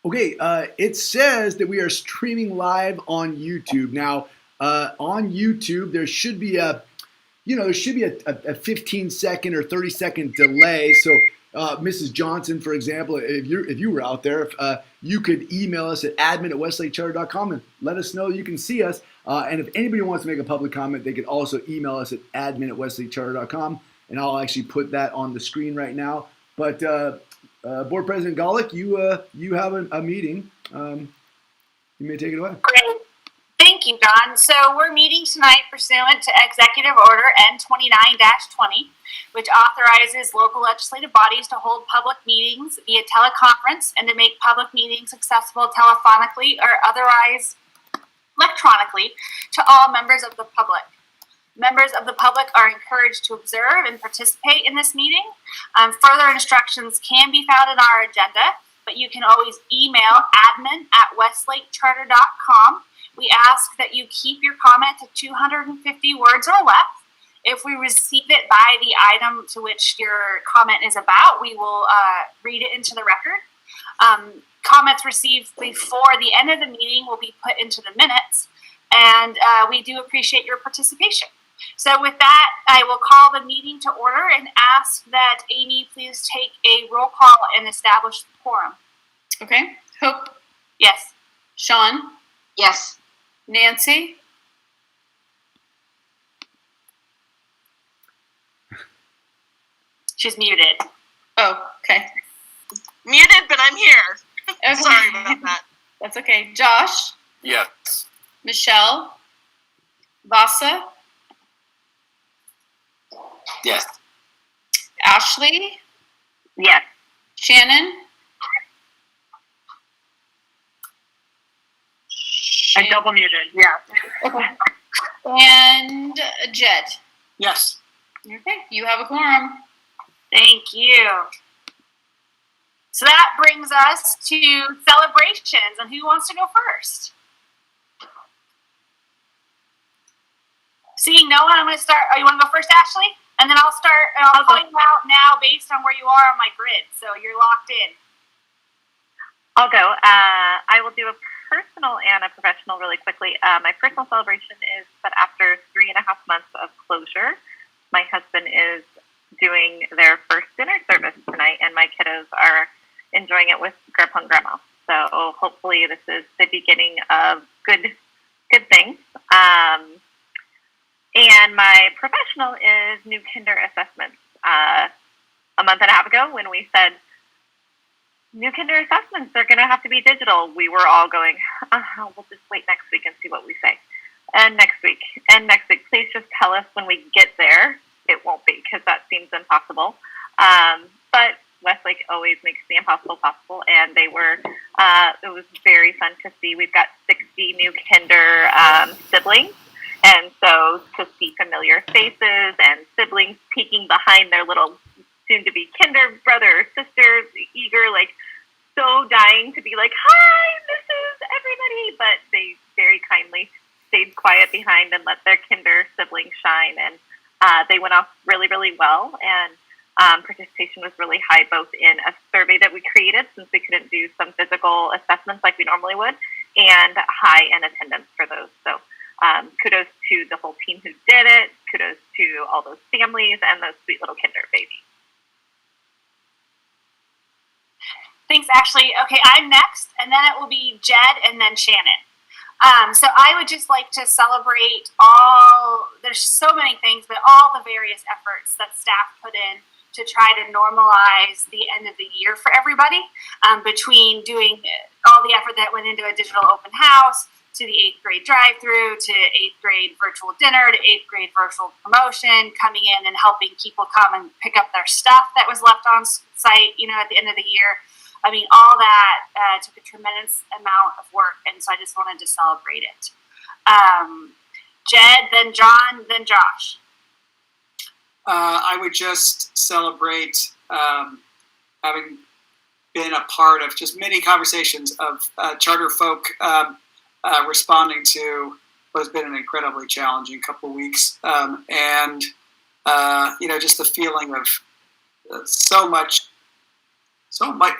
Okay, it says that we are streaming live on YouTube. Now, on YouTube, there should be a 15-second or 30-second delay. So, Mrs. Johnson, for example, if you were out there, you could email us at admin@westlakecharter.com and let us know you can see us. And if anybody wants to make a public comment, they could also email us at admin@westlakecharter.com, and I'll actually put that on the screen right now. But Board President Golick, you have a meeting. You may take it away. Great. Thank you, John. So we're meeting tonight pursuant to Executive Order N29-20, which authorizes local legislative bodies to hold public meetings via teleconference and to make public meetings accessible telephonically or otherwise electronically to all members of the public. Members of the public are encouraged to observe and participate in this meeting. Further instructions can be found in our agenda, but you can always email admin@westlakecharter.com. We ask that you keep your comment to 250 words or less. If we receive it by the item to which your comment is about, we will read it into the record. Comments received before the end of the meeting will be put into the minutes, and we do appreciate your participation. So with that, I will call the meeting to order and ask that Amy please take a roll call and establish the quorum. Okay. Hope? Yes. Sean? Yes. Nancy? She's muted. Oh, okay. Muted, but I'm here. Okay. Sorry about that. That's okay. Josh? Yes. Michelle? Vasa? Yes. Ashley? Yes. Shannon? I double muted. Yeah. Okay. And Jed? Yes. Okay. You have a quorum. Thank you. So that brings us to celebrations, and who wants to go first? Seeing no one, I'm going to start. Oh, you want to go first, Ashley? And then I'll start, and I'll call you out now based on where you are on my grid, so you're locked in. I'll go. I will do a personal and a professional really quickly. My personal celebration is that after 3.5 months of closure, my husband is doing their first dinner service tonight, and my kiddos are enjoying it with Grandpa and Grandma. So hopefully this is the beginning of good things. And my professional is new kinder assessments. A month and a half ago when we said, new kinder assessments are going to have to be digital, we were all going, we'll just wait next week and see what we say. And next week. Please just tell us when we get there. It won't be, because that seems impossible. But Westlake always makes the impossible possible, and they were, it was very fun to see. We've got 60 new kinder siblings, and so to see familiar faces and siblings peeking behind their little soon-to-be kinder brother or sister, eager, like so dying to be like, hi, this is everybody, but they very kindly stayed quiet behind and let their kinder siblings shine, and they went off really, really well, and participation was really high, both in a survey that we created since we couldn't do some physical assessments like we normally would, and high in attendance for those. So kudos to the whole team who did it, kudos to all those families and those sweet little kinder babies. Thanks, Ashley. Okay, I'm next, and then it will be Jed and then Shannon. So I would just like to celebrate there's so many things, but all the various efforts that staff put in to try to normalize the end of the year for everybody, between doing all the effort that went into a digital open house, to the 8th grade drive-through, to 8th grade virtual dinner, to 8th grade virtual promotion, coming in and helping people come and pick up their stuff that was left on site, at the end of the year. I mean, all that took a tremendous amount of work, and so I just wanted to celebrate it. Jed, then John, then Josh. I would just celebrate having been a part of just many conversations of charter folk responding to what has been an incredibly challenging couple of weeks. Just the feeling of so much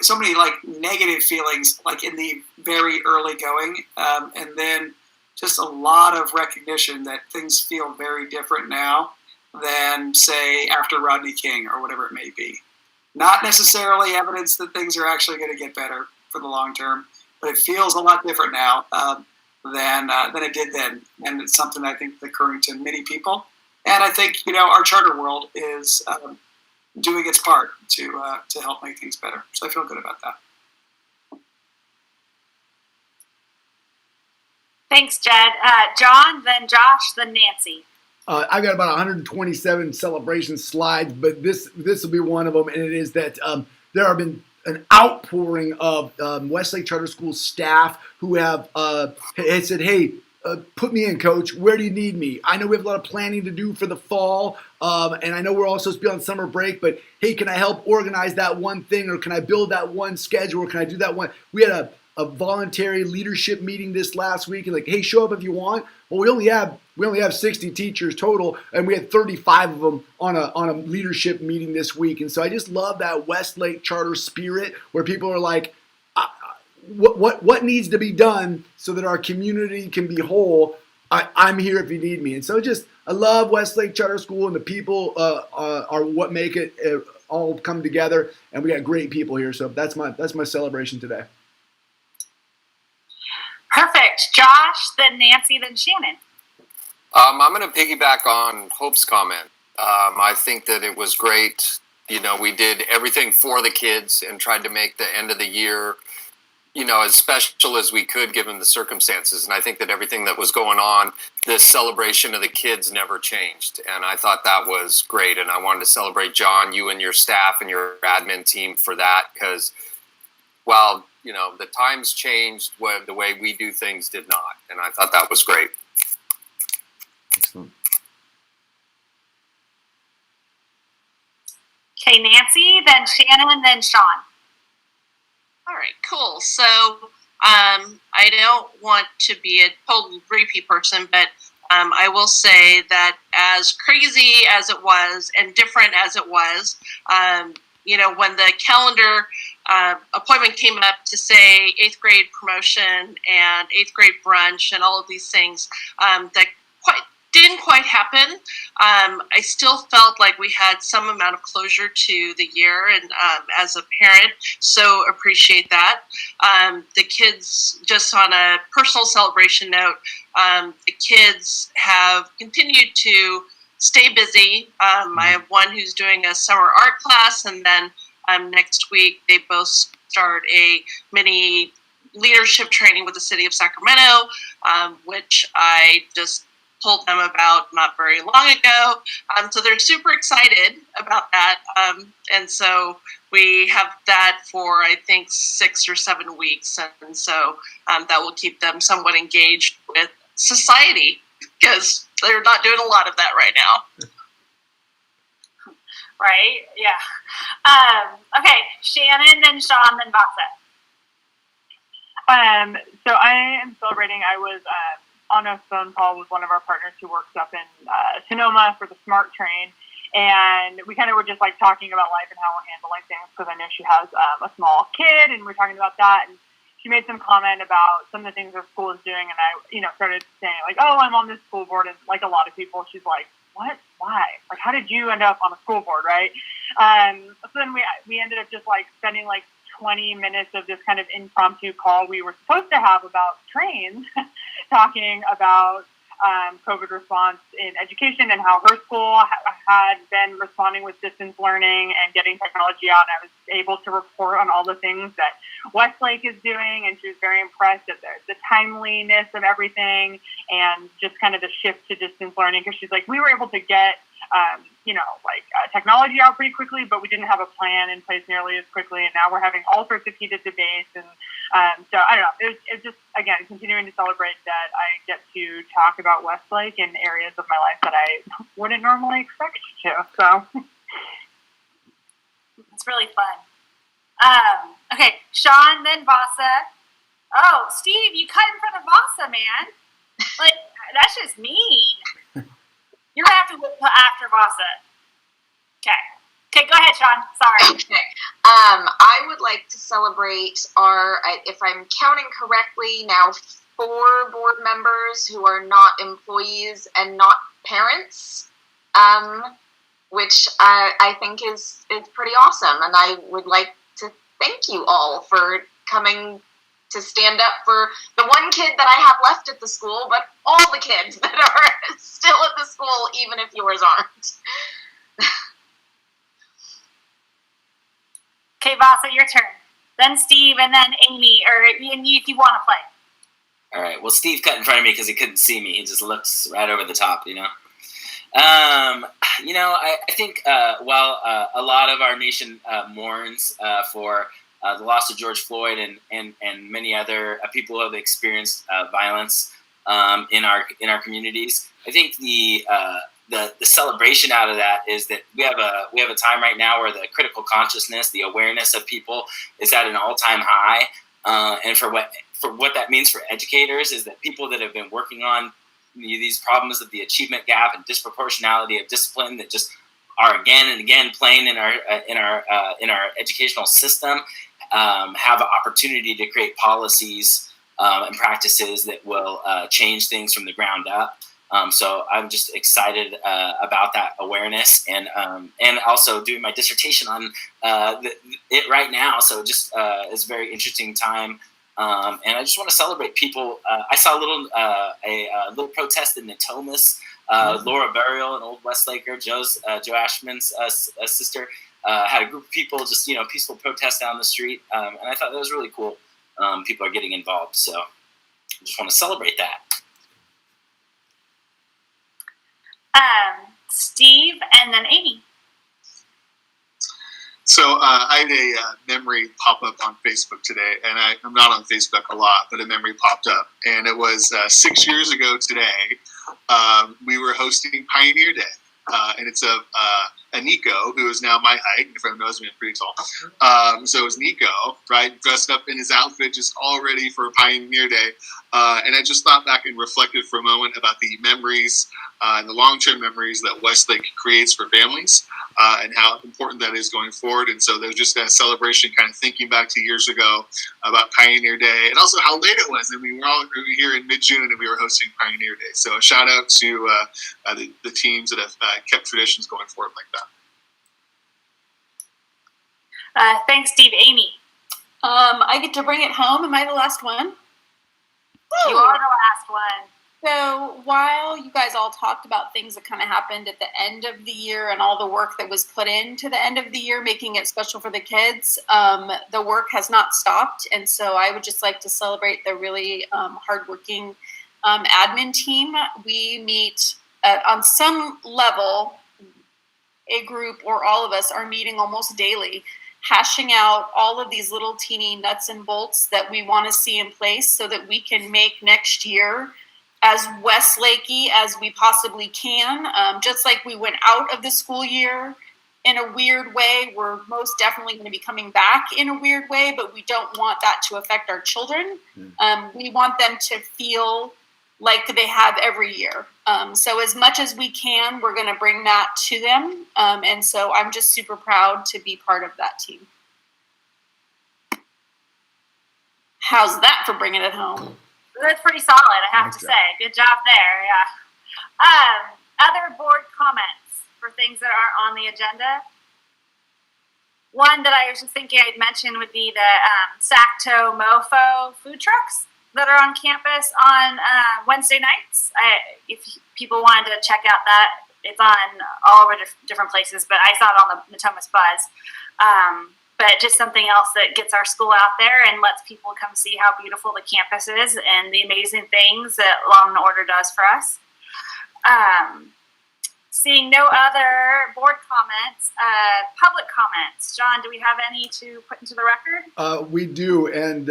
so many like negative feelings like in the very early going, and then just a lot of recognition that things feel very different now than say after Rodney King or whatever it may be. Not necessarily evidence that things are actually going to get better for the long term, but it feels a lot different now than it did then, and it's something I think that's occurring to many people. And I think our charter world is doing its part to help make things better. So I feel good about that. Thanks, Jed. John, then Josh, then Nancy. I've got about 127 celebration slides, but this will be one of them, and it is that there have been an outpouring of Westlake Charter School staff who have said, hey, put me in, coach. Where do you need me? I know we have a lot of planning to do for the fall, and I know we're all supposed to be on summer break, but hey, can I help organize that one thing, or can I build that one schedule, or can I do that one? We had a voluntary leadership meeting this last week, and like, hey, show up if you want. Well, we only have 60 teachers total, and we had 35 of them on a leadership meeting this week. And so I just love that Westlake charter spirit where people are like, what needs to be done so that our community can be whole? I'm here if you need me. And so I love Westlake Charter School, and the people are what make it all come together. And we got great people here. So that's my celebration today. Perfect. Josh, then Nancy, then Shannon. I'm going to piggyback on Hope's comment. I think that it was great. We did everything for the kids and tried to make the end of the year, as special as we could given the circumstances. And I think that everything that was going on, this celebration of the kids never changed. And I thought that was great. And I wanted to celebrate, John, you and your staff and your admin team for that, because while the times changed, the way we do things did not. And I thought that was great. Excellent. Okay, Nancy, then Shannon, then Sean. All right, cool. So I don't want to be a total repeat person, but I will say that as crazy as it was and different as it was, when the calendar appointment came up to say 8th grade promotion and 8th grade brunch and all of these things that didn't quite happen, I still felt like we had some amount of closure to the year, and as a parent, so appreciate that. The kids, just on a personal celebration note, the kids have continued to stay busy. I have one who's doing a summer art class, and then next week they both start a mini leadership training with the city of Sacramento, which I just told them about not very long ago. So they're super excited about that. And so we have that for, I think, 6 or 7 weeks. And so that will keep them somewhat engaged with society, because they're not doing a lot of that right now. Right? Yeah. Okay, Shannon, then Sean, then Vasa. So I am celebrating. I was on a phone call with one of our partners who works up in Sonoma for the SMART train, and we kind of were just like talking about life and how we're handling things, because I know she has a small kid, and we're talking about that, and she made some comment about some of the things her school is doing, and I started saying like, oh, I'm on this school board, and like a lot of people, she's like, what? Why? Like, how did you end up on a school board, right? So then we ended up just like spending like 20 minutes of this kind of impromptu call we were supposed to have about trains, talking about COVID response in education and how her school had been responding with distance learning and getting technology out. And I was able to report on all the things that Westlake is doing, and she was very impressed at the timeliness of everything and just kind of the shift to distance learning, because she's like, we were able to get technology out pretty quickly, but we didn't have a plan in place nearly as quickly, and now we're having all sorts of heated debates. And so I don't know, it's just, again, continuing to celebrate that I get to talk about Westlake in areas of my life that I wouldn't normally expect to. So it's really fun. Okay, Sean, then Vasa. Oh, Steve, you cut in front of Vasa, man. Like, that's just mean. You're going to have to put after Vasa. Okay, go ahead, Sean. Sorry. Okay. I would like like to celebrate are, if I'm counting correctly, now 4 board members who are not employees and not parents, which I think is pretty awesome. And I would like to thank you all for coming to stand up for the one kid that I have left at the school, but all the kids that are still at the school, even if yours aren't. Okay, Vasa, your turn. Then Steve, and then Amy, or and you if you want to play. All right. Well, Steve cut in front of me because he couldn't see me. He just looks right over the top, I think while a lot of our nation mourns for the loss of George Floyd and many other people who have experienced violence in our communities, I think the celebration out of that is that we have a time right now where the critical consciousness, the awareness of people is at an all-time high, and for what that means for educators is that people that have been working on these problems of the achievement gap and disproportionality of discipline that just are again and again playing in our educational system have an opportunity to create policies and practices that will change things from the ground up. So I'm just excited about that awareness and also doing my dissertation on it right now. So just it's a very interesting time. And I just want to celebrate people. I saw a little protest in Natomas. Laura Burial, an old Westlaker, Joe Ashman's sister, had a group of people just peaceful protest down the street, and I thought that was really cool. People are getting involved, so I just want to celebrate that. Steve, and then Amy. So I had a memory pop up on Facebook today, and I'm not on Facebook a lot, but a memory popped up, and it was 6 years ago today. We were hosting Pioneer Day, and it's a Nico, who is now my height. If everyone knows me, I'm pretty tall. So it was Nico, right, dressed up in his outfit, just all ready for Pioneer Day. And I just thought back and reflected for a moment about the memories and the long-term memories that Westlake creates for families and how important that is going forward. And so there's just that celebration, kind of thinking back to years ago about Pioneer Day and also how late it was. And we were here in mid-June and we were hosting Pioneer Day. So a shout out to the teams that have kept traditions going forward like that. Thanks, Steve. Amy. I get to bring it home. Am I the last one? You are the last one. So while you guys all talked about things that kind of happened at the end of the year and all the work that was put into the end of the year, making it special for the kids, the work has not stopped. And so I would just like to celebrate the really hardworking admin team. We meet on some level, a group or all of us are meeting almost daily, hashing out all of these little teeny nuts and bolts that we want to see in place so that we can make next year as Westlakey as we possibly can. Just like we went out of the school year in a weird way, we're most definitely going to be coming back in a weird way, but we don't want that to affect our children. We want them to feel like they have every year. So as much as we can, we're going to bring that to them. And so I'm just super proud to be part of that team. How's that for bringing it home? That's pretty solid, I have to say. Good job there, yeah. Other board comments for things that aren't on the agenda? One that I was just thinking I'd mention would be the Sacto Mofo food trucks that are on campus on Wednesday nights. If people wanted to check out that, it's on all over different places, but I saw it on the Natomas Buzz. But just something else that gets our school out there and lets people come see how beautiful the campus is and the amazing things that Law and Order does for us. Seeing no other board comments, public comments. John, do we have any to put into the record? We do, and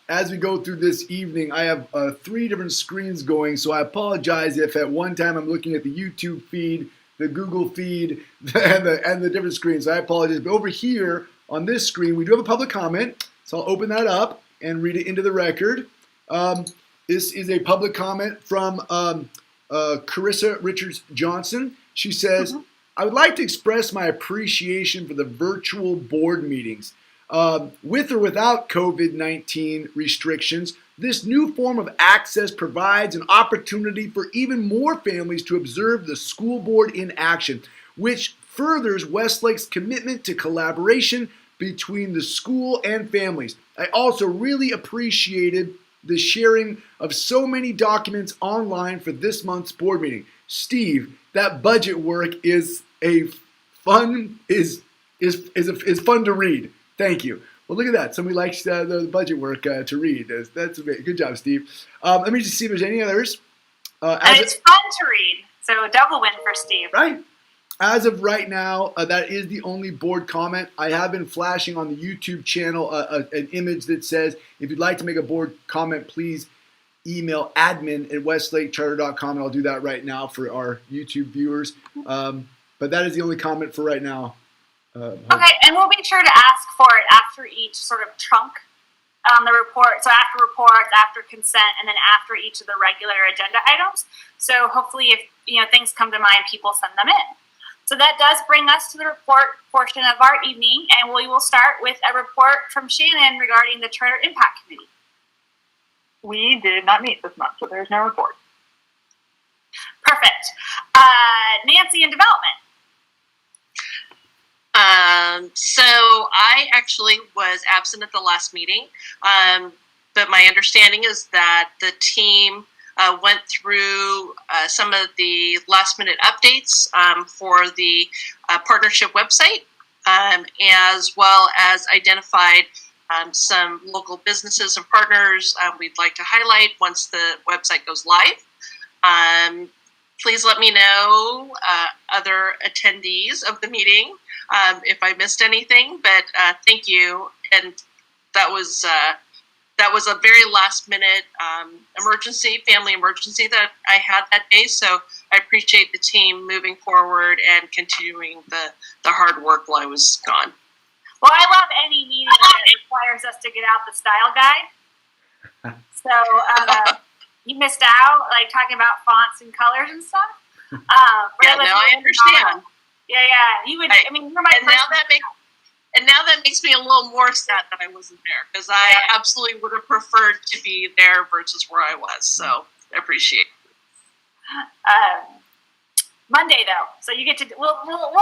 as we go through this evening, I have 3 different screens going, so I apologize if at one time I'm looking at the YouTube feed, the Google feed, and the different screens. I apologize, but over here on this screen, we do have a public comment, so I'll open that up and read it into the record. This is a public comment from Carissa Richards Johnson. She says, I would like to express my appreciation for the virtual board meetings. With or without COVID-19 restrictions, this new form of access provides an opportunity for even more families to observe the school board in action, which furthers Westlake's commitment to collaboration between the school and families. I also really appreciated the sharing of so many documents online for this month's board meeting. Steve, that budget work is fun to read. Thank you. Well, look at that. Somebody likes the budget work to read. That's great. Good job, Steve. Let me just see if there's any others. And it's fun to read, so a double win for Steve. Right. As of right now, that is the only board comment. I have been flashing on the YouTube channel an image that says, if you'd like to make a board comment, please email admin@westlakecharter.com, and I'll do that right now for our YouTube viewers. But that is the only comment for right now. Okay, and we'll be sure to ask for it after each sort of chunk on the report. So after reports, after consent, and then after each of the regular agenda items. So hopefully, if things come to mind, people send them in. So that does bring us to the report portion of our evening, and we will start with a report from Shannon regarding the Charter Impact Committee. We did not meet this month, so there's no report. Perfect. Nancy in development. So I actually was absent at the last meeting, but my understanding is that the team went through some of the last minute updates for the partnership website, as well as identified some local businesses and partners we'd like to highlight once the website goes live. Please let me know other attendees of the meeting if I missed anything, but thank you. And that was a very last minute family emergency that I had that day. So I appreciate the team moving forward and continuing the hard work while I was gone. Well, I love any meeting that requires us to get out the style guide. So you missed out, like talking about fonts and colors and stuff. Yeah, no, I understand. Yeah. You would. You're my person. And now that makes me a little more sad that I wasn't there, because I absolutely would have preferred to be there versus where I was. So I appreciate it. Monday though, so you get to we'll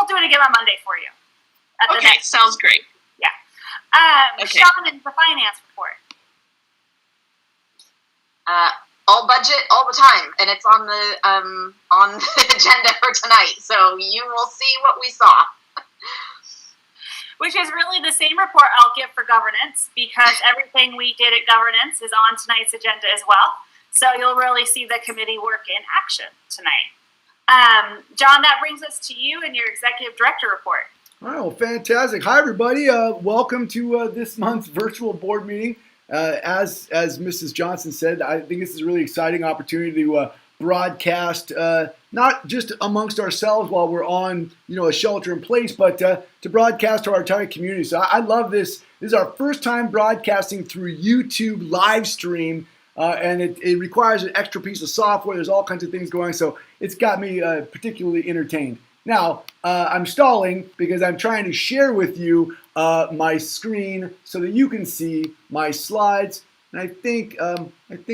do it again on Monday for you. Okay, sounds great. Yeah. Okay. Sean in the finance report. All budget all the time, and it's on the agenda for tonight. So you will see what we saw. Which is really the same report I'll give for governance, because everything we did at governance is on tonight's agenda as well. So you'll really see the committee work in action tonight. John, that brings us to you and your executive director report. All right, well, fantastic. Hi, everybody. Welcome to this month's virtual board meeting. As Mrs. Johnson said, I think this is a really exciting opportunity to broadcast, not just amongst ourselves while we're on, a shelter in place, but to broadcast to our entire community. So I love this. This is our first time broadcasting through YouTube live stream, and it requires an extra piece of software. There's all kinds of things going on, so it's got me particularly entertained. Now, I'm stalling because I'm trying to share with you my screen so that you can see my slides, and I think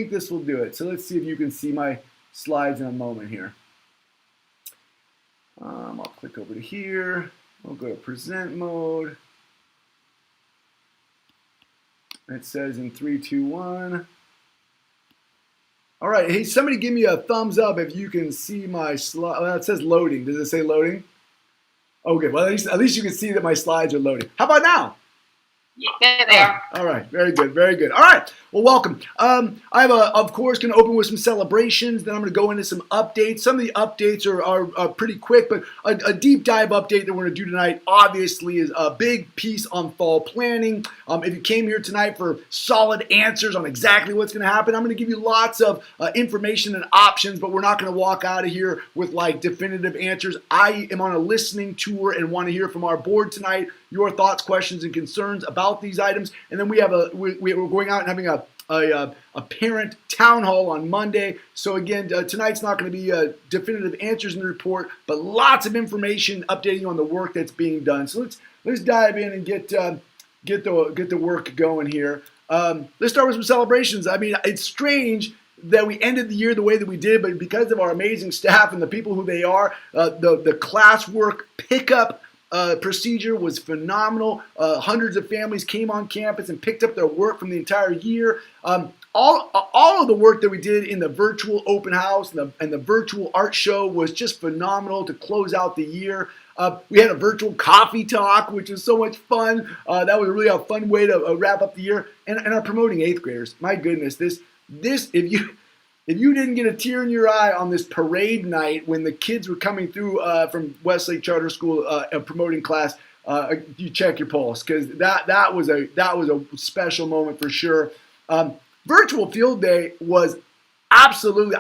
this will do it. So let's see if you can see my slides in a moment here. I'll click over to here. We'll go to present mode. It says in 3, 2, 1. All right, hey, somebody give me a thumbs up if you can see my slide. Well, it says loading. Does it say loading? Okay, well, at least you can see that my slides are loading. How about now? Yeah, they are. All right, very good, very good. All right, well, welcome. I have, of course, going to open with some celebrations. Then I'm going to go into some updates. Some of the updates are pretty quick, but a deep dive update that we're going to do tonight, obviously, is a big piece on fall planning. If you came here tonight for solid answers on exactly what's going to happen, I'm going to give you lots of information and options, but we're not going to walk out of here with like definitive answers. I am on a listening tour and want to hear from our board tonight, your thoughts, questions, and concerns about these items. And then we're going out and having a parent town hall on Monday. So again, tonight's not going to be definitive answers in the report, but lots of information updating you on the work that's being done. So let's dive in and get get the work going here. Let's start with some celebrations. I mean, it's strange that we ended the year the way that we did, but because of our amazing staff and the people who they are, the classwork pickup procedure was phenomenal. Hundreds of families came on campus and picked up their work from the entire year. All of the work that we did in the virtual open house and the virtual art show was just phenomenal to close out the year. We had a virtual coffee talk, which was so much fun. That was really a fun way to wrap up the year. And our promoting 8th graders, my goodness, this if you didn't get a tear in your eye on this parade night when the kids were coming through from Westlake Charter School, a promoting class, you check your pulse, because that was a special moment for sure. Virtual field day was absolutely.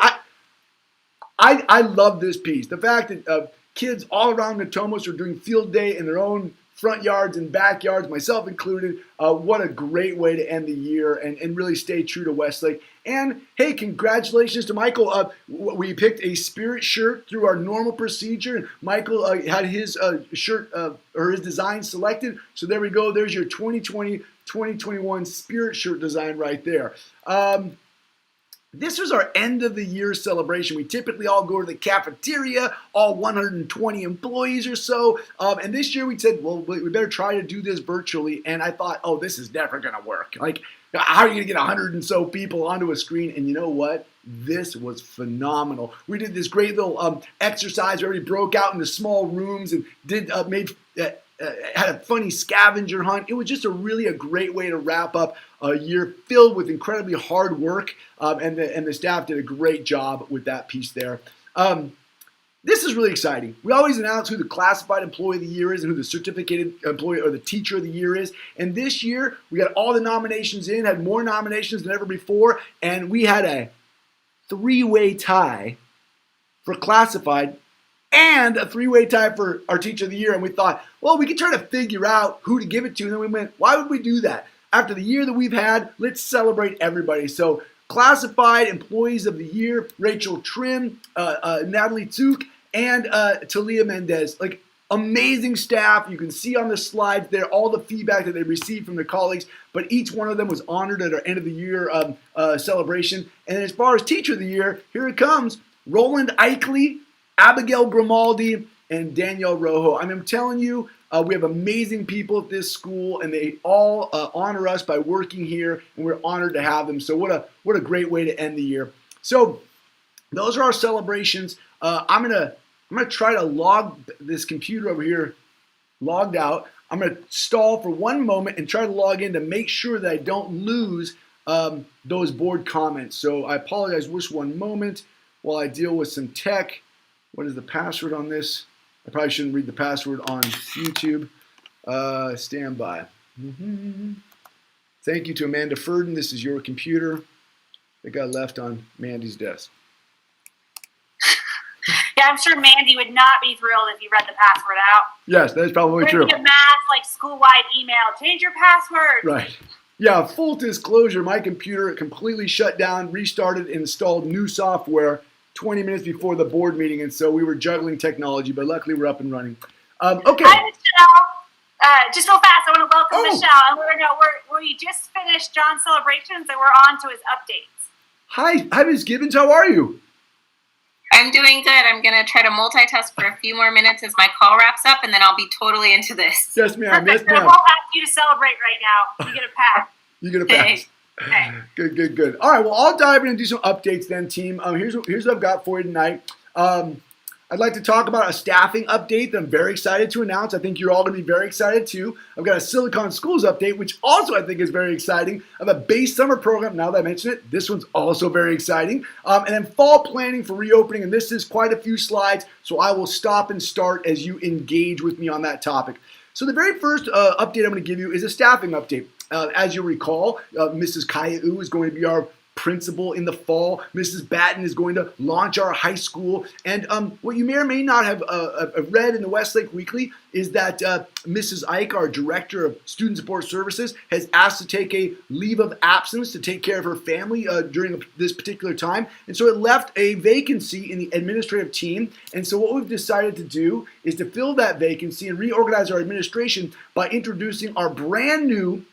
I love this piece. The fact that kids all around Natomas are doing field day in their own front yards and backyards, myself included. What a great way to end the year and really stay true to Westlake. And hey, congratulations to Michael. We picked a spirit shirt through our normal procedure, and Michael had his shirt or his design selected. So there we go. There's your 2020-2021 spirit shirt design right there. This was our end of the year celebration. We typically all go to the cafeteria, all 120 employees or so. And this year we said, well, we better try to do this virtually. And I thought, oh, this is never going to work. Like, how are you going to get 100 and so people onto a screen? And you know what? This was phenomenal. We did this great little exercise where we broke out into small rooms and had a funny scavenger hunt. It was just a great way to wrap up a year filled with incredibly hard work, and the staff did a great job with that piece there. This is really exciting. We always announce who the classified employee of the year is and who the certificated employee or the teacher of the year is. And this year, we got all the nominations in, had more nominations than ever before, and we had a 3-way tie for classified and a 3-way tie for our teacher of the year. And we thought, well, we could try to figure out who to give it to. And then we went, why would we do that? After the year that we've had, let's celebrate everybody. So classified employees of the year, Rachel Trim, Natalie Tsuk, and Talia Mendez. Like, amazing staff. You can see on the slides there all the feedback that they received from their colleagues, but each one of them was honored at our end of the year celebration. And as far as teacher of the year, here it comes. Roland Eichly, Abigail Grimaldi, and Danielle Rojo. I mean, I'm telling you, we have amazing people at this school, and they all honor us by working here, and we're honored to have them. So what a great way to end the year. So those are our celebrations. I'm gonna try to log this computer over here, logged out. I'm gonna stall for one moment and try to log in to make sure that I don't lose those board comments. So I apologize. Just one moment while I deal with some tech. What is the password on this? I probably shouldn't read the password on YouTube. Stand by. Thank you to Amanda Furden. This is your computer that got left on Mandy's desk. Yeah, I'm sure Mandy would not be thrilled if you read the password out. Yes, that's probably true. A mass, school-wide email, change your password. Right. Yeah, full disclosure, my computer completely shut down, restarted, and installed new software 20 minutes before the board meeting, and so we were juggling technology, but luckily we're up and running. Okay. Hi, Michelle. Just real fast, I want to welcome Michelle. And we just finished John's celebrations, and we're on to his updates. Hi, Ms. Gibbons. How are you? I'm doing good. I'm going to try to multitask for a few more minutes as my call wraps up, and then I'll be totally into this. Yes, ma'am. Perfect. Yes, ma'am. We'll ask you to celebrate right now. You get a pass. You get a pass. Okay. Good. All right, well, I'll dive in and do some updates then, team. Here's what I've got for you tonight. I'd like to talk about a staffing update that I'm very excited to announce. I think you're all going to be very excited too. I've got a Silicon Schools update, which also I think is very exciting. I have a base summer program. Now that I mention it, this one's also very exciting. And then fall planning for reopening, and this is quite a few slides, so I will stop and start as you engage with me on that topic. So the very first update I'm going to give you is a staffing update. As you recall, Mrs. Kaya is going to be our principal in the fall. Mrs. Batten is going to launch our high school. And what you may or may not have read in the Westlake Weekly is that Mrs. Ike, our Director of Student Support Services, has asked to take a leave of absence to take care of her family during this particular time. And so it left a vacancy in the administrative team. And so what we've decided to do is to fill that vacancy and reorganize our administration by introducing our brand new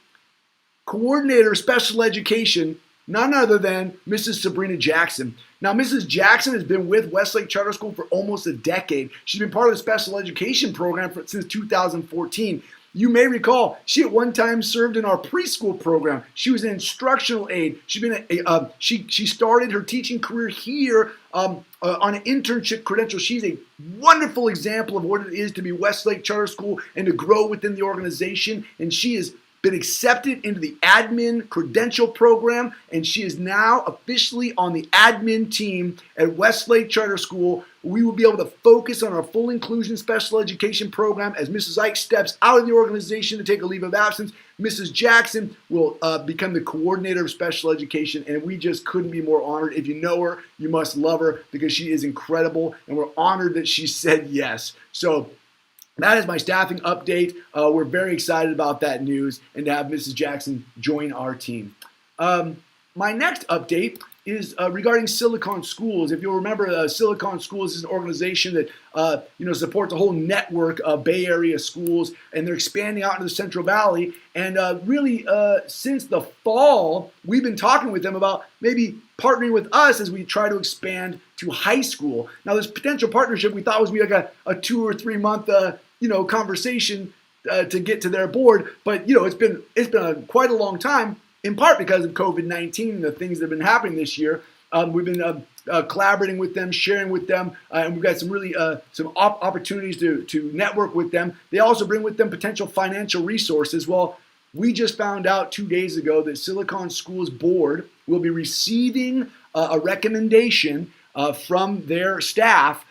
coordinator of special education, none other than Mrs. Sabrina Jackson. Now, Mrs. Jackson has been with Westlake Charter School for almost a decade. She's been part of the special education program since 2014. You may recall, she at one time served in our preschool program. She was an instructional aide. She started her teaching career here on an internship credential. She's a wonderful example of what it is to be Westlake Charter School and to grow within the organization. And she has been accepted into the admin credential program, and she is now officially on the admin team at Westlake Charter School. We will be able to focus on our full inclusion special education program as Mrs. Ike steps out of the organization to take a leave of absence. Mrs. Jackson will become the coordinator of special education, and we just couldn't be more honored. If you know her, you must love her because she is incredible, and we're honored that she said yes. So that is my staffing update. We're very excited about that news and to have Mrs. Jackson join our team. My next update is regarding Silicon Schools. If you'll remember, Silicon Schools is an organization that supports a whole network of Bay Area schools, and they're expanding out into the Central Valley. And really, since the fall, we've been talking with them about maybe partnering with us as we try to expand to high school. Now, this potential partnership we thought was going to be like a 2 or 3 month conversation to get to their board, but it's been quite a long time, in part because of COVID-19 and the things that have been happening this year. We've been collaborating with them, sharing with them, and we've got some really opportunities to network with them. They also bring with them potential financial resources. Well, we just found out 2 days ago that Silicon Schools Board will be receiving a recommendation from their staff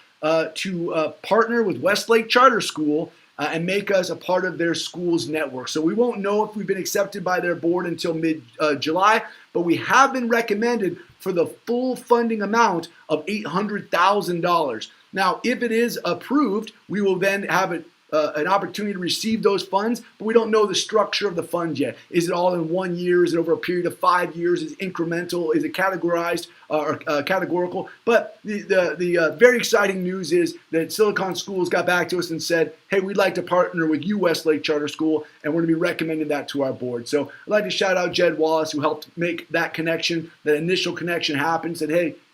to partner with Westlake Charter School and make us a part of their school's network. So we won't know if we've been accepted by their board until mid-July, but we have been recommended for the full funding amount of $800,000. Now, if it is approved, we will then have an opportunity to receive those funds, but we don't know the structure of the funds yet. Is it all in 1 year? Is it over a period of 5 years? Is it incremental? Is it categorized or categorical? But the very exciting news is that Silicon Schools got back to us and said, hey, we'd like to partner with you, Westlake Charter School, and we're going to be recommending that to our board. So I'd like to shout out Jed Wallace, who helped make that connection, that initial connection happen.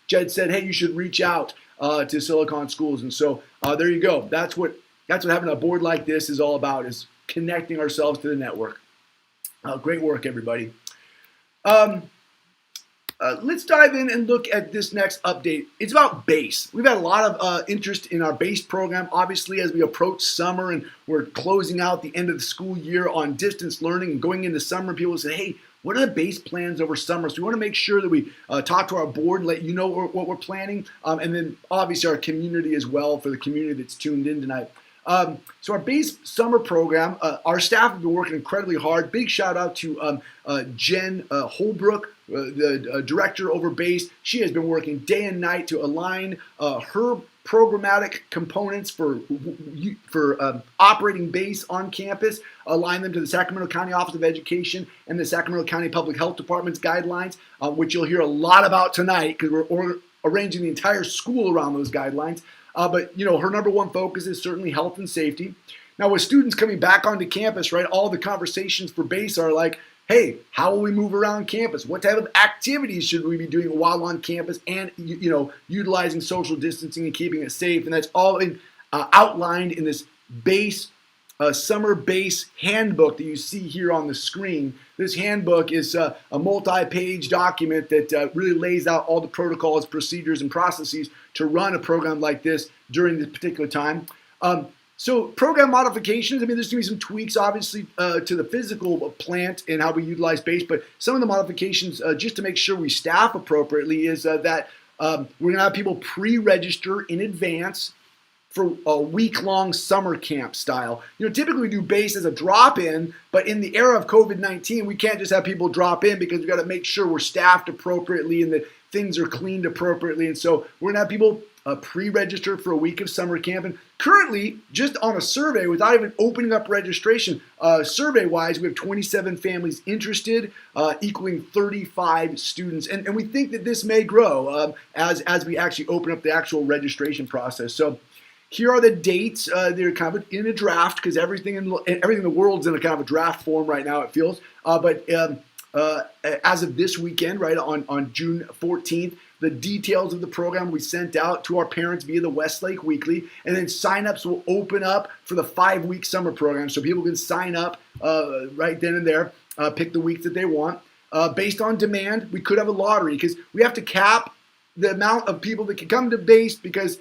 Jed said, hey, you should reach out to Silicon Schools. And so there you go. That's what having a board like this is all about, is connecting ourselves to the network. Great work, everybody. Let's dive in and look at this next update. It's about BASE. We've had a lot of interest in our BASE program, obviously, as we approach summer and we're closing out the end of the school year on distance learning and going into summer. People say, hey, what are the BASE plans over summer? So we want to make sure that we talk to our board, let you know what we're planning, and then obviously our community as well, for the community that's tuned in tonight. So our BASE summer program, our staff have been working incredibly hard. Big shout out to Jen Holbrook, the director over BASE. She has been working day and night to align her programmatic components for operating BASE on campus, align them to the Sacramento County Office of Education and the Sacramento County Public Health Department's guidelines, which you'll hear a lot about tonight because we're arranging the entire school around those guidelines. But her number one focus is certainly health and safety. Now, with students coming back onto campus, right, all the conversations for BASE are like, hey, how will we move around campus? What type of activities should we be doing while on campus, and utilizing social distancing and keeping it safe? And that's all outlined in this BASE summer BASE handbook that you see here on the screen. This handbook is a multi-page document that really lays out all the protocols, procedures, and processes to run a program like this during this particular time. So program modifications, there's going to be some tweaks, obviously, to the physical plant and how we utilize BASE, but some of the modifications, just to make sure we staff appropriately, is that we're going to have people pre-register in advance for a week-long summer camp style. Typically we do base as a drop-in, but in the era of COVID-19, we can't just have people drop in because we've got to make sure we're staffed appropriately and that things are cleaned appropriately. And so we're going to have people pre-register for a week of summer camp. And currently, just on a survey, without even opening up registration, survey-wise, we have 27 families interested, equaling 35 students. And we think that this may grow as we actually open up the actual registration process. So here are the dates. They're kind of in a draft because everything in the world's in a kind of a draft form right now, it feels. But as of this weekend, right, on June 14th, the details of the program we sent out to our parents via the Westlake Weekly, and then signups will open up for the 5-week summer program, so people can sign up right then and there, pick the week that they want. Based on demand, we could have a lottery because we have to cap the amount of people that can come to base because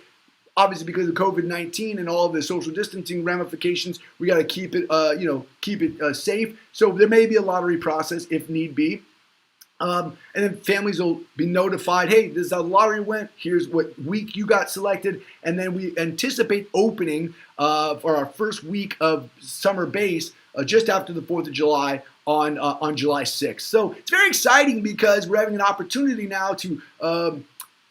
obviously because of COVID-19 and all of the social distancing ramifications, we got to keep it safe. So there may be a lottery process if need be. And then families will be notified, hey, this is how the lottery went, here's what week you got selected, and then we anticipate opening for our first week of summer base just after the 4th of July on July 6th. So it's very exciting because we're having an opportunity now to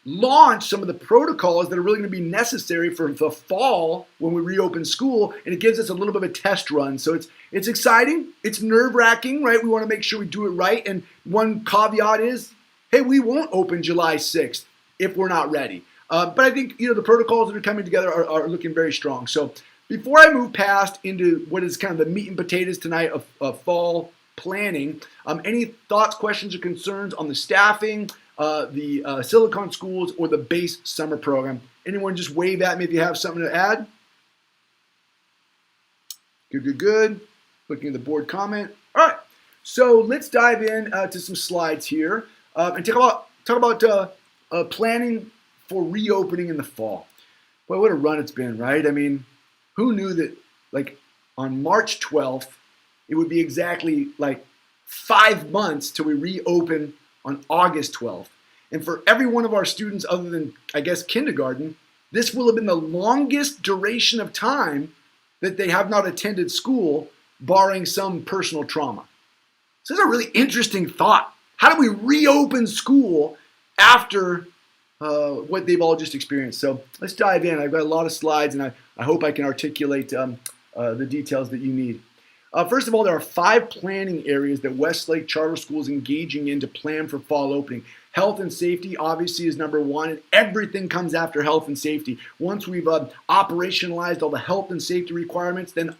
launch some of the protocols that are really going to be necessary for the fall when we reopen school, and it gives us a little bit of a test run. So it's exciting. It's nerve-wracking, right? We want to make sure we do it right. And one caveat is, hey, we won't open July 6th if we're not ready. But I think the protocols that are coming together are looking very strong. So before I move past into what is kind of the meat and potatoes tonight of fall planning, any thoughts, questions, or concerns on the staffing, the Silicon Schools, or the base summer program? Anyone just wave at me if you have something to add? Good. Looking at the board comment. All right, so let's dive in to some slides here and talk about planning for reopening in the fall. Boy, what a run it's been, right? I mean, who knew that on March 12th, it would be exactly 5 months till we reopen on August 12th. And for every one of our students other than, I guess, kindergarten, this will have been the longest duration of time that they have not attended school, barring some personal trauma. So this is a really interesting thought. How do we reopen school after what they've all just experienced? So let's dive in. I've got a lot of slides, and I hope I can articulate the details that you need. First of all, there are 5 planning areas that Westlake Charter School is engaging in to plan for fall opening. Health and safety obviously is number 1, and everything comes after health and safety. Once we've operationalized all the health and safety requirements, then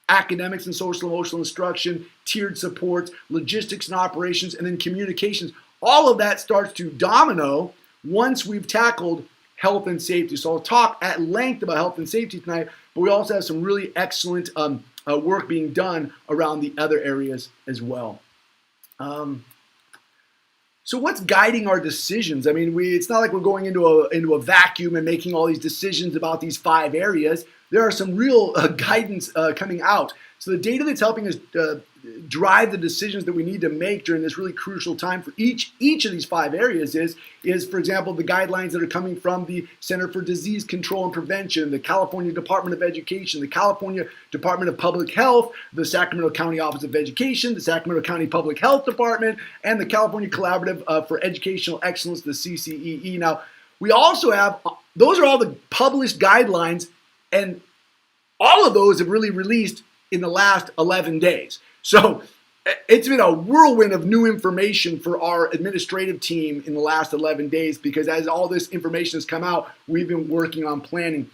academics and social emotional instruction, tiered supports, logistics and operations, and then communications. All of that starts to domino once we've tackled health and safety. So I'll talk at length about health and safety tonight, but we also have some really excellent work being done around the other areas as well. So what's guiding our decisions? I mean, it's not like we're going into a vacuum and making all these decisions about these 5 areas. There are some real guidance coming out. So the data that's helping us drive the decisions that we need to make during this really crucial time for each of these 5 areas is, for example, the guidelines that are coming from the Center for Disease Control and Prevention, the California Department of Education, the California Department of Public Health, the Sacramento County Office of Education, the Sacramento County Public Health Department, and the California Collaborative for Educational Excellence, the CCEE. Now, we also have, those are all the published guidelines, and all of those have really released in the last 11 days. So it's been a whirlwind of new information for our administrative team in the last 11 days because as all this information has come out, we've been working on planning.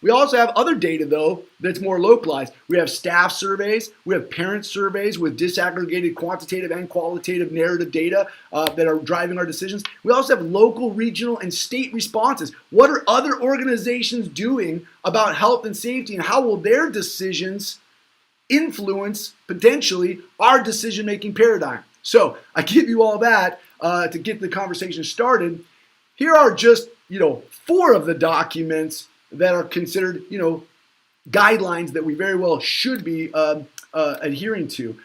We also have other data, though, that's more localized. We have staff surveys. We have parent surveys with disaggregated quantitative and qualitative narrative data that are driving our decisions. We also have local, regional, and state responses. What are other organizations doing about health and safety, and how will their decisions influence potentially our decision-making paradigm? So I give you all that to get the conversation started. Here are just 4 of the documents that are considered guidelines that we very well should be adhering to.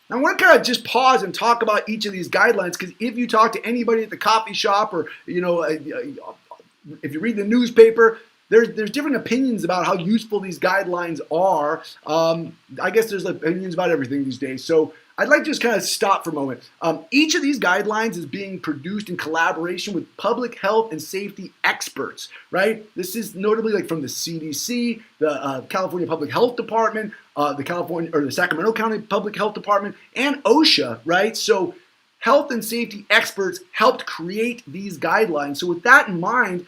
Now, I want to kind of just pause and talk about each of these guidelines because if you talk to anybody at the coffee shop or if you read the newspaper, there's different opinions about how useful these guidelines are. I guess there's opinions about everything these days. So I'd like to just kind of stop for a moment. Each of these guidelines is being produced in collaboration with public health and safety experts, right? This is notably like from the CDC, the California Public Health Department, the Sacramento County Public Health Department, and OSHA, right? So health and safety experts helped create these guidelines. So with that in mind,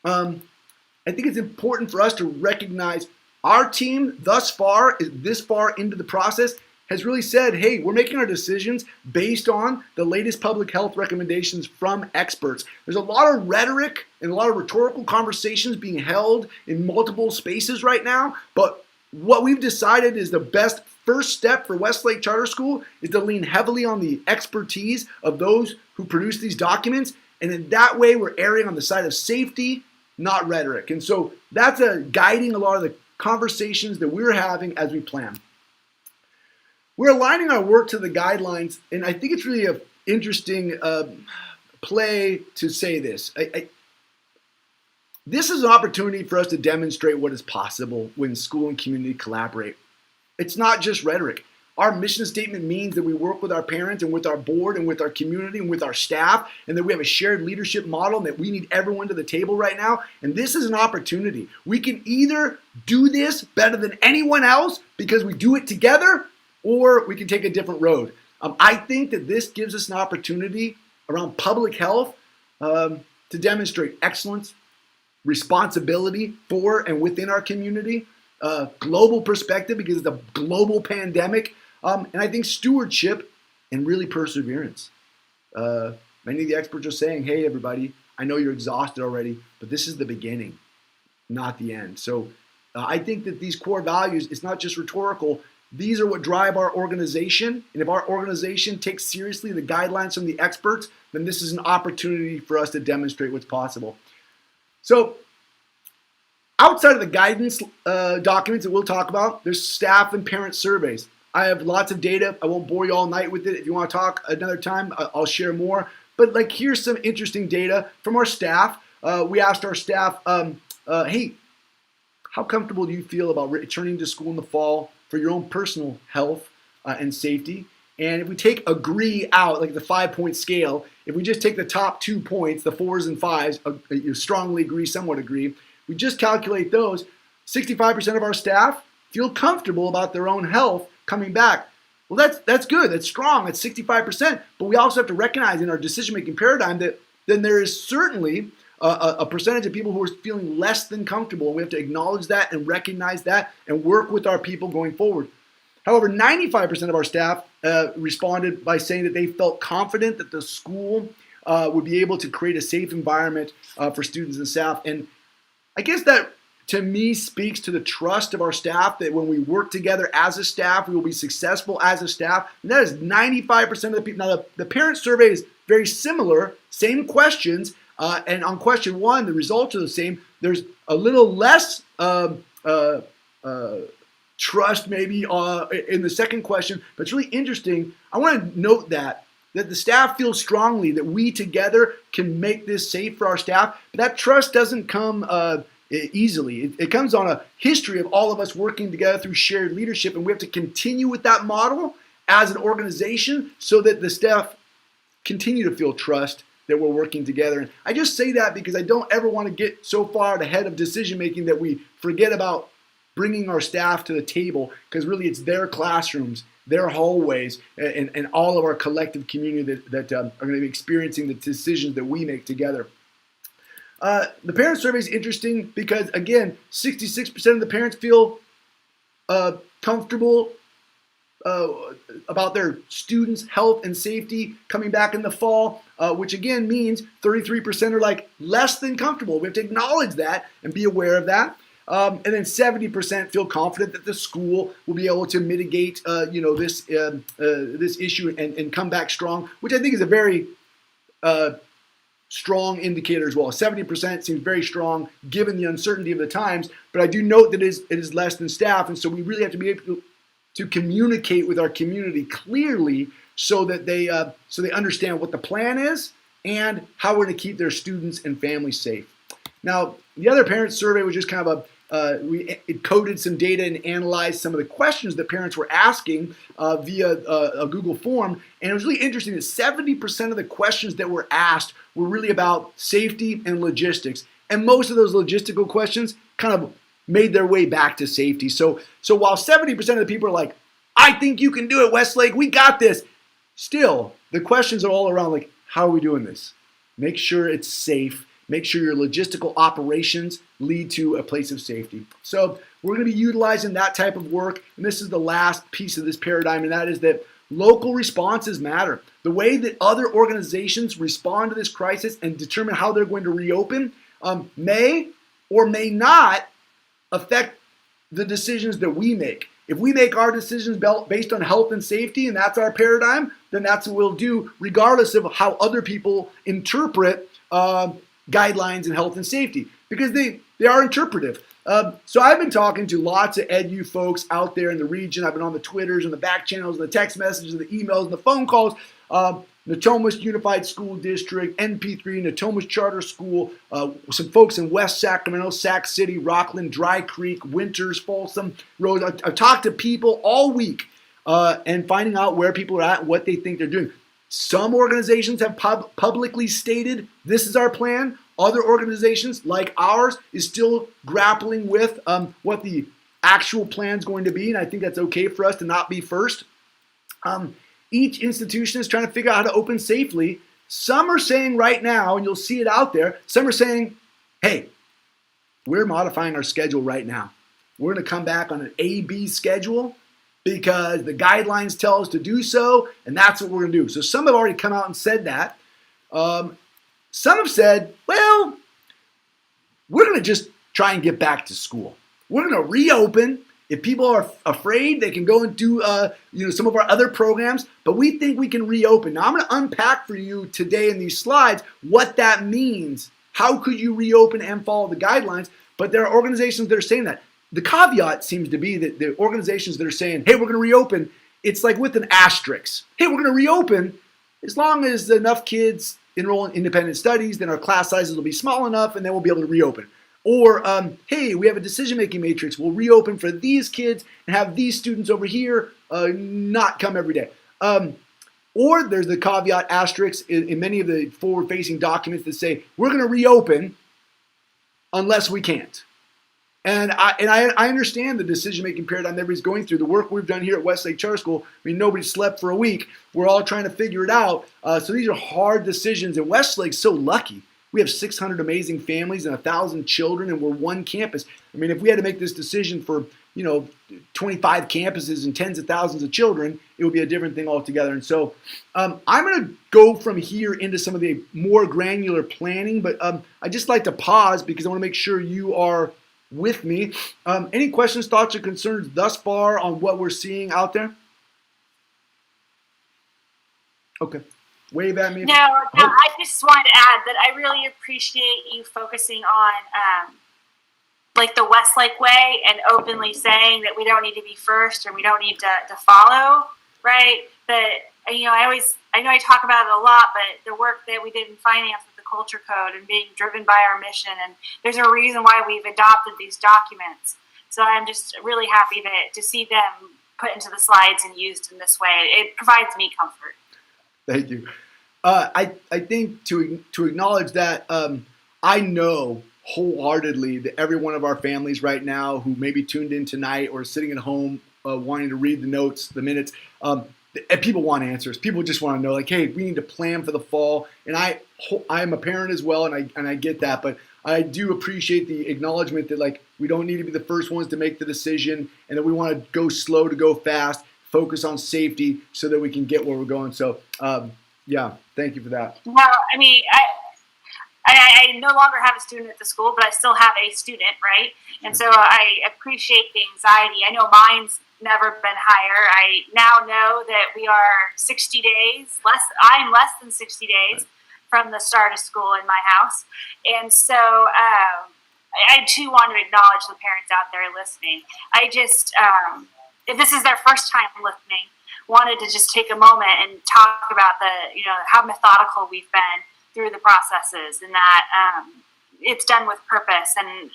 I think it's important for us to recognize our team this far into the process has really said, hey, we're making our decisions based on the latest public health recommendations from experts. There's a lot of rhetoric and a lot of rhetorical conversations being held in multiple spaces right now, but what we've decided is the best first step for Westlake Charter School is to lean heavily on the expertise of those who produce these documents, and in that way we're erring on the side of safety, not rhetoric. And so that's guiding a lot of the conversations that we're having as we plan. We're aligning our work to the guidelines, and I think it's really an interesting play to say this. This is an opportunity for us to demonstrate what is possible when school and community collaborate. It's not just rhetoric. Our mission statement means that we work with our parents and with our board and with our community and with our staff, and that we have a shared leadership model and that we need everyone to the table right now. And this is an opportunity. We can either do this better than anyone else because we do it together, or we can take a different road. I think that this gives us an opportunity around public health to demonstrate excellence, responsibility for and within our community, global perspective because it's a global pandemic, and I think stewardship and really perseverance. Many of the experts are saying, hey, everybody, I know you're exhausted already, but this is the beginning, not the end. So I think that these core values, it's not just rhetorical. These are what drive our organization, and if our organization takes seriously the guidelines from the experts, then this is an opportunity for us to demonstrate what's possible. So outside of the guidance documents that we'll talk about, there's staff and parent surveys. I have lots of data. I won't bore you all night with it. If you want to talk another time, I'll share more. But like, here's some interesting data from our staff. We asked our staff, hey, how comfortable do you feel about returning to school in the fall for your own personal health and safety? And if we take agree out, like the 5-point scale, if we just take the top 2 points, the 4s and 5s, you strongly agree, somewhat agree, we just calculate those, 65% of our staff feel comfortable about their own health coming back. Well, that's good, that's strong, that's 65%, but we also have to recognize in our decision-making paradigm that then there is certainly a percentage of people who are feeling less than comfortable, and we have to acknowledge that and recognize that and work with our people going forward. However, 95% of our staff responded by saying that they felt confident that the school would be able to create a safe environment for students and staff. And I guess that, to me, speaks to the trust of our staff, that when we work together as a staff, we will be successful as a staff. And that is 95% of the people. Now, the parent survey is very similar, same questions, and on question 1, the results are the same. There's a little less trust maybe in the second question, but it's really interesting. I want to note that the staff feels strongly that we together can make this safe for our staff, but that trust doesn't come easily. It comes on a history of all of us working together through shared leadership, and we have to continue with that model as an organization so that the staff continue to feel trust that we're working together. And I just say that because I don't ever want to get so far ahead of decision making that we forget about bringing our staff to the table, because really it's their classrooms, their hallways, and all of our collective community that are going to be experiencing the decisions that we make together. The parent survey is interesting because, again, 66% of the parents feel comfortable about their students' health and safety coming back in the fall, which again means 33% are like less than comfortable. We have to acknowledge that and be aware of that. And then 70% feel confident that the school will be able to mitigate, this issue and come back strong, which I think is a very strong indicator as well. 70% seems very strong given the uncertainty of the times, but I do note that it is less than staff, and so we really have to be able to communicate with our community clearly so that they understand what the plan is and how we're going to keep their students and families safe. Now, the other parent survey was just kind of it coded some data and analyzed some of the questions that parents were asking via a Google form. And it was really interesting that 70% of the questions that were asked were really about safety and logistics. And most of those logistical questions kind of made their way back to safety. So while 70% of the people are like, I think you can do it, Westlake, we got this. Still, the questions are all around like, how are we doing this? Make sure it's safe. Make sure your logistical operations lead to a place of safety. So we're going to be utilizing that type of work. And this is the last piece of this paradigm, and that is that local responses matter. The way that other organizations respond to this crisis and determine how they're going to reopen may or may not affect the decisions that we make. If we make our decisions based on health and safety, and that's our paradigm, then that's what we'll do, regardless of how other people interpret guidelines in health and safety, because they are interpretive. So I've been talking to lots of EDU folks out there in the region. I've been on the Twitters and the back channels and the text messages and the emails and the phone calls. Natomas Unified School District, NP3, Natomas Charter School, some folks in West Sacramento, Sac City, Rockland, Dry Creek, Winters, Folsom, Rose. I've talked to people all week and finding out where people are at, what they think they're doing. Some organizations have publicly stated, this is our plan. Other organizations, like ours, is still grappling with what the actual plan is going to be, and I think that's okay for us to not be first. Each institution is trying to figure out how to open safely. Some are saying right now, and you'll see it out there, some are saying, hey, we're modifying our schedule right now. We're going to come back on an A-B schedule because the guidelines tell us to do so, and that's what we're going to do. So some have already come out and said that. Some have said, well, we're going to just try and get back to school. We're going to reopen. If people are afraid, they can go and do some of our other programs, but we think we can reopen. Now, I'm going to unpack for you today in these slides what that means. How could you reopen and follow the guidelines? But there are organizations that are saying that. The caveat seems to be that the organizations that are saying, hey, we're going to reopen, it's like with an asterisk. Hey, we're going to reopen as long as enough kids enroll in independent studies, then our class sizes will be small enough, and then we'll be able to reopen. Or, hey, we have a decision-making matrix. We'll reopen for these kids and have these students over here not come every day. Or there's the caveat asterisk in many of the forward-facing documents that say, we're going to reopen unless we can't. And I understand the decision-making paradigm everybody's going through. The work we've done here at Westlake Charter School, I mean, nobody slept for a week. We're all trying to figure it out. So these are hard decisions, and Westlake's so lucky. We have 600 amazing families and 1,000 children, and we're one campus. I mean, if we had to make this decision for, 25 campuses and tens of thousands of children, it would be a different thing altogether. And so I'm going to go from here into some of the more granular planning, but I just like to pause because I want to make sure you are with me. Any questions, thoughts, or concerns thus far on what we're seeing out there? Okay. Wave at me. No, I just wanted to add that I really appreciate you focusing on like the Westlake way and openly saying that we don't need to be first or we don't need to follow, right? That, I know I talk about it a lot, but the work that we did in finance with the culture code and being driven by our mission, and there's a reason why we've adopted these documents. So I'm just really happy to see them put into the slides and used in this way. It provides me comfort. Thank you. I think to acknowledge that, I know wholeheartedly that every one of our families right now who may be tuned in tonight or sitting at home wanting to read the notes, the minutes, people want answers. People just want to know, like, hey, we need to plan for the fall. And I'm a parent as well, and I get that. But I do appreciate the acknowledgement that, like, we don't need to be the first ones to make the decision, and that we want to go slow to go fast, focus on safety so that we can get where we're going. So, yeah, thank you for that. Well, I mean, I no longer have a student at the school, but I still have a student, right? And so I appreciate the anxiety. I know mine's never been higher. I now know that we are 60 days I'm less than 60 days from the start of school in my house. And so I too want to acknowledge the parents out there listening. I just, if this is their first time listening, wanted to just take a moment and talk about how methodical we've been through the processes, and that it's done with purpose, and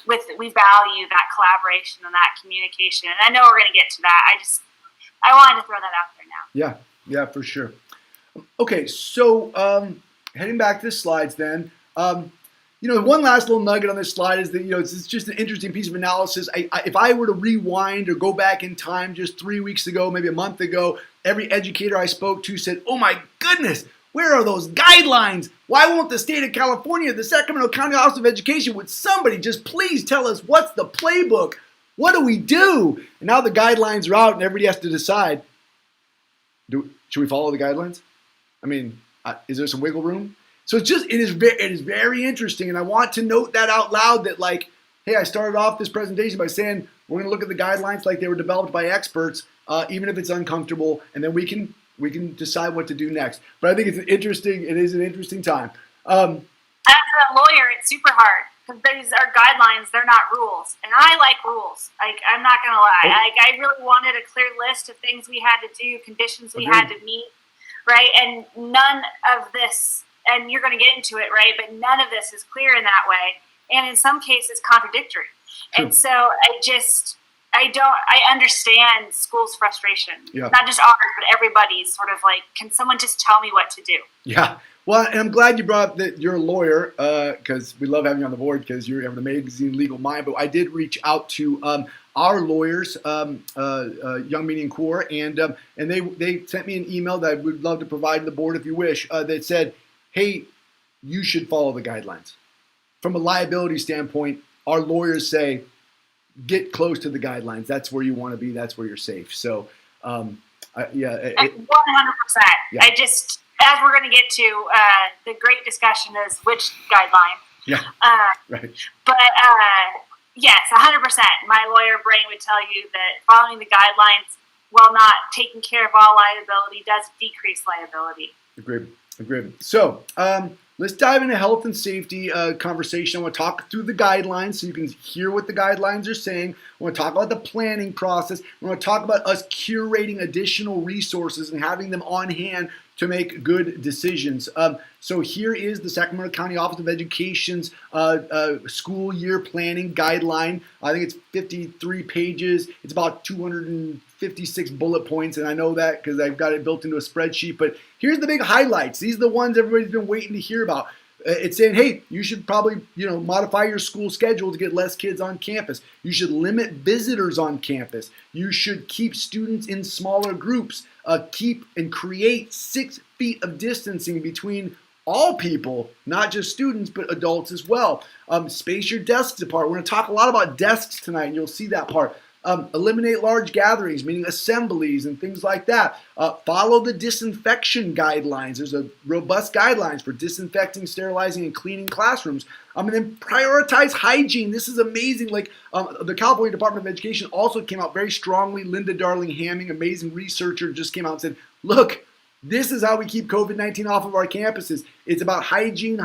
we value that collaboration and that communication. And I know we're going to get to that. I wanted to throw that out there now. Yeah, for sure. Okay, so heading back to the slides then. One last little nugget on this slide is that, it's just an interesting piece of analysis. If I were to rewind or go back in time just 3 weeks ago, maybe a month ago, every educator I spoke to said, oh my goodness, where are those guidelines? Why won't the state of California, the Sacramento County Office of Education, would somebody just please tell us what's the playbook? What do we do? And now the guidelines are out and everybody has to decide, should we follow the guidelines? I mean, is there some wiggle room? So it is very interesting, and I want to note that out loud that, like, hey, I started off this presentation by saying we're going to look at the guidelines like they were developed by experts, even if it's uncomfortable, and then we can decide what to do next. But I think it is an interesting time. As a lawyer, it's super hard because these are guidelines; they're not rules, and I like rules. Like, I'm not going to lie, I really wanted a clear list of things we had to do, conditions we had to meet, right? And none of this. And you're going to get into it, right? But none of this is clear in that way. And in some cases, contradictory. True. And so I understand schools' frustration. Yeah. Not just ours, but everybody's sort of like, can someone just tell me what to do? Yeah. Well, and I'm glad you brought up that you're a lawyer, because we love having you on the board because you have an amazing legal mind. But I did reach out to our lawyers, Young Meaning Core, and they sent me an email that I would love to provide to the board if you wish, that said, hey, you should follow the guidelines. From a liability standpoint, our lawyers say, get close to the guidelines. That's where you want to be. That's where you're safe. So, 100%. Yeah. As we're going to get to, the great discussion is which guideline. Yeah. Right. But yes, 100%. My lawyer brain would tell you that following the guidelines, while not taking care of all liability, does decrease liability. Agreed. So let's dive into health and safety conversation. I want to talk through the guidelines so you can hear what the guidelines are saying. I want to talk about the planning process. I want to talk about us curating additional resources and having them on hand to make good decisions. So here is the Sacramento County Office of Education's school year planning guideline. I think it's 53 pages. It's about 256 bullet points, and I know that because I've got it built into a spreadsheet. But here's the big highlights. These are the ones everybody's been waiting to hear about. It's saying, hey, you should probably, modify your school schedule to get less kids on campus. You should limit visitors on campus. You should keep students in smaller groups. Keep and create 6 feet of distancing between all people, not just students, but adults as well. Space your desks apart. We're going to talk a lot about desks tonight, and you'll see that part. Eliminate large gatherings, meaning assemblies and things like that. Follow the disinfection guidelines. There's a robust guidelines for disinfecting, sterilizing, and cleaning classrooms. And then prioritize hygiene. This is amazing. Like the California Department of Education also came out very strongly. Linda Darling-Hamming, amazing researcher, just came out and said, look, this is how we keep COVID-19 off of our campuses. It's about hygiene.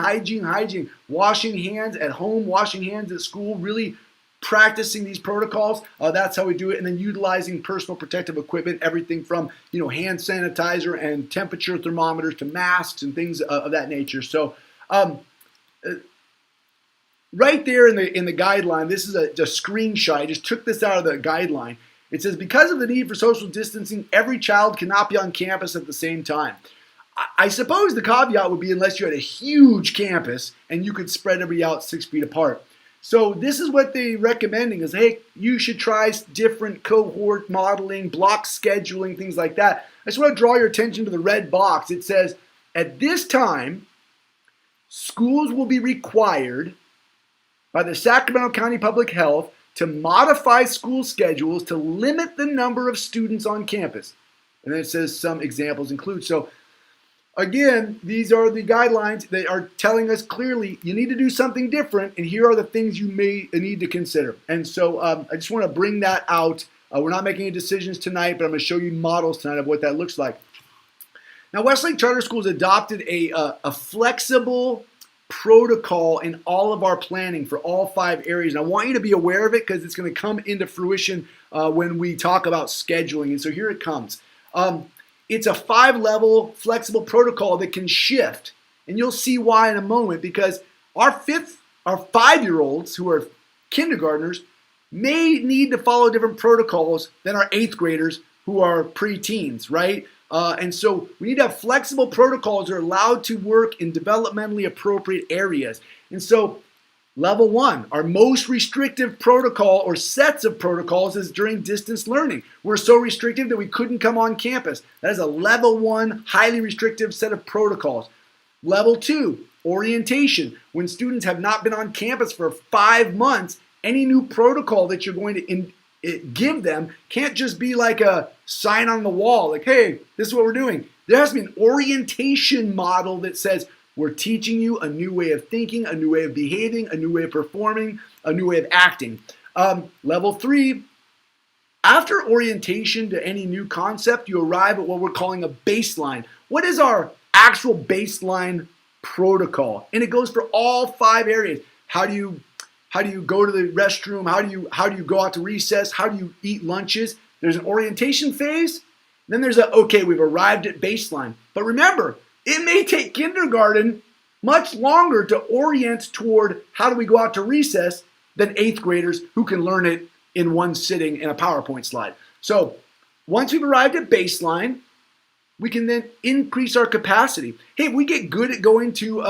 Washing hands at home, washing hands at school, really practicing these protocols. That's how we do it. And then utilizing personal protective equipment, everything from hand sanitizer and temperature thermometers to masks and things of that nature. So right there in the guideline, this is a screenshot. I just took this out of the guideline. It says, because of the need for social distancing, every child cannot be on campus at the same time. I suppose the caveat would be unless you had a huge campus and you could spread everybody out 6 feet apart. So this is what they're recommending is, hey, you should try different cohort modeling, block scheduling, things like that. I just want to draw your attention to the red box. It says, at this time, schools will be required by the Sacramento County Public Health to modify school schedules to limit the number of students on campus. And then it says some examples include. So again, these are the guidelines that are telling us clearly you need to do something different, and here are the things you may need to consider. And so I just want to bring that out. We're not making any decisions tonight, but I'm going to show you models tonight of what that looks like. Now, Westlake Charter Schools adopted a flexible protocol in all of our planning for all 5 areas. And I want you to be aware of it because it's going to come into fruition when we talk about scheduling. And so here it comes. It's a 5-level flexible protocol that can shift. And you'll see why in a moment, because our 5th our 5-year-olds who are kindergartners may need to follow different protocols than our 8th graders who are preteens, right? And so we need to have flexible protocols that are allowed to work in developmentally appropriate areas. And so level 1, our most restrictive protocol or sets of protocols is during distance learning. We're so restrictive that we couldn't come on campus. That is a level 1, highly restrictive set of protocols. Level 2, orientation. When students have not been on campus for 5 months, any new protocol that you're going to give them can't just be like a sign on the wall, like, hey, this is what we're doing. There has to be an orientation model that says, we're teaching you a new way of thinking, a new way of behaving, a new way of performing, a new way of acting. Level 3, after orientation to any new concept, you arrive at what we're calling a baseline. What is our actual baseline protocol? And it goes for all 5 areas. How do you go to the restroom? How do you go out to recess? How do you eat lunches? There's an orientation phase. Then there's okay, we've arrived at baseline. But remember, it may take kindergarten much longer to orient toward how do we go out to recess than 8th graders who can learn it in one sitting in a PowerPoint slide. So once we've arrived at baseline, we can then increase our capacity. Hey, if we get good at going to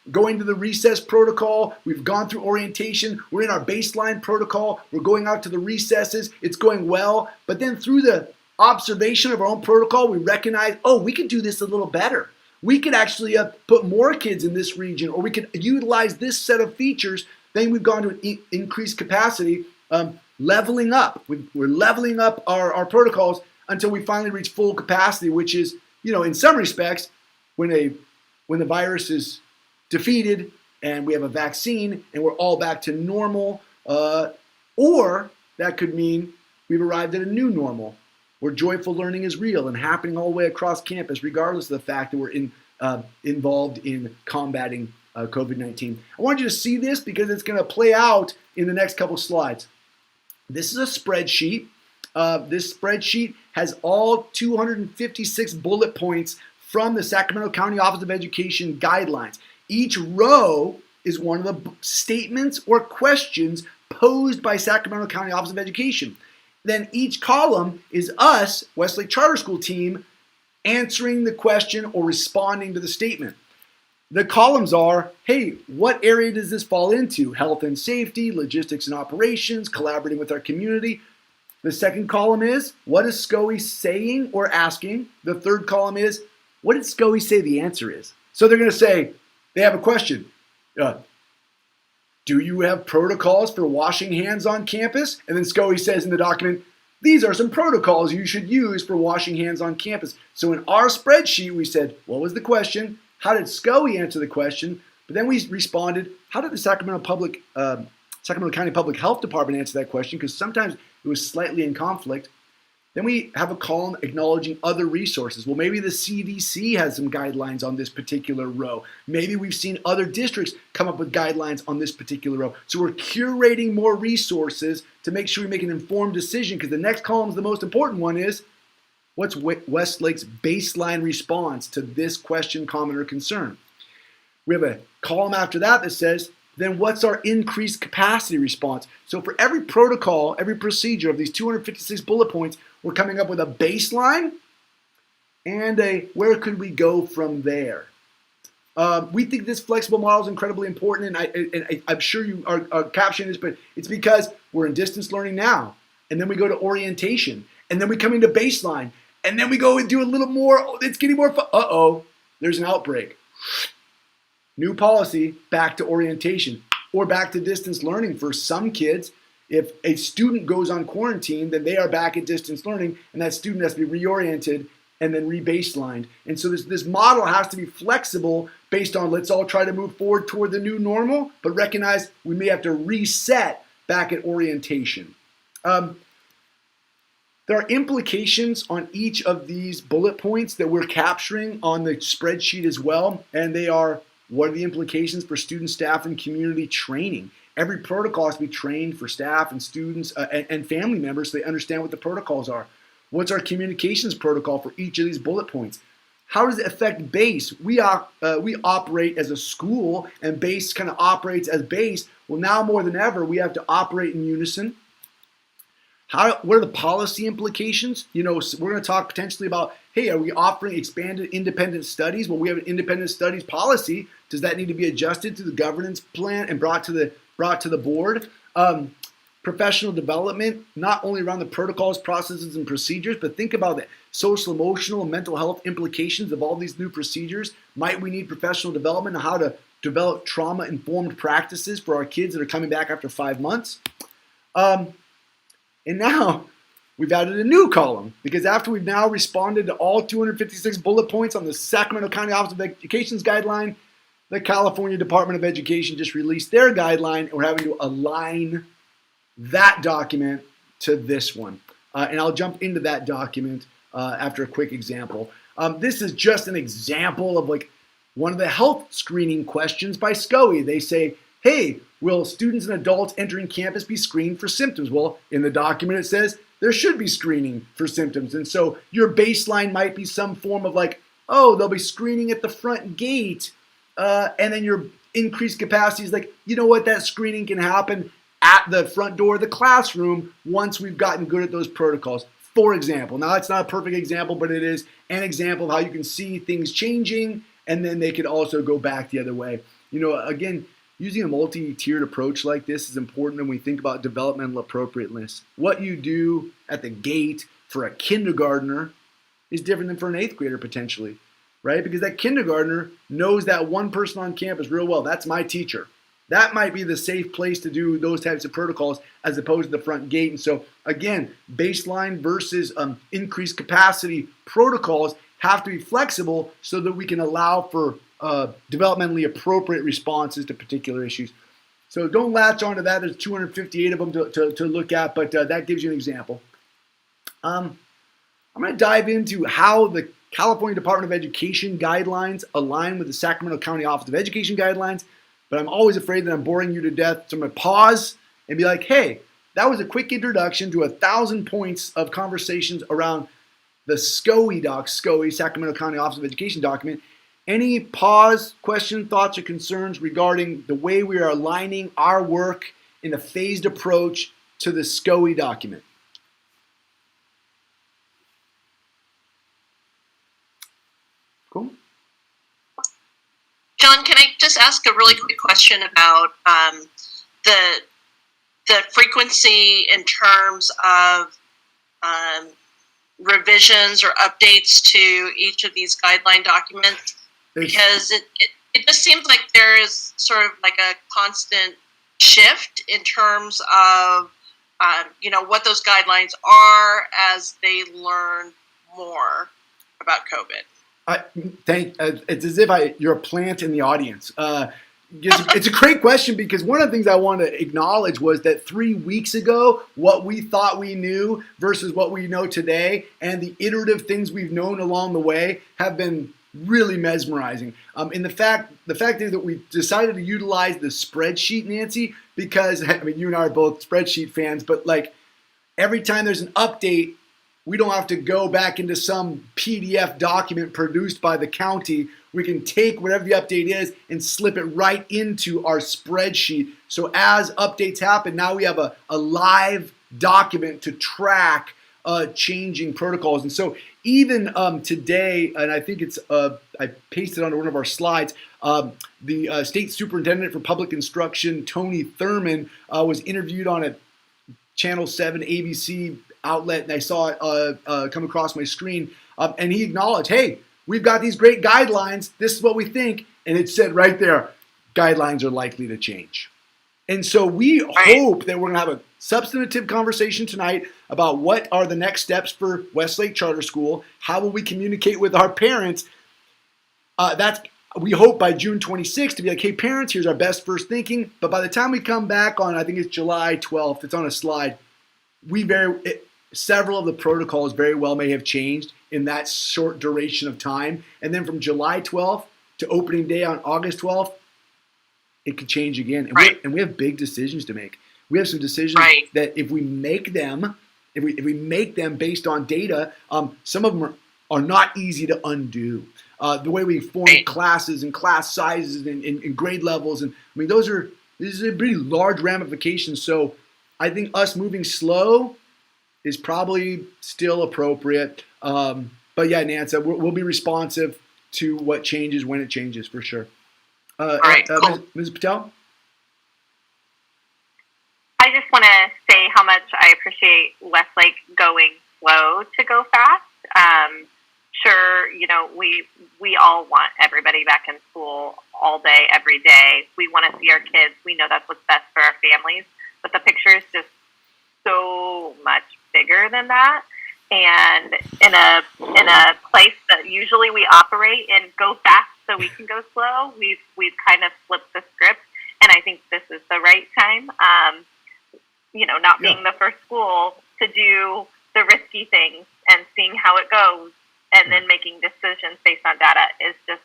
the recess protocol, we've gone through orientation, we're in our baseline protocol, we're going out to the recesses, it's going well, but then through the observation of our own protocol, we recognize, oh, we could do this a little better. We could actually put more kids in this region, or we could utilize this set of features. Then we've gone to an increased capacity, leveling up. We're leveling up our protocols until we finally reach full capacity, which is, in some respects, when the virus is defeated and we have a vaccine and we're all back to normal, or that could mean we've arrived at a new normal, where joyful learning is real and happening all the way across campus, regardless of the fact that we're involved in combating COVID-19. I want you to see this because it's going to play out in the next couple slides. This is a spreadsheet. This spreadsheet has all 256 bullet points from the Sacramento County Office of Education guidelines. Each row is one of the statements or questions posed by Sacramento County Office of Education. Then each column is us, Westlake Charter School team, answering the question or responding to the statement. The columns are, hey, what area does this fall into? Health and safety, logistics and operations, collaborating with our community. The second column is, what is SCOE saying or asking? The third column is, what did SCOE say the answer is? So they're going to say, they have a question. Do you have protocols for washing hands on campus? And then SCOE says in the document, these are some protocols you should use for washing hands on campus. So in our spreadsheet, we said, what was the question? How did SCOE answer the question? But then we responded, how did the Sacramento County Public Health Department answer that question? Because sometimes it was slightly in conflict. Then we have a column acknowledging other resources. Well, maybe the CDC has some guidelines on this particular row. Maybe we've seen other districts come up with guidelines on this particular row. So we're curating more resources to make sure we make an informed decision, because the next column is the most important one is, what's Westlake's baseline response to this question, comment, or concern? We have a column after that that says, then what's our increased capacity response? So for every protocol, every procedure of these 256 bullet points, we're coming up with a baseline and a where could we go from there. We think this flexible model is incredibly important, and I'm sure you are capturing this, but it's because we're in distance learning now, and then we go to orientation, and then we come into baseline, and then we go and do a little more. Oh, it's getting more fun. Uh-oh, there's an outbreak. New policy, back to orientation or back to distance learning for some kids. If a student goes on quarantine, then they are back at distance learning, and that student has to be reoriented and then rebaselined. And so this model has to be flexible based on let's all try to move forward toward the new normal, but recognize we may have to reset back at orientation. There are implications on each of these bullet points that we're capturing on the spreadsheet as well, and they are, what are the implications for student, staff, and community training? Every protocol has to be trained for staff and students and family members so they understand what the protocols are. What's our communications protocol for each of these bullet points? how does it affect base? We operate as a school, and base kind of operates as base. Well, now more than ever, we have to operate in unison. What are the policy implications? We're going to talk potentially about, hey, are we offering expanded independent studies? Well, we have an independent studies policy. Does that need to be adjusted to the governance plan and brought to the board? Professional development, not only around the protocols, processes, and procedures, but think about the social, emotional, and mental health implications of all these new procedures. Might we need professional development on how to develop trauma-informed practices for our kids that are coming back after 5 months? And now we've added a new column, because after we've now responded to all 256 bullet points on the Sacramento County Office of Education's guideline, the California Department of Education just released their guideline, and we're having to align that document to this one. And I'll jump into that document after a quick example. This is just an example of like one of the health screening questions by SCOE. They say, hey, will students and adults entering campus be screened for symptoms? Well, in the document it says there should be screening for symptoms. And so your baseline might be some form of like, oh, they'll be screening at the front gate. And then your increased capacity is like, you know what, that screening can happen at the front door of the classroom once we've gotten good at those protocols. For example, now it's not a perfect example, but it is an example of how you can see things changing, and then they could also go back the other way. Again, using a multi-tiered approach like this is important when we think about developmental appropriateness. What you do at the gate for a kindergartner is different than for an 8th grader potentially, right? Because that kindergartner knows that one person on campus real well. That's my teacher. That might be the safe place to do those types of protocols as opposed to the front gate. And so, again, baseline versus increased capacity protocols have to be flexible so that we can allow for developmentally appropriate responses to particular issues. So don't latch onto that. There's 258 of them to look at, but that gives you an example. I'm going to dive into how the California Department of Education guidelines align with the Sacramento County Office of Education guidelines. But I'm always afraid that I'm boring you to death. So I'm going to pause and be like, hey, that was a quick introduction to 1,000 points of conversations around the SCOE doc, SCOE, Sacramento County Office of Education document. Any pause, question, thoughts, or concerns regarding the way we are aligning our work in a phased approach to the SCOE document? Cool. John, can I just ask a really quick question about the frequency in terms of revisions or updates to each of these guideline documents? Because it just seems like there is sort of like a constant shift in terms of what those guidelines are as they learn more about COVID. It's as if you're a plant in the audience. It's a great question, because one of the things I want to acknowledge was that 3 weeks ago, what we thought we knew versus what we know today, and the iterative things we've known along the way have been really mesmerizing. And the fact is that we decided to utilize the spreadsheet, Nancy, because you and I are both spreadsheet fans, but like every time there's an update, we don't have to go back into some PDF document produced by the county. We can take whatever the update is and slip it right into our spreadsheet. So as updates happen, now we have a live document to track changing protocols. And so even today, and I think it's, I pasted onto one of our slides, the State Superintendent for Public Instruction, Tony Thurman, was interviewed on a Channel 7 ABC outlet, and I saw it come across my screen, and he acknowledged, hey, we've got these great guidelines, this is what we think, and it said right there, guidelines are likely to change. And so we hope that we're going to have a substantive conversation tonight about what are the next steps for Westlake Charter School, how will we communicate with our parents. We hope by June 26th to be like, hey parents, here's our best first thinking, but by the time we come back on, I think it's July 12th, it's on a slide, several of the protocols very well may have changed in that short duration of time. And then from July 12th to opening day on August 12th, it could change again. And we have big decisions to make. We have some decisions that if we make them based on data, some of them are not easy to undo. The way we form classes and class sizes and grade levels, and I mean this is a pretty large ramifications. So I think us moving slow is probably still appropriate. But yeah, Nancy, we'll be responsive to what changes when it changes for sure. All right, cool. Ms. Patel? I just want to say how much I appreciate Westlake going slow to go fast. Sure, we all want everybody back in school all day, every day. We want to see our kids. We know that's what's best for our families. But the picture is just so much bigger than that. And in a place that usually we operate and go fast so we can go slow, we've kind of flipped the script. And I think this is the right time. Not being the first school to do the risky things and seeing how it goes and then making decisions based on data is just,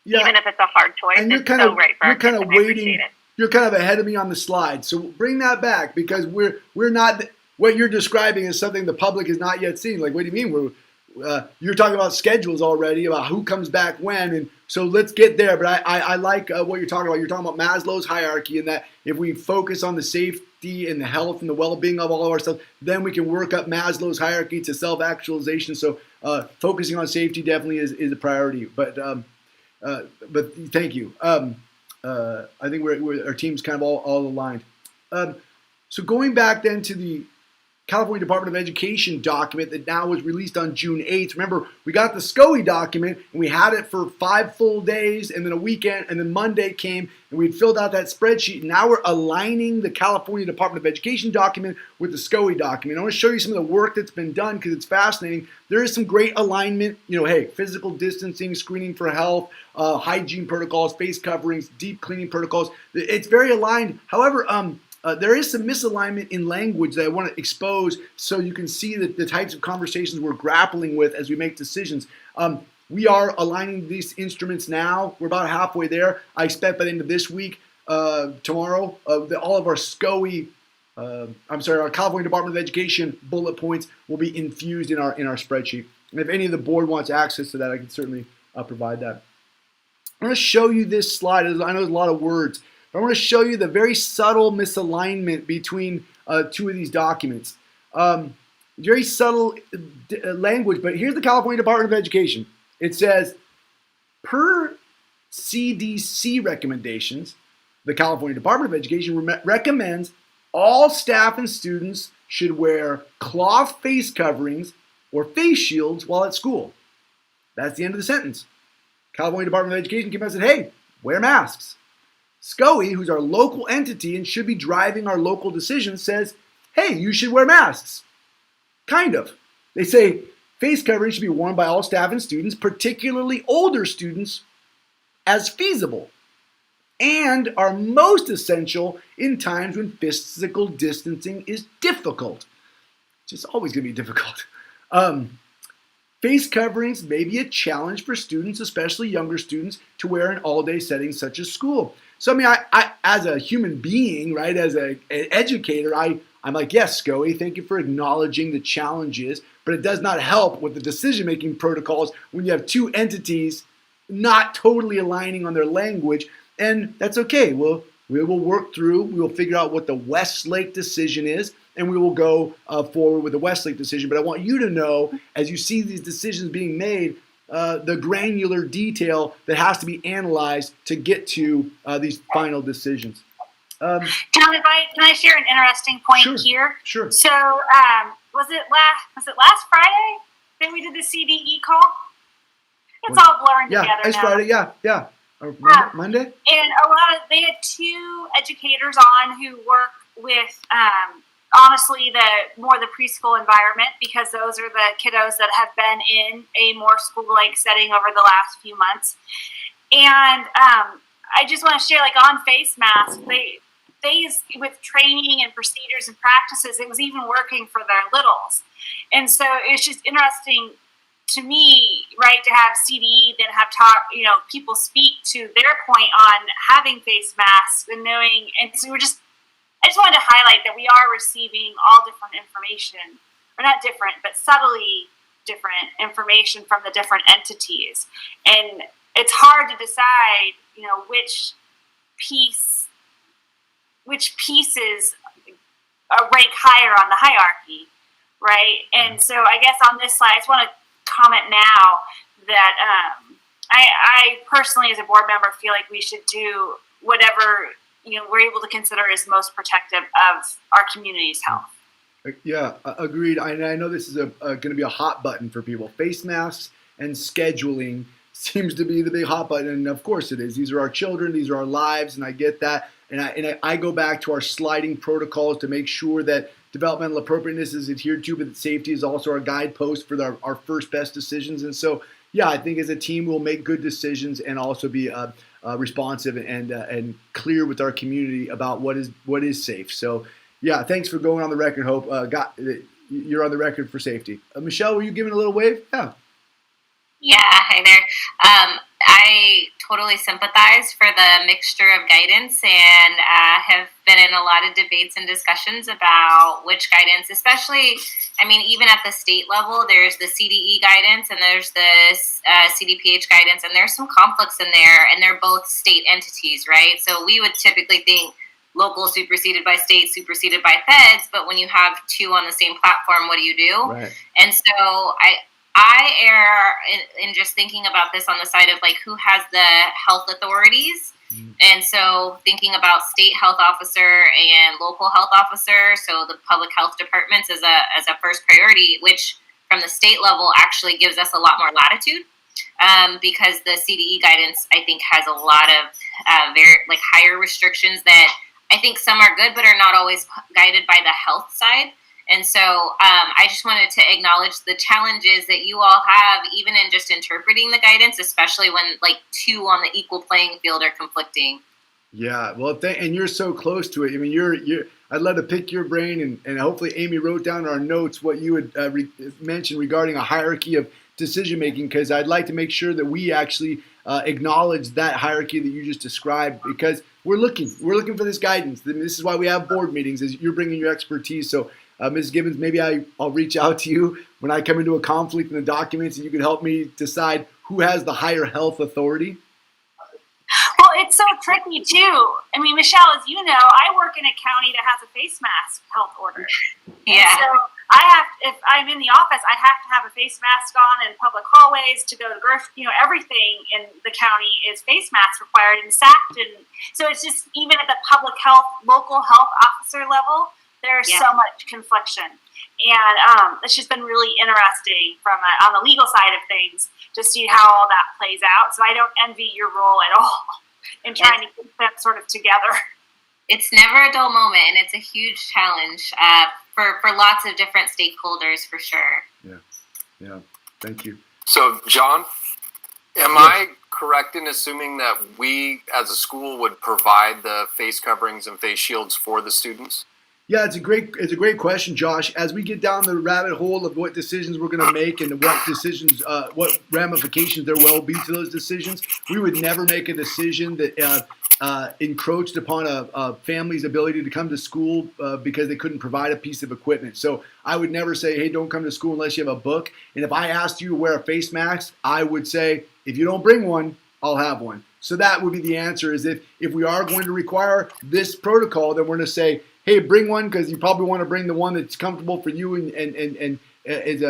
even if it's a hard choice, and it's so right for our kids. You're kind of waiting. You're kind of ahead of me on the slide. So bring that back, because we're not, what you're describing is something the public has not yet seen. Like, what do you mean? You're talking about schedules already, about who comes back when, and so let's get there. But I like what you're talking about. You're talking about Maslow's hierarchy, and that if we focus on the safety and the health and the well-being of all of our stuff, then we can work up Maslow's hierarchy to self-actualization. So focusing on safety definitely is a priority. But thank you. I think our team's kind of all aligned. So going back then to the California Department of Education document that now was released on June 8th. Remember, we got the SCOE document, and we had it for 5 full days, and then a weekend, and then Monday came, and we filled out that spreadsheet. And now we're aligning the California Department of Education document with the SCOE document. I want to show you some of the work that's been done because it's fascinating. There is some great alignment. Physical distancing, screening for health, hygiene protocols, face coverings, deep cleaning protocols. It's very aligned. However, there is some misalignment in language that I want to expose so you can see that the types of conversations we're grappling with as we make decisions. We are aligning these instruments now. We're about halfway there. I expect by the end of this week, tomorrow, all of our SCOE, our California Department of Education bullet points will be infused in our spreadsheet. And if any of the board wants access to that, I can certainly provide that. I'm going to show you this slide. I know there's a lot of words. I want to show you the very subtle misalignment between two of these documents. Very subtle language, but here's the California Department of Education. It says, per CDC recommendations, the California Department of Education recommends all staff and students should wear cloth face coverings or face shields while at school. That's the end of the sentence. California Department of Education came out and said, hey, wear masks. SCOE, who's our local entity and should be driving our local decisions, says, hey, you should wear masks. Kind of. They say face covering should be worn by all staff and students, particularly older students, as feasible, and are most essential in times when physical distancing is difficult. It's just always going to be difficult. Face coverings may be a challenge for students, especially younger students, to wear in all-day settings such as school. So, I as a human being, right, as an educator, I'm like, yes, SCOE, thank you for acknowledging the challenges, but it does not help with the decision-making protocols when you have two entities not totally aligning on their language, and that's okay. We will work through, we will figure out what the Westlake decision is, and we will go forward with the Westlake decision. But I want you to know, as you see these decisions being made, the granular detail that has to be analyzed to get to these final decisions. John, can I share an interesting point here? Sure. So, was it last Friday that we did the CDE call? It's all blurring together now. It's Friday. Yeah. Or Monday. And they had 2 educators on who work with, honestly, the preschool environment, because those are the kiddos that have been in a more school-like setting over the last few months. And I just want to share, on face masks, they with training and procedures and practices, it was even working for their littles. And so it's just interesting to me, right, to have CDE then have people speak to their point on having face masks and knowing, and so I just wanted to highlight that we are receiving all different information, or not different, but subtly different information from the different entities, and it's hard to decide, which pieces rank higher on the hierarchy, right? And so I guess on this slide, I just want to comment now that I personally, as a board member, feel like we should do whatever we're able to consider is most protective of our community's health. Yeah, agreed. I know this is going to be a hot button for people. Face masks and scheduling seems to be the big hot button, and of course it is. These are our children, these are our lives, and I get that. And I go back to our sliding protocols to make sure that developmental appropriateness is adhered to, but that safety is also our guidepost for our first best decisions. And so, yeah, I think as a team we'll make good decisions and also be responsive and clear with our community about what is safe. So, yeah, thanks for going on the record, Hope. You're on the record for safety. Michelle, were you giving a little wave? Yeah. Yeah, hi there. I totally sympathize for the mixture of guidance and have been in a lot of debates and discussions about which guidance, especially, even at the state level, there's the CDE guidance and there's the CDPH guidance, and there's some conflicts in there, and they're both state entities, right? So we would typically think local superseded by state, superseded by feds, but when you have two on the same platform, what do you do? Right. And so I err in just thinking about this on the side of who has the health authorities. And so thinking about state health officer and local health officer, so the public health departments as a first priority, which from the state level actually gives us a lot more latitude, because the CDE guidance, I think, has a lot of very higher restrictions that I think some are good but are not always guided by the health side. And so I just wanted to acknowledge the challenges that you all have, even in just interpreting the guidance, especially when two on the equal playing field are conflicting. Yeah, well, and you're so close to it. You're. I'd love to pick your brain, and hopefully Amy wrote down in our notes what you would mention regarding a hierarchy of decision making, because I'd like to make sure that we actually acknowledge that hierarchy that you just described, because we're looking for this guidance. This is why we have board meetings, is you're bringing your expertise. So. Ms. Gibbons, maybe I'll reach out to you when I come into a conflict in the documents, and you can help me decide who has the higher health authority. Well, it's so tricky too. Michelle, as you know, I work in a county that has a face mask health order. Yeah. And so if I'm in the office, I have to have a face mask on in public hallways to go to grocery. Everything in the county is face mask required and SACT, and so it's just even at the public health, local health officer level. There's so much confliction, and it's just been really interesting on the legal side of things to see how all that plays out. So I don't envy your role at all in trying to keep them sort of together. It's never a dull moment, and it's a huge challenge for lots of different stakeholders, for sure. Yeah. Thank you. So, John, am I correct in assuming that we, as a school, would provide the face coverings and face shields for the students? Yeah, it's a great question, Josh. As we get down the rabbit hole of what decisions we're going to make and what ramifications there will be to those decisions, we would never make a decision that encroached upon a family's ability to come to school because they couldn't provide a piece of equipment. So I would never say, hey, don't come to school unless you have a book. And if I asked you to wear a face mask, I would say, if you don't bring one, I'll have one. So that would be the answer, is if we are going to require this protocol, then we're going to say, hey, bring one, because you probably want to bring the one that's comfortable for you and is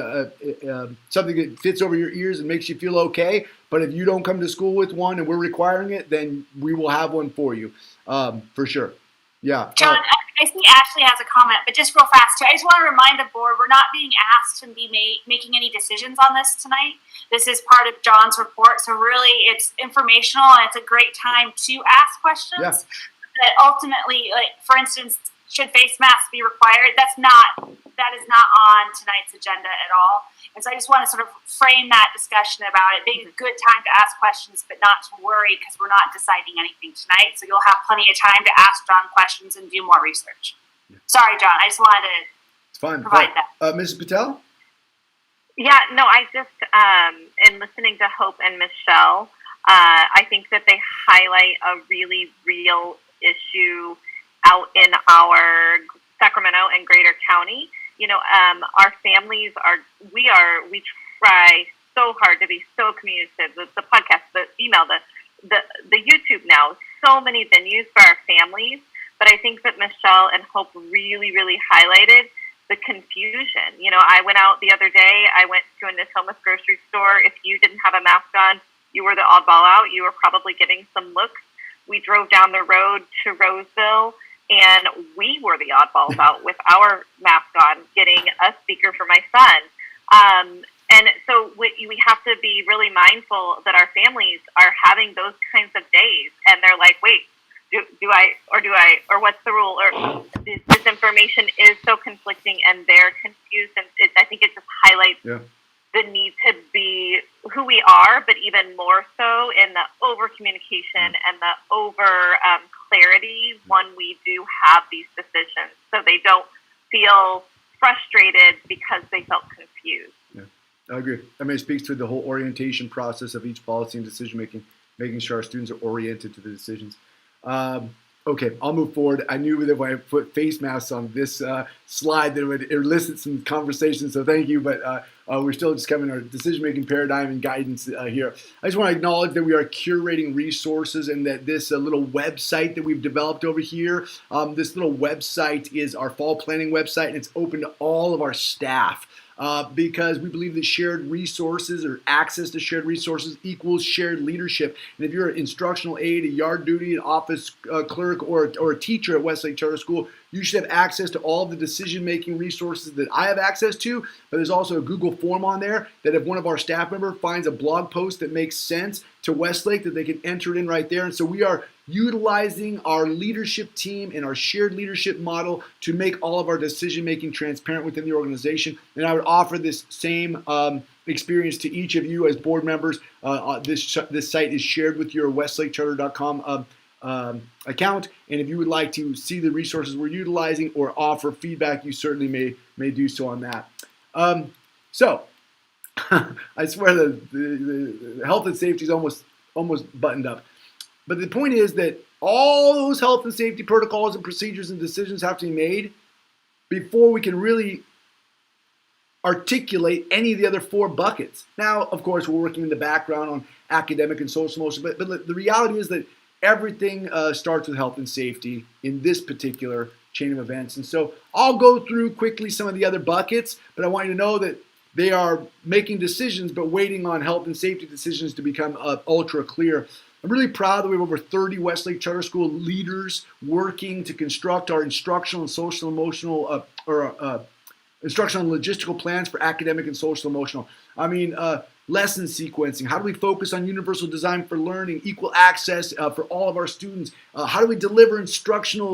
something that fits over your ears and makes you feel okay. But if you don't come to school with one and we're requiring it, then we will have one for you, for sure. Yeah. John, I see Ashley has a comment, but just real fast too. I just want to remind the board we're not being asked to be making any decisions on this tonight. This is part of John's report, so really it's informational and it's a great time to ask questions. Yeah. But ultimately, for instance, should face masks be required? That is not on tonight's agenda at all. And so I just want to sort of frame that discussion about it being a good time to ask questions, but not to worry because we're not deciding anything tonight. So you'll have plenty of time to ask John questions and do more research. Yeah. Sorry, John. I just wanted to provide that. Mrs. Patel? Yeah, no, I just, in listening to Hope and Michelle, I think that they highlight a really real issue out in our Sacramento and Greater County. Our families we try so hard to be so communicative. The podcast, the email, the YouTube now, so many venues for our families. But I think that Michelle and Hope really, really highlighted the confusion. You know, I went out the other day, I went to a Natomas grocery store. If you didn't have a mask on, you were the oddball out. You were probably getting some looks. We drove down the road to Roseville, and we were the oddballs out with our mask on, getting a speaker for my son. And so we have to be really mindful that our families are having those kinds of days, and they're like, wait, do I, or what's the rule? Or this information is so conflicting, and they're confused, and I think it just highlights the need to be who we are, but even more so in the over communication and the over clarity when we do have these decisions, so they don't feel frustrated because they felt confused. Yeah, I agree. I mean, it speaks to the whole orientation process of each policy and decision making, making sure our students are oriented to the decisions. Okay, I'll move forward. I knew that when I put face masks on this slide that it would elicit some conversation, so thank you, but we're still just covering our decision-making paradigm and guidance here. I just want to acknowledge that we are curating resources, and that this little website that we've developed over here, this little website is our fall planning website, and it's open to all of our staff. Because we believe that shared resources or access to shared resources equals shared leadership. And if you're an instructional aide, a yard duty, an office clerk, or a teacher at Westlake Charter School, you should have access to all of the decision-making resources that I have access to. But there's also a Google form on there that if one of our staff members finds a blog post that makes sense to Westlake, that they can enter it in right there. And so we are utilizing our leadership team and our shared leadership model to make all of our decision-making transparent within the organization. And I would offer this same experience to each of you as board members. This site is shared with your westlakecharter.com account. And if you would like to see the resources we're utilizing or offer feedback, you certainly may do so on that. So I swear the health and safety is almost buttoned up. But the point is that all those health and safety protocols and procedures and decisions have to be made before we can really articulate any of the other four buckets. Now, of course, we're working in the background on academic and social emotion, but the reality is that everything starts with health and safety in this particular chain of events. And so I'll go through quickly some of the other buckets, but I want you to know that they are making decisions, but waiting on health and safety decisions to become ultra clear. I'm really proud that we have over 30 Westlake Charter School leaders working to construct our instructional and social emotional instructional and logistical plans for academic and social emotional. I mean, lesson sequencing. How do we focus on universal design for learning, equal access for all of our students? How do we deliver instruction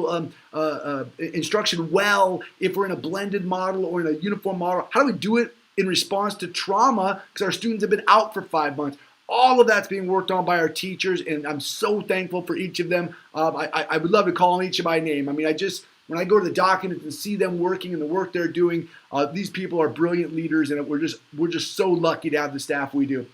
well if we're in a blended model or in a uniform model? How do we do it in response to trauma because our students have been out for 5 months? All of that's being worked on by our teachers, and I'm so thankful for each of them. I would love to call them each by name. I mean, when I go to the documents and see them working and the work they're doing, these people are brilliant leaders, and we're just so lucky to have the staff we do.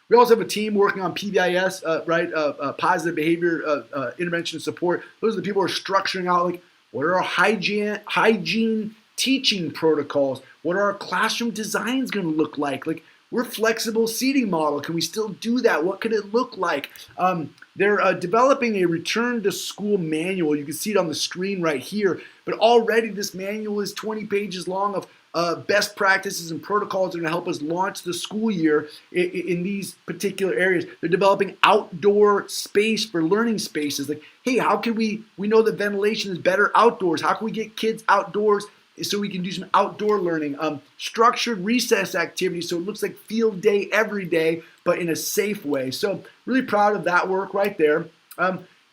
We also have a team working on PBIS, positive behavior intervention and support. Those are the people who are structuring out, like, what are our hygiene teaching protocols? What are our classroom designs going to look like? Like, we're flexible seating model. Can we still do that? What could it look like? They're developing a return to school manual. You can see it on the screen right here. But already this manual is 20 pages long of best practices and protocols that are going to help us launch the school year in these particular areas. They're developing outdoor space for learning spaces. Like, hey, how can we know that ventilation is better outdoors? How can we get kids outdoors so we can do some outdoor learning? Structured recess activities so it looks like field day every day, but in a safe way. So really proud of that work right there.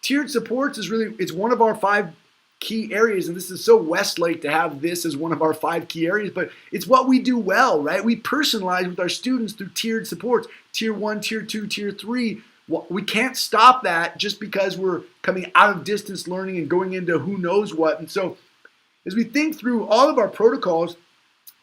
Tiered supports it's one of our 5 key areas, and this is so Westlake to have this as one of our 5 key areas, but it's what we do well, right? We personalize with our students through tiered supports, tier 1, tier 2, tier 3. We can't stop that just because we're coming out of distance learning and going into who knows what. And so as we think through all of our protocols,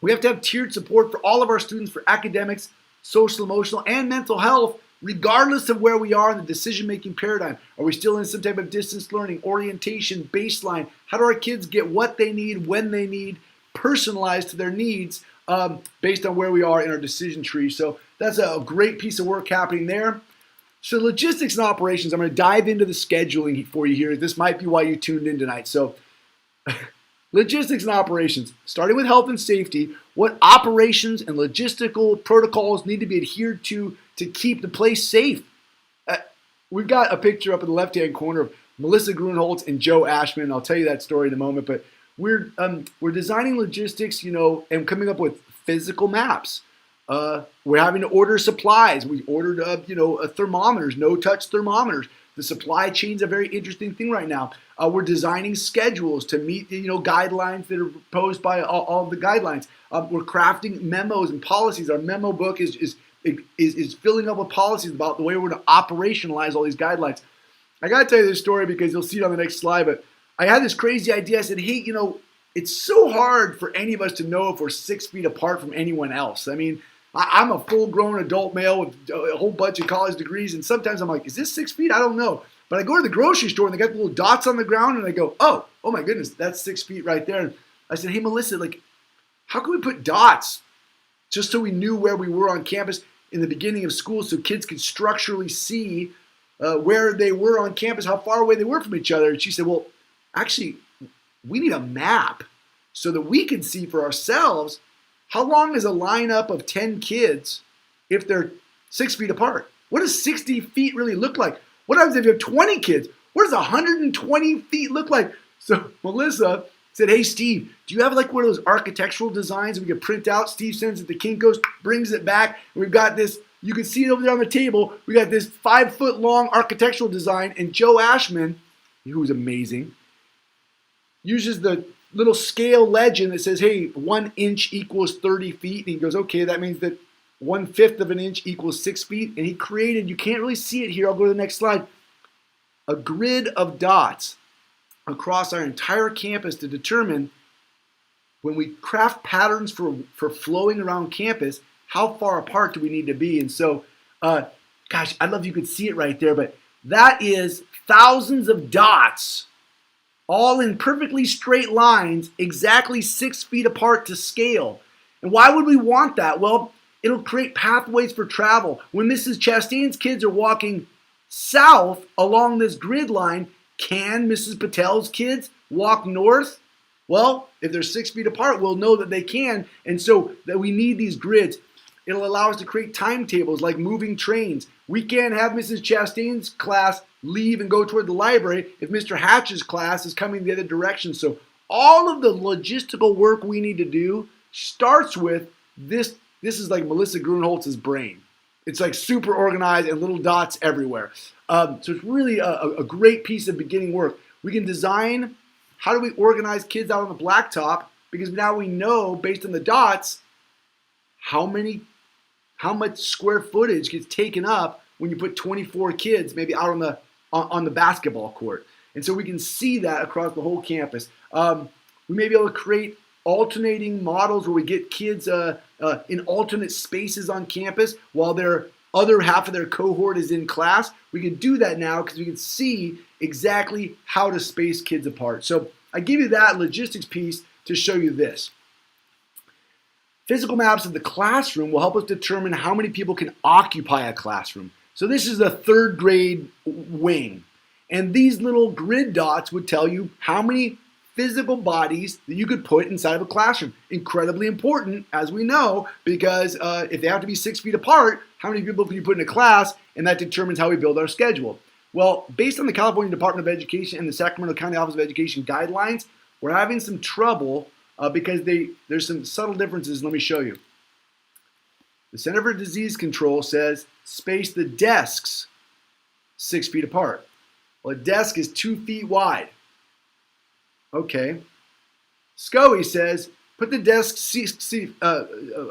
we have to have tiered support for all of our students for academics, social, emotional, and mental health, regardless of where we are in the decision-making paradigm. Are we still in some type of distance learning, orientation, baseline? How do our kids get what they need, when they need, personalized to their needs? based on where we are in our decision tree. So that's a great piece of work happening there. So logistics and operations, I'm going to dive into the scheduling for you here. This might be why you tuned in tonight. So logistics and operations, starting with health and safety, what operations and logistical protocols need to be adhered to keep the place safe? We've got a picture up in the left-hand corner of Melissa Grunholtz and Joe Ashman. I'll tell you that story in a moment, but we're designing logistics, and coming up with physical maps. We're having to order supplies. We ordered, thermometers, no-touch thermometers. The supply chain's a very interesting thing right now. We're designing schedules to meet the guidelines that are proposed by all of the guidelines. We're crafting memos and policies. Our memo book is filling up with policies about the way we're going to operationalize all these guidelines. I got to tell you this story because you'll see it on the next slide, but I had this crazy idea. I said, hey, it's so hard for any of us to know if we're 6 feet apart from anyone else. I mean, I'm a full-grown adult male with a whole bunch of college degrees, and sometimes I'm like, is this 6 feet? I don't know. But I go to the grocery store, and they got the little dots on the ground, and I go, oh my goodness, that's 6 feet right there. And I said, hey, Melissa, how can we put dots just so we knew where we were on campus in the beginning of school so kids could structurally see where they were on campus, how far away they were from each other? And she said, well, actually, we need a map so that we can see for ourselves how long is a lineup of 10 kids if they're 6 feet apart. What does 60 feet really look like? What happens if you have 20 kids? What does 120 feet look like? So Melissa said, hey, Steve, do you have one of those architectural designs we can print out? Steve sends it to Kinko's, brings it back, and we've got this. You can see it over there on the table. We got this 5-foot-long architectural design, and Joe Ashman, who's amazing, uses the little scale legend that says, hey, 1 inch equals 30 feet. And he goes, okay, that means that 1/5 of an inch equals 6 feet. And he created, you can't really see it here, I'll go to the next slide, a grid of dots across our entire campus to determine when we craft patterns for flowing around campus, how far apart do we need to be? And so, gosh, I'd love if you could see it right there, but that is thousands of dots all in perfectly straight lines, exactly 6 feet apart to scale. And why would we want that? Well, it'll create pathways for travel. When Mrs. Chastain's kids are walking south along this grid line, can Mrs. Patel's kids walk north? Well, if they're 6 feet apart, we'll know that they can, and so that we need these grids. It'll allow us to create timetables like moving trains. We can't have Mrs. Chastain's class leave and go toward the library if Mr. Hatch's class is coming the other direction. So all of the logistical work we need to do starts with this. This is like Melissa Grunholtz's brain. It's super organized and little dots everywhere. So it's really a great piece of beginning work. We can design how do we organize kids out on the blacktop, because now we know based on the dots how much square footage gets taken up when you put 24 kids maybe out on the basketball court. And so we can see that across the whole campus. We may be able to create alternating models where we get kids in alternate spaces on campus while their other half of their cohort is in class. We can do that now because we can see exactly how to space kids apart. So I give you that logistics piece to show you this. Physical maps of the classroom will help us determine how many people can occupy a classroom. So this is a 3rd grade wing. And these little grid dots would tell you how many physical bodies that you could put inside of a classroom. Incredibly important, as we know, because if they have to be 6 feet apart, how many people can you put in a class? And that determines how we build our schedule. Well, based on the California Department of Education and the Sacramento County Office of Education guidelines, we're having some trouble because there's some subtle differences. Let me show you. The Center for Disease Control says space the desks 6 feet apart. Well, a desk is 2 feet wide. Okay. SCOE says put the desks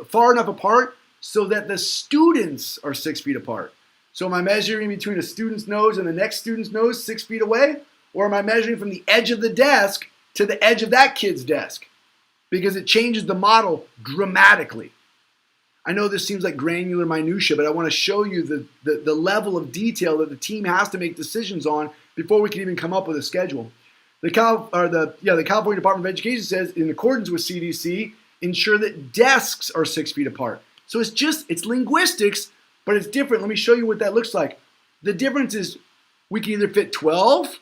far enough apart so that the students are 6 feet apart. So am I measuring between a student's nose and the next student's nose 6 feet away? Or am I measuring from the edge of the desk to the edge of that kid's desk? Because it changes the model dramatically. I know this seems like granular minutia, but I want to show you the level of detail that the team has to make decisions on before we can even come up with a schedule. The California Department of Education says, in accordance with CDC, ensure that desks are 6 feet apart. So it's linguistics, but it's different. Let me show you what that looks like. The difference is we can either fit 12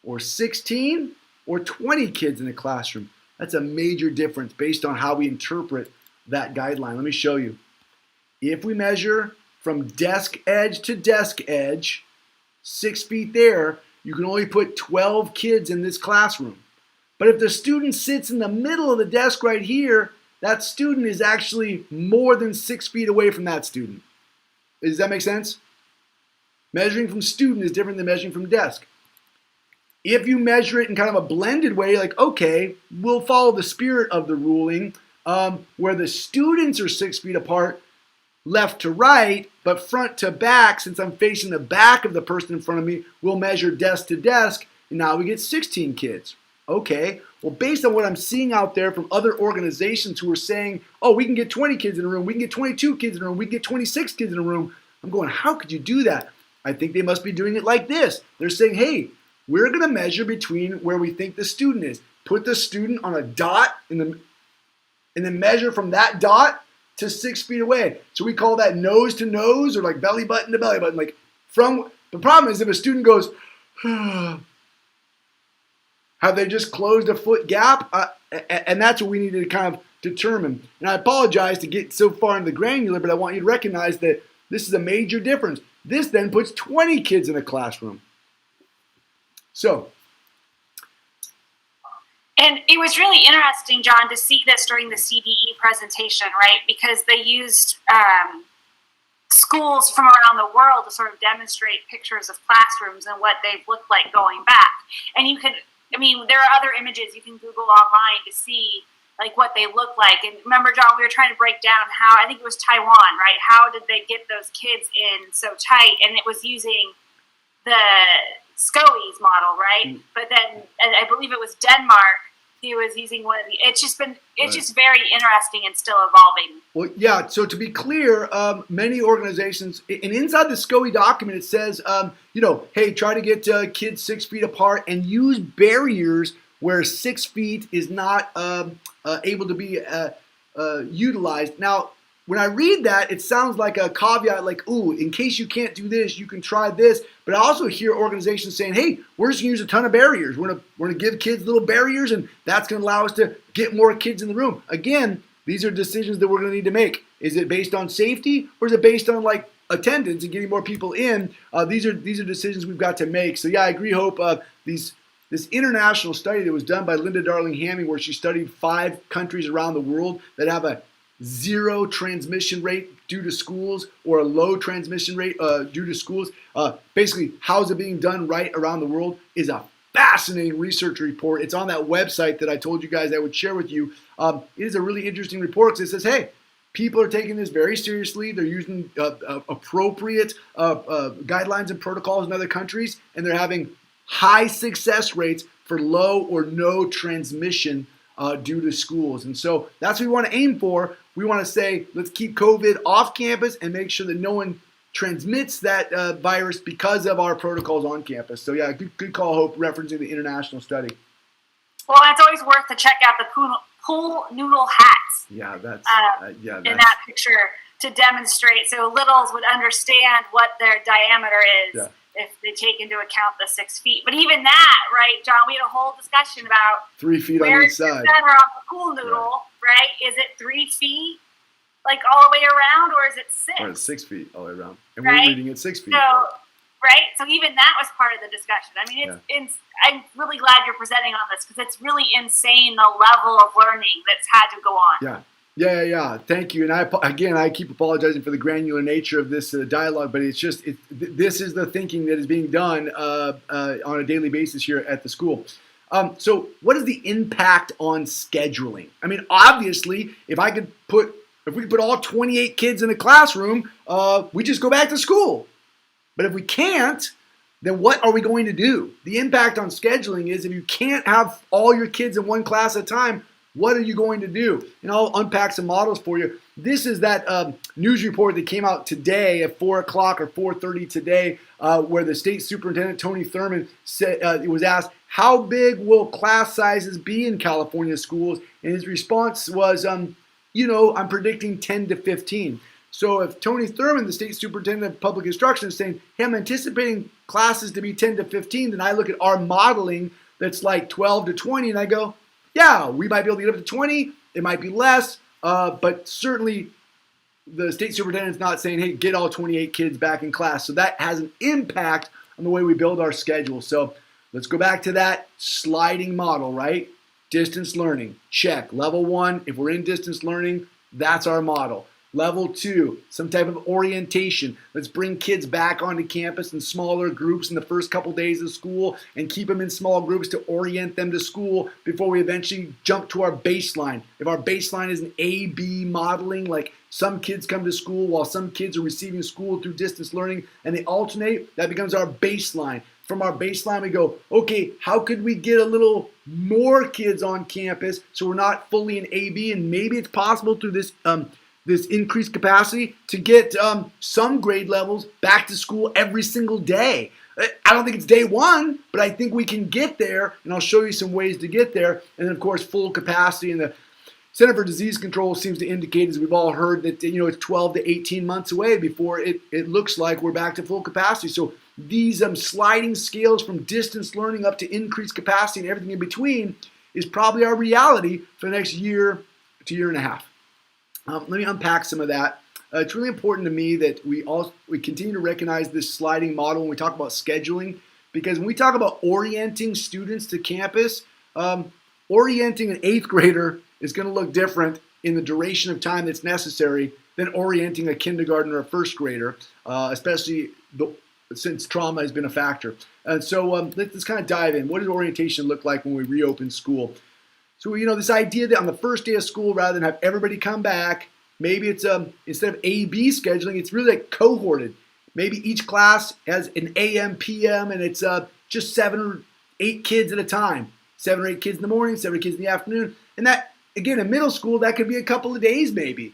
or 16 or 20 kids in a classroom. That's a major difference based on how we interpret that guideline. Let me show you. If we measure from desk edge to desk edge, 6 feet there, you can only put 12 kids in this classroom. But if the student sits in the middle of the desk right here, that student is actually more than 6 feet away from that student. Does that make sense? Measuring from student is different than measuring from desk. If you measure it in kind of a blended way, like, okay, we'll follow the spirit of the ruling, where the students are 6 feet apart, left to right, but front to back, since I'm facing the back of the person in front of me, we'll measure desk to desk, and now we get 16 kids. Okay, well, based on what I'm seeing out there from other organizations who are saying, oh, we can get 20 kids in a room, we can get 22 kids in a room, we can get 26 kids in a room, I'm going, how could you do that? I think they must be doing it like this. They're saying, hey, we're going to measure between where we think the student is. Put the student on a dot and then measure from that dot to 6 feet away. So we call that nose to nose or like belly button to belly button. Like from the problem is if a student goes, have they just closed a foot gap? And that's what we need to kind of determine. And I apologize to get so far into the granular, but I want you to recognize that this is a major difference. This then puts 20 kids in a classroom. So. And it was really interesting, John, to see this during the CDE presentation, right? Because they used schools from around the world to sort of demonstrate pictures of classrooms and what they've looked like going back. And you could, I mean, there are other images you can Google online to see like what they look like. And remember, John, we were trying to break down how, I think it was Taiwan, right? How did they get those kids in so tight? And it was using the SCOE's model, right? But then, and I believe it was Denmark, he was using one of the, it's just very interesting and still evolving. Well, yeah, so to be clear, many organizations, and inside the SCOE document, it says, hey, try to get kids 6 feet apart and use barriers where 6 feet is not able to be utilized. Now, when I read that, it sounds like a caveat, like, ooh, in case you can't do this, you can try this. But I also hear organizations saying, hey, we're just going to use a ton of barriers. We're going to give kids little barriers, and that's going to allow us to get more kids in the room. Again, these are decisions that we're going to need to make. Is it based on safety, or is it based on, like, attendance and getting more people in? These are decisions we've got to make. So, yeah, I agree, Hope. This international study that was done by Linda Darling-Hamming, where she studied 5 countries around the world that have a 0 transmission rate due to schools or a low transmission rate due to schools. Basically, how's it being done right around the world is a fascinating research report. It's on that website that I told you guys I would share with you. It is a really interesting report because it says, hey, people are taking this very seriously. They're using appropriate guidelines and protocols in other countries, and they're having high success rates for low or no transmission due to schools. And so that's what we want to aim for. We want to say, let's keep COVID off campus and make sure that no one transmits that virus because of our protocols on campus. So yeah, good call, Hope, referencing the international study. Well, it's always worth to check out the pool noodle hats. Yeah, that's in that picture to demonstrate so littles would understand what their diameter is. Yeah. If they take into account the 6 feet. But even that, right, John, we had a whole discussion about 3 feet on each side. Where's the center of the pool noodle, right? Is it 3 feet, like all the way around, or is it 6? Or it's 6 feet all the way around. And right? We're reading it 6 feet. So, right? So even that was part of the discussion. I mean, I'm really glad you're presenting on this because it's really insane the level of learning that's had to go on. Yeah. Yeah. Thank you. And I keep apologizing for the granular nature of this dialogue, but it's just this is the thinking that is being done on a daily basis here at the school. So, what is the impact on scheduling? I mean, obviously, if we could put all 28 kids in a classroom, we just go back to school. But if we can't, then what are we going to do? The impact on scheduling is if you can't have all your kids in one class at a time, What are you going to do? And I'll unpack some models for you. This is that news report that came out today at 4 o'clock or 4:30 today, where the state superintendent, Tony Thurmond, said, it was asked, how big will class sizes be in California schools? And his response was, I'm predicting 10 to 15. So if Tony Thurmond, the state superintendent of public instruction, is saying, hey, I'm anticipating classes to be 10 to 15, then I look at our modeling that's like 12 to 20, and I go, yeah, we might be able to get up to 20. It might be less, but certainly the state superintendent's not saying, hey, get all 28 kids back in class. So that has an impact on the way we build our schedule. So let's go back to that sliding model, right? Distance learning, check. Level 1, if we're in distance learning, that's our model. Level 2, some type of orientation. Let's bring kids back onto campus in smaller groups in the first couple days of school and keep them in small groups to orient them to school before we eventually jump to our baseline. If our baseline is an A-B modeling, like some kids come to school while some kids are receiving school through distance learning and they alternate, that becomes our baseline. From our baseline, we go, okay, how could we get a little more kids on campus so we're not fully in A-B, and maybe it's possible through this increased capacity to get some grade levels back to school every single day. I don't think it's day one, but I think we can get there, and I'll show you some ways to get there. And then, of course, full capacity. And the Center for Disease Control seems to indicate, as we've all heard, that it's 12 to 18 months away before it looks like we're back to full capacity. So these sliding scales from distance learning up to increased capacity and everything in between is probably our reality for the next year to year and a half. Let me unpack some of that. It's really important to me that we continue to recognize this sliding model when we talk about scheduling, because when we talk about orienting students to campus, orienting an 8th grader is going to look different in the duration of time that's necessary than orienting a kindergartner or a 1st grader, especially since trauma has been a factor. And so let's kind of dive in. What does orientation look like when we reopen school? So, this idea that on the first day of school, rather than have everybody come back, maybe it's instead of A-B scheduling, it's really like cohorted. Maybe each class has an AM, PM, and it's just 7 or 8 kids at a time. 7 or 8 kids in the morning, 7 or 8 kids in the afternoon. And that, again, in middle school, that could be a couple of days maybe.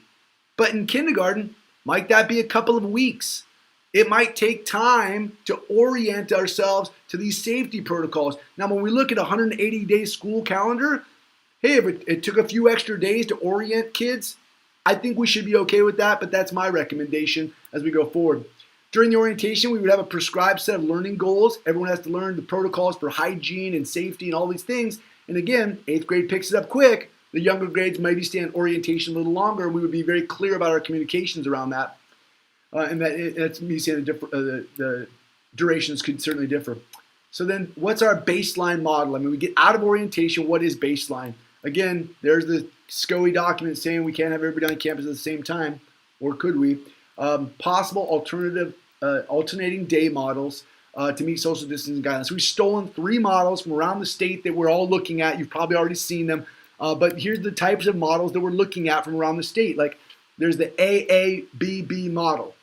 But in kindergarten, might that be a couple of weeks? It might take time to orient ourselves to these safety protocols. Now, when we look at a 180-day school calendar, hey, if it took a few extra days to orient kids, I think we should be okay with that, but that's my recommendation as we go forward. During the orientation, we would have a prescribed set of learning goals. Everyone has to learn the protocols for hygiene and safety and all these things. And again, 8th grade picks it up quick. The younger grades maybe stay in orientation a little longer, and we would be very clear about our communications around that. And that's me saying the durations could certainly differ. So then what's our baseline model? I mean, we get out of orientation, what is baseline? Again, there's the SCOE document saying we can't have everybody on campus at the same time, or could we? Possible alternating day models to meet social distancing guidelines. We've stolen 3 models from around the state that we're all looking at. You've probably already seen them. But here's the types of models that we're looking at from around the state. Like there's the AABB model.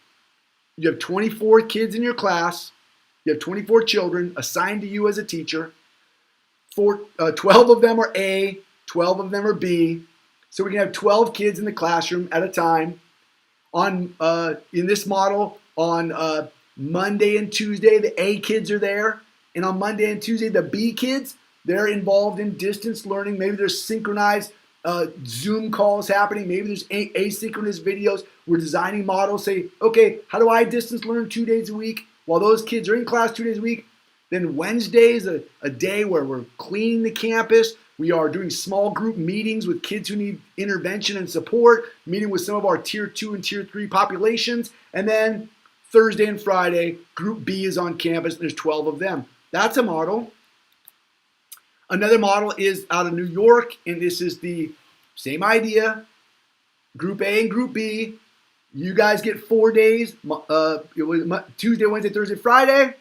You have 24 kids in your class. You have 24 children assigned to you as a teacher. 12 of them are A, 12 of them are B. So we can have 12 kids in the classroom at a time. In this model, on Monday and Tuesday, the A kids are there. And on Monday and Tuesday, the B kids, they're involved in distance learning. Maybe there's synchronized Zoom calls happening. Maybe there's asynchronous videos. We're designing models. Say, okay, how do I distance learn 2 days a week while those kids are in class 2 days a week? Then Wednesday is a day where we're cleaning the campus. We are doing small group meetings with kids who need intervention and support, meeting with some of our Tier 2 and Tier 3 populations. And then Thursday and Friday, Group B is on campus. There's 12 of them. That's a model. Another model is out of New York, and this is the same idea. Group A and Group B. You guys get 4 days. It was Tuesday, Wednesday, Thursday, Friday.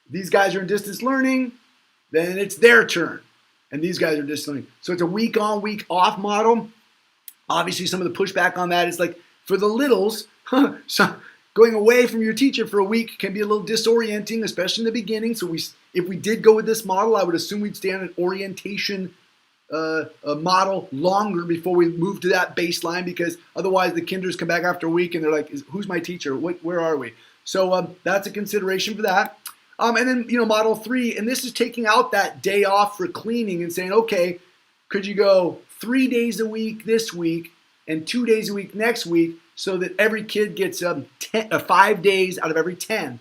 These guys are in distance learning. Then it's their turn. And these guys are distance learning. So it's a week on, week off model. Obviously, some of the pushback on that is like for the littles, so going away from your teacher for a week can be a little disorienting, especially in the beginning. So if we did go with this model, I would assume we'd stay on an orientation model longer before we move to that baseline, because otherwise the kinders come back after a week and they're like, who's my teacher? Where are we? So that's a consideration for that. And then, model 3, and this is taking out that day off for cleaning and saying, okay, could you go 3 days a week this week and 2 days a week next week, so that every kid gets 5 days out of every 10.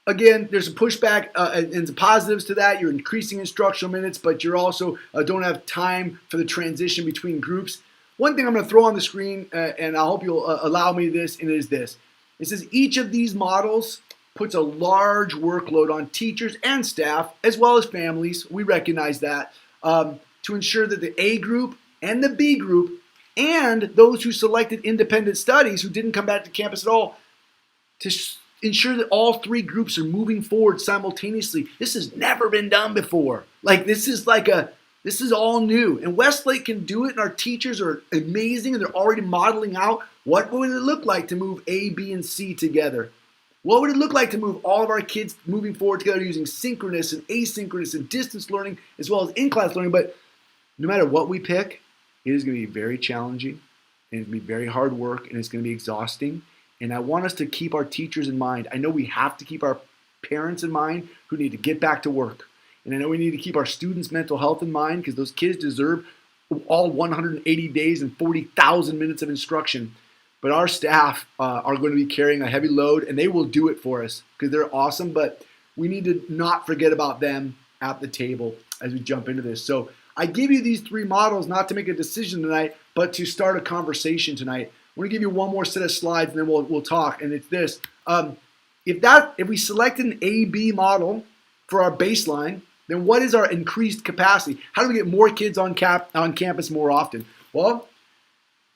Again, there's a pushback and some positives to that. You're increasing instructional minutes, but you're also don't have time for the transition between groups. One thing I'm going to throw on the screen, and I hope you'll allow me this, and it is this. It says each of these models puts a large workload on teachers and staff, as well as families. We recognize that, to ensure that the A group and the B group and those who selected independent studies who didn't come back to campus at all, to ensure that all 3 groups are moving forward simultaneously. This has never been done before. This is all new. And Westlake can do it, and our teachers are amazing, and they're already modeling out what would it look like to move A, B, and C together. What would it look like to move all of our kids moving forward together using synchronous and asynchronous and distance learning as well as in-class learning? But no matter what we pick, it is going to be very challenging, and it's going to be very hard work, and it's going to be exhausting. And I want us to keep our teachers in mind. I know we have to keep our parents in mind who need to get back to work. And I know we need to keep our students' mental health in mind, because those kids deserve all 180 days and 40,000 minutes of instruction. But our staff are going to be carrying a heavy load, and they will do it for us because they're awesome. But we need to not forget about them at the table as we jump into this. So I give you these 3 models not to make a decision tonight, but to start a conversation tonight. I'm going to give you one more set of slides, and then we'll talk. And it's this: if we select an A/B model for our baseline, then what is our increased capacity? How do we get more kids on campus more often? Well,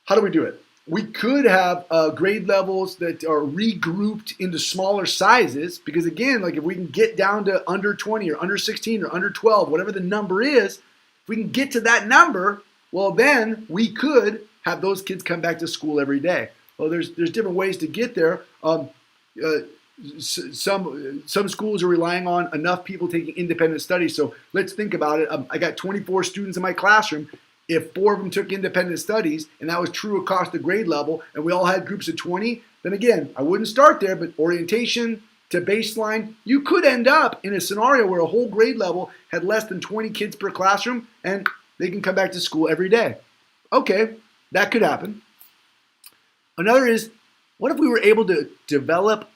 how do we do it? We could have grade levels that are regrouped into smaller sizes, because again, if we can get down to under 20 or under 16 or under 12, whatever the number is, if we can get to that number, well, then we could have those kids come back to school every day. Well, there's different ways to get there. Some schools are relying on enough people taking independent studies. So let's think about it. I got 24 students in my classroom. If 4 of them took independent studies, and that was true across the grade level, and we all had groups of 20, then again, I wouldn't start there, but orientation to baseline, you could end up in a scenario where a whole grade level had less than 20 kids per classroom, and they can come back to school every day. Okay, that could happen. Another is, what if we were able to develop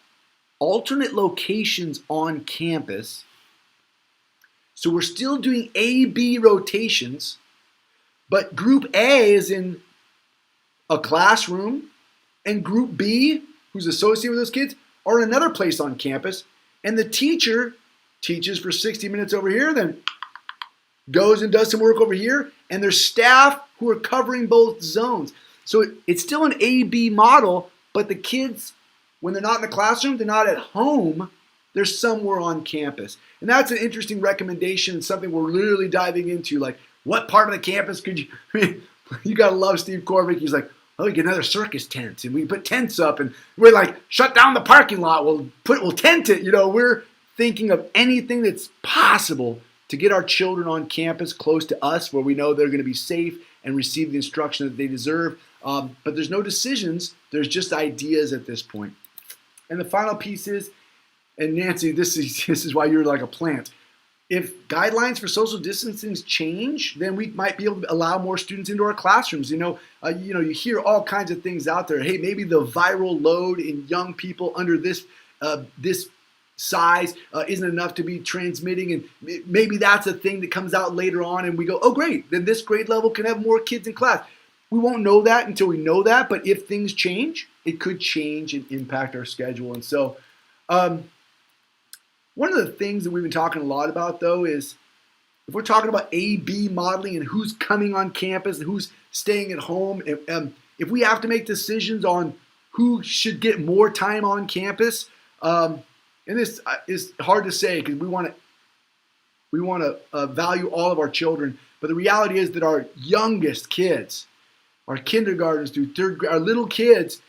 alternate locations on campus? So we're still doing A-B rotations, but group A is in a classroom, and group B, who's associated with those kids, are in another place on campus, and the teacher teaches for 60 minutes over here, then goes and does some work over here, and there's staff who are covering both zones. So it's still an A-B model, but the kids, when they're not in the classroom, they're not at home, they're somewhere on campus. And that's an interesting recommendation and something we're literally diving into, what part of the campus could you, you gotta love Steve Korvick. He's like, we get another circus tent, and we put tents up, and we're like, shut down the parking lot, we'll tent it. We're thinking of anything that's possible to get our children on campus close to us, where we know they're gonna be safe and receive the instruction that they deserve. But there's no decisions, there's just ideas at this point. And the final piece is, and Nancy, this is why you're like a plant. If guidelines for social distancing change, then we might be able to allow more students into our classrooms. You hear all kinds of things out there. Hey, maybe the viral load in young people under this size isn't enough to be transmitting, and maybe that's a thing that comes out later on, and we go, oh great, then this grade level can have more kids in class. We won't know that until we know that, but if things change, it could change and impact our schedule. And so one of the things that we've been talking a lot about, though, is if we're talking about A-B modeling and who's coming on campus and who's staying at home, if we have to make decisions on who should get more time on campus, and this is hard to say because we want to value all of our children, but the reality is that our youngest kids, our kindergartners through third grade, our little kids,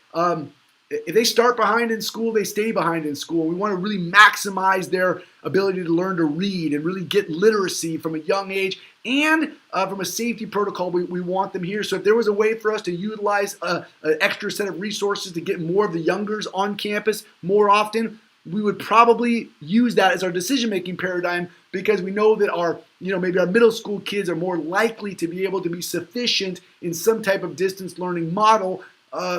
if they start behind in school, they stay behind in school. We want to really maximize their ability to learn to read and really get literacy from a young age. And from a safety protocol, we want them here. So if there was a way for us to utilize an extra set of resources to get more of the youngers on campus more often, we would probably use that as our decision-making paradigm, because we know that our, maybe our middle school kids are more likely to be able to be sufficient in some type of distance learning model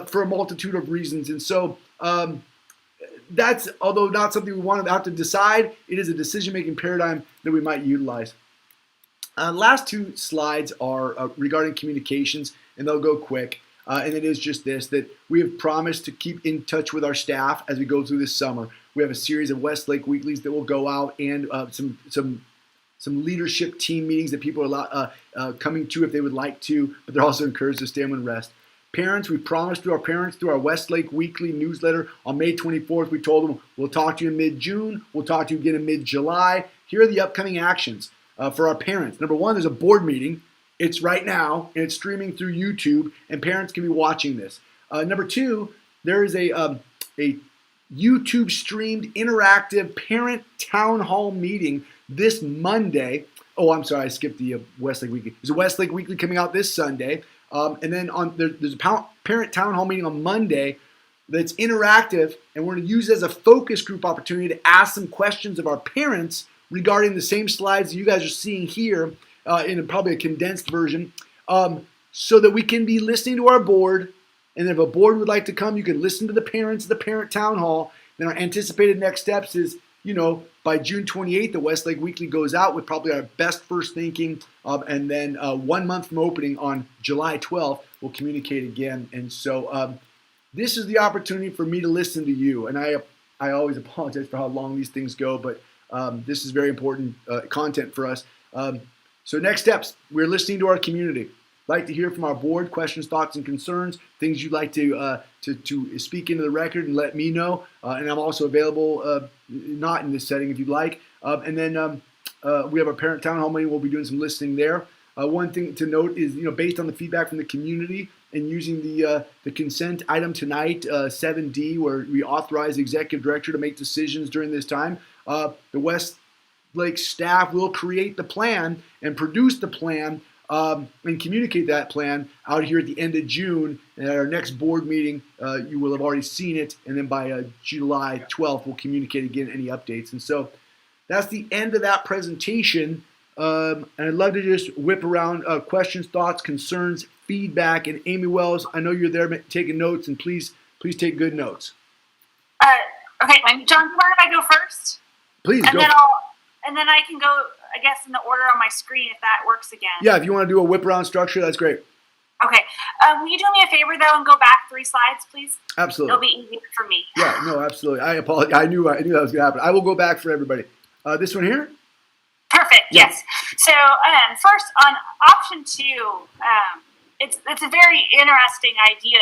for a multitude of reasons. And so that's, although not something we want to have to decide, it is a decision-making paradigm that we might utilize. Last two slides are regarding communications, and they'll go quick. And it is just this, that we have promised to keep in touch with our staff as we go through this summer. We have a series of Westlake weeklies that will go out, and some leadership team meetings that people are coming to if they would like to, but they're also encouraged to stay home and rest. Parents, we promised to our parents through our Westlake weekly newsletter on May 24th, we told them we'll talk to you in mid-June, we'll talk to you again in mid-July. Here are the upcoming actions for our parents. Number one, there's a board meeting. It's right now, and it's streaming through YouTube, and parents can be watching this. Number two, there is a YouTube streamed interactive parent town hall meeting this Monday. Oh, I'm sorry, I skipped the Westlake Weekly. There's a Westlake Weekly coming out this Sunday. And then there's a parent town hall meeting on Monday that's interactive, and we're going to use it as a focus group opportunity to ask some questions of our parents regarding the same slides that you guys are seeing here in probably a condensed version, so that we can be listening to our board. And if a board would like to come, you can listen to the parents of the parent town hall. Then our anticipated next steps is, by June 28th, the Westlake Weekly goes out with probably our best first thinking. And then 1 month from opening on July 12th, we'll communicate again. And so this is the opportunity for me to listen to you. And I always apologize for how long these things go, but this is very important content for us. So next steps, we're listening to our community. Like to hear from our board, questions, thoughts, and concerns, things you'd like to speak into the record and let me know. And I'm also available, not in this setting if you'd like. And then we have our parent town hall meeting. We'll be doing some listening there. One thing to note is, based on the feedback from the community and using the consent item tonight, 7D, where we authorize the executive director to make decisions during this time, the Westlake staff will create the plan and produce the plan and communicate that plan out here at the end of June. And at our next board meeting, you will have already seen it. And then by July 12th, we'll communicate again any updates. And so that's the end of that presentation. And I'd love to just whip around questions, thoughts, concerns, feedback. And Amy Wells, I know you're there taking notes, and please take good notes. Okay, John, do you mind if I go first? Please and go. And then I can go, I guess, in the order on my screen if that works again. Yeah, if you want to do a whip around structure, that's great. Okay. Will you do me a favor, though, and go back 3 slides, please? Absolutely. It'll be easier for me. Yeah, no, absolutely. I apologize. I knew that was going to happen. I will go back for everybody. This one here? Perfect, Yeah. yes. So first, on option 2, it's a very interesting idea.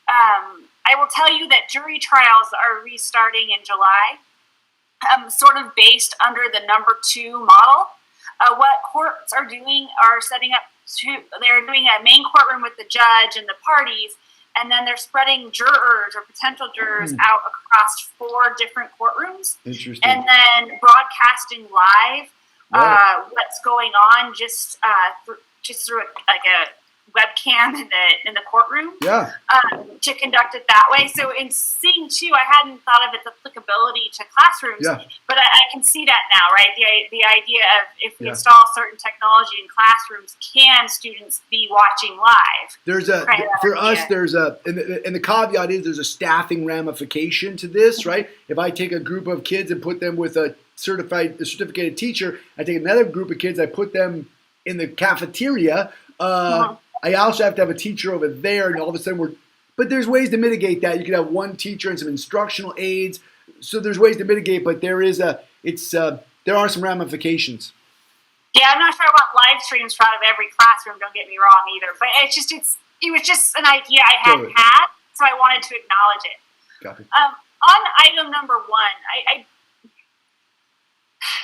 I will tell you that jury trials are restarting in July. Sort of based under the number 2 model. What courts are doing are they're doing a main courtroom with the judge and the parties, and then they're spreading jurors or potential jurors out across 4 different courtrooms. Interesting. And then broadcasting live what's going on just through a webcam in the courtroom. Yeah. To conduct it that way. So in seeing 2, I hadn't thought of its applicability to classrooms, but I can see that now, right? The idea of if we install certain technology in classrooms, can students be watching live? There's and the caveat is there's a staffing ramification to this, right? If I take a group of kids and put them with a certificated teacher, I take another group of kids, I put them in the cafeteria. I also have to have a teacher over there, and all of a sudden but there's ways to mitigate that. You could have one teacher and some instructional aides. So there's ways to mitigate, but there are some ramifications. Yeah, I'm not sure I want live streams out of every classroom, don't get me wrong either. But it was just an idea I hadn't had, so I wanted to acknowledge it. Got it. On item number 1,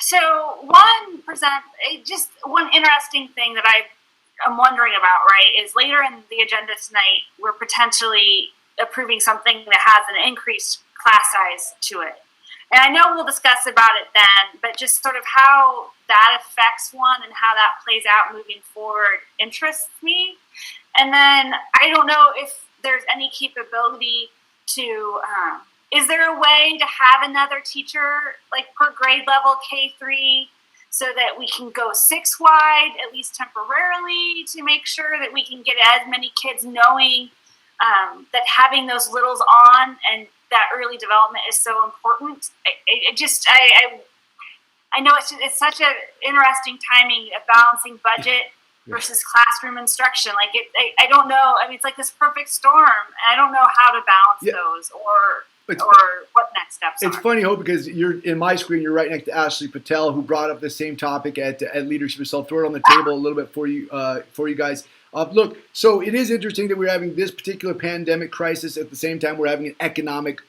so one interesting thing that I'm wondering about, right, is later in the agenda tonight, we're potentially approving something that has an increased class size to it. And I know we'll discuss about it then, but just sort of how that affects one and how that plays out moving forward interests me. And then I don't know if there's any capability to, is there a way to have another teacher like per grade level K3 so that we can go 6 wide, at least temporarily, to make sure that we can get as many kids knowing that having those littles on and that early development is so important. I know it's such an interesting timing of balancing budget versus classroom instruction. Like I don't know. I mean, it's like this perfect storm, and I don't know how to balance those or what next steps are. It's funny, Hope, because you're in my screen. You're right next to Ashley Patel, who brought up the same topic at Leadership Itself. Throw it on the table a little bit for you guys. Look, so it is interesting that we're having this particular pandemic crisis at the same time we're having an economic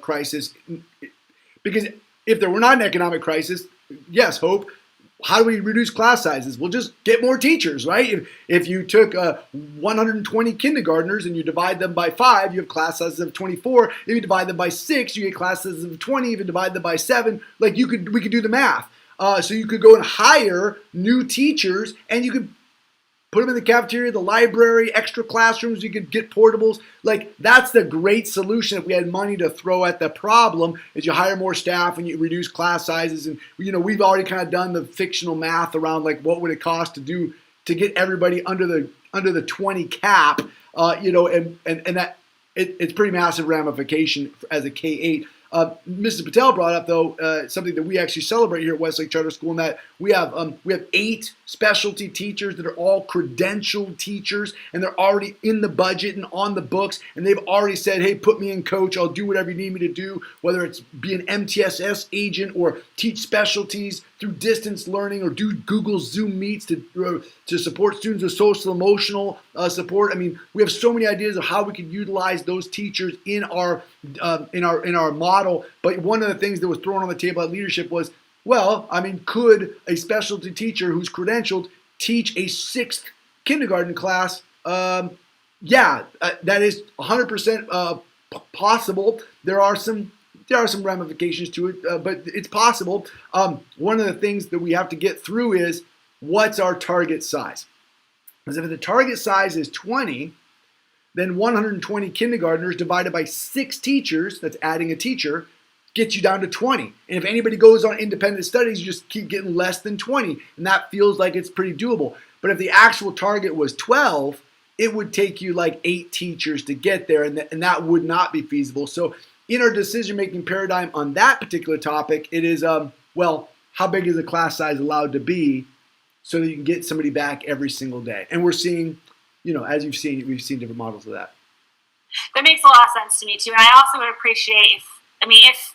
crisis. Because if there were not an economic crisis, yes, Hope, how do we reduce class sizes? We'll just get more teachers, right? If you took 120 kindergartners and you divide them by 5, you have class sizes of 24. If you divide them by 6, you get class sizes of 20. If you divide them by 7, like we could do the math. So you could go and hire new teachers, and you could put them in the cafeteria, the library, extra classrooms. You could get portables. Like, that's the great solution if we had money to throw at the problem, is you hire more staff and you reduce class sizes. And, we've already kind of done the fictional math around, like, what would it cost to get everybody under the 20 cap, and that it's pretty massive ramification as a K-8. Mrs. Patel brought up, though, something that we actually celebrate here at Westlake Charter School, in that we have 8 specialty teachers that are all credentialed teachers, and they're already in the budget and on the books, and they've already said, hey, put me in, coach, I'll do whatever you need me to do, whether it's be an MTSS agent or teach specialties through distance learning or do Google Zoom Meets to support students with social emotional support. I mean, we have so many ideas of how we can utilize those teachers in our model. But one of the things that was thrown on the table at leadership was, well, I mean, could a specialty teacher who's credentialed teach a 6th kindergarten class? That is 100% possible. There are some ramifications to it, but it's possible. One of the things that we have to get through is, what's our target size? Because if the target size is 20, then 120 kindergartners divided by 6 teachers, that's adding a teacher, gets you down to 20. And if anybody goes on independent studies, you just keep getting less than 20. And that feels like it's pretty doable. But if the actual target was 12, it would take you like 8 teachers to get there, and that would not be feasible. So in our decision-making paradigm on that particular topic, it is, how big is a class size allowed to be so that you can get somebody back every single day? And we're seeing, as we've seen different models of that. That makes a lot of sense to me, too. And I also would appreciate if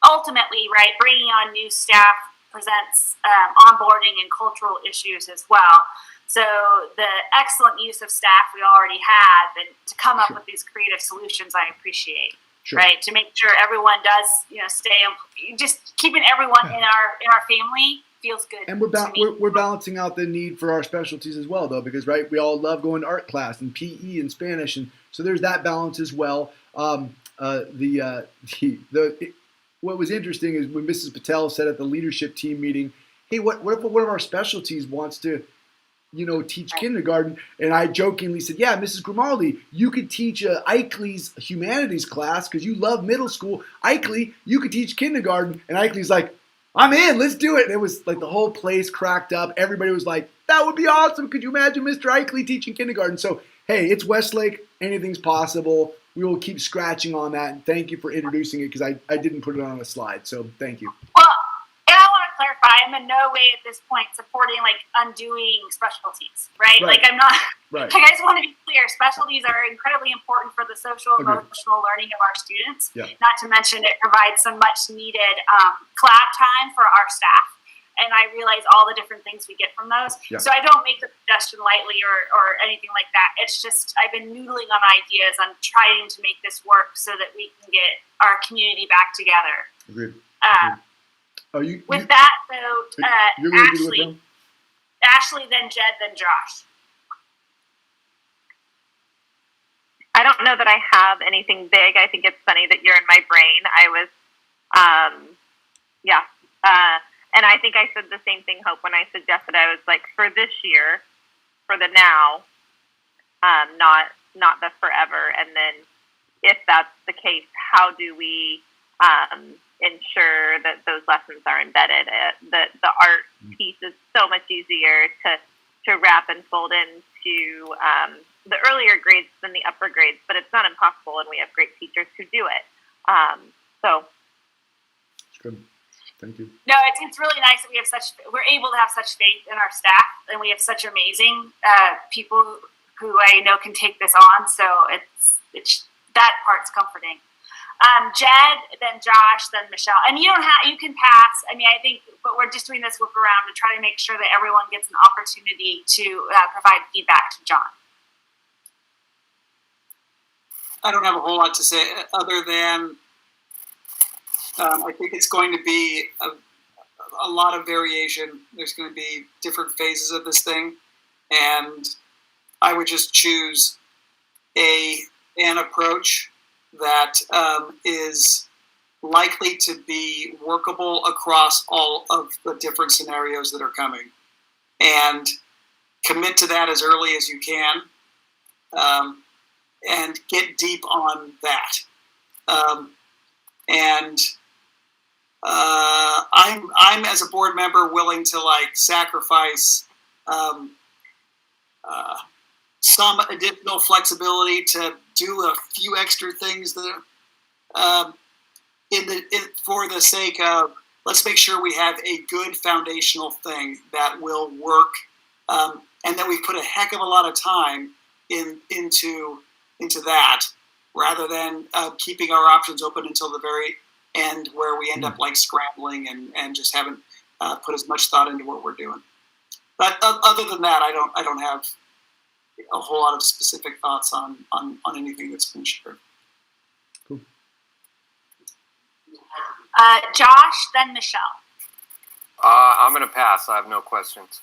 ultimately, right, bringing on new staff presents onboarding and cultural issues as well. So the excellent use of staff we already have, and to come up with these creative solutions, I appreciate. Right, to make sure everyone does, just keeping everyone in our family feels good. And we're balancing out the need for our specialties as well, though, because we all love going to art class and PE and Spanish, and so there's that balance as well. What was interesting is when Mrs. Patel said at the leadership team meeting, hey, what if one of our specialties wants to teach kindergarten? And I jokingly said, yeah, Mrs. Grimaldi, you could teach Eichley's humanities class because you love middle school. Eichley, you could teach kindergarten. And Eichley's like, I'm in, let's do it. And it was like the whole place cracked up. Everybody was like, that would be awesome. Could you imagine Mr. Eichley teaching kindergarten? So, hey, it's Westlake. Anything's possible. We will keep scratching on that. And thank you for introducing it, because I didn't put it on a slide. So thank you. Well, and I want to clarify, I'm in no way at this point supporting undoing specialties, right? Like, I'm not, I just want to be clear, specialties are incredibly important for the social emotional learning of our students. Not to mention it provides some much needed collab time for our staff. And I realize all the different things we get from those. So I don't make the suggestion lightly or anything like that. It's just, I've been noodling on ideas on trying to make this work so that we can get our community back together. Agreed. With that, though, Ashley, then Jed, then Josh. I don't know that I have anything big. I think it's funny that you're in my brain. I was, and I think I said the same thing, Hope, when I suggested. I was like, for this year, for the now, not the forever. And then if that's the case, how do we ensure that those lessons are embedded? The art piece is so much easier to wrap and fold into the earlier grades than the upper grades, but it's not impossible, and we have great teachers who do it. Sure. Thank you. No, it's really nice that we're able to have such faith in our staff, and we have such amazing people who I know can take this on. So it's that part's comforting. Jed, then Josh, then Michelle, and you can pass. I mean, I think, but we're just doing this look around to try to make sure that everyone gets an opportunity to provide feedback to John. I don't have a whole lot to say other than I think it's going to be a lot of variation. There's going to be different phases of this thing, and I would just choose an approach that is likely to be workable across all of the different scenarios that are coming, and commit to that as early as you can, and get deep on that. I'm as a board member willing to sacrifice some additional flexibility to do a few extra things that for the sake of, let's make sure we have a good foundational thing that will work, and that we put a heck of a lot of time into that, rather than keeping our options open until the very end, where we end up scrambling and just haven't put as much thought into what we're doing. But other than that, I don't have a whole lot of specific thoughts on anything that's been shared. Cool. Josh, then Michelle. I'm going to pass. I have no questions.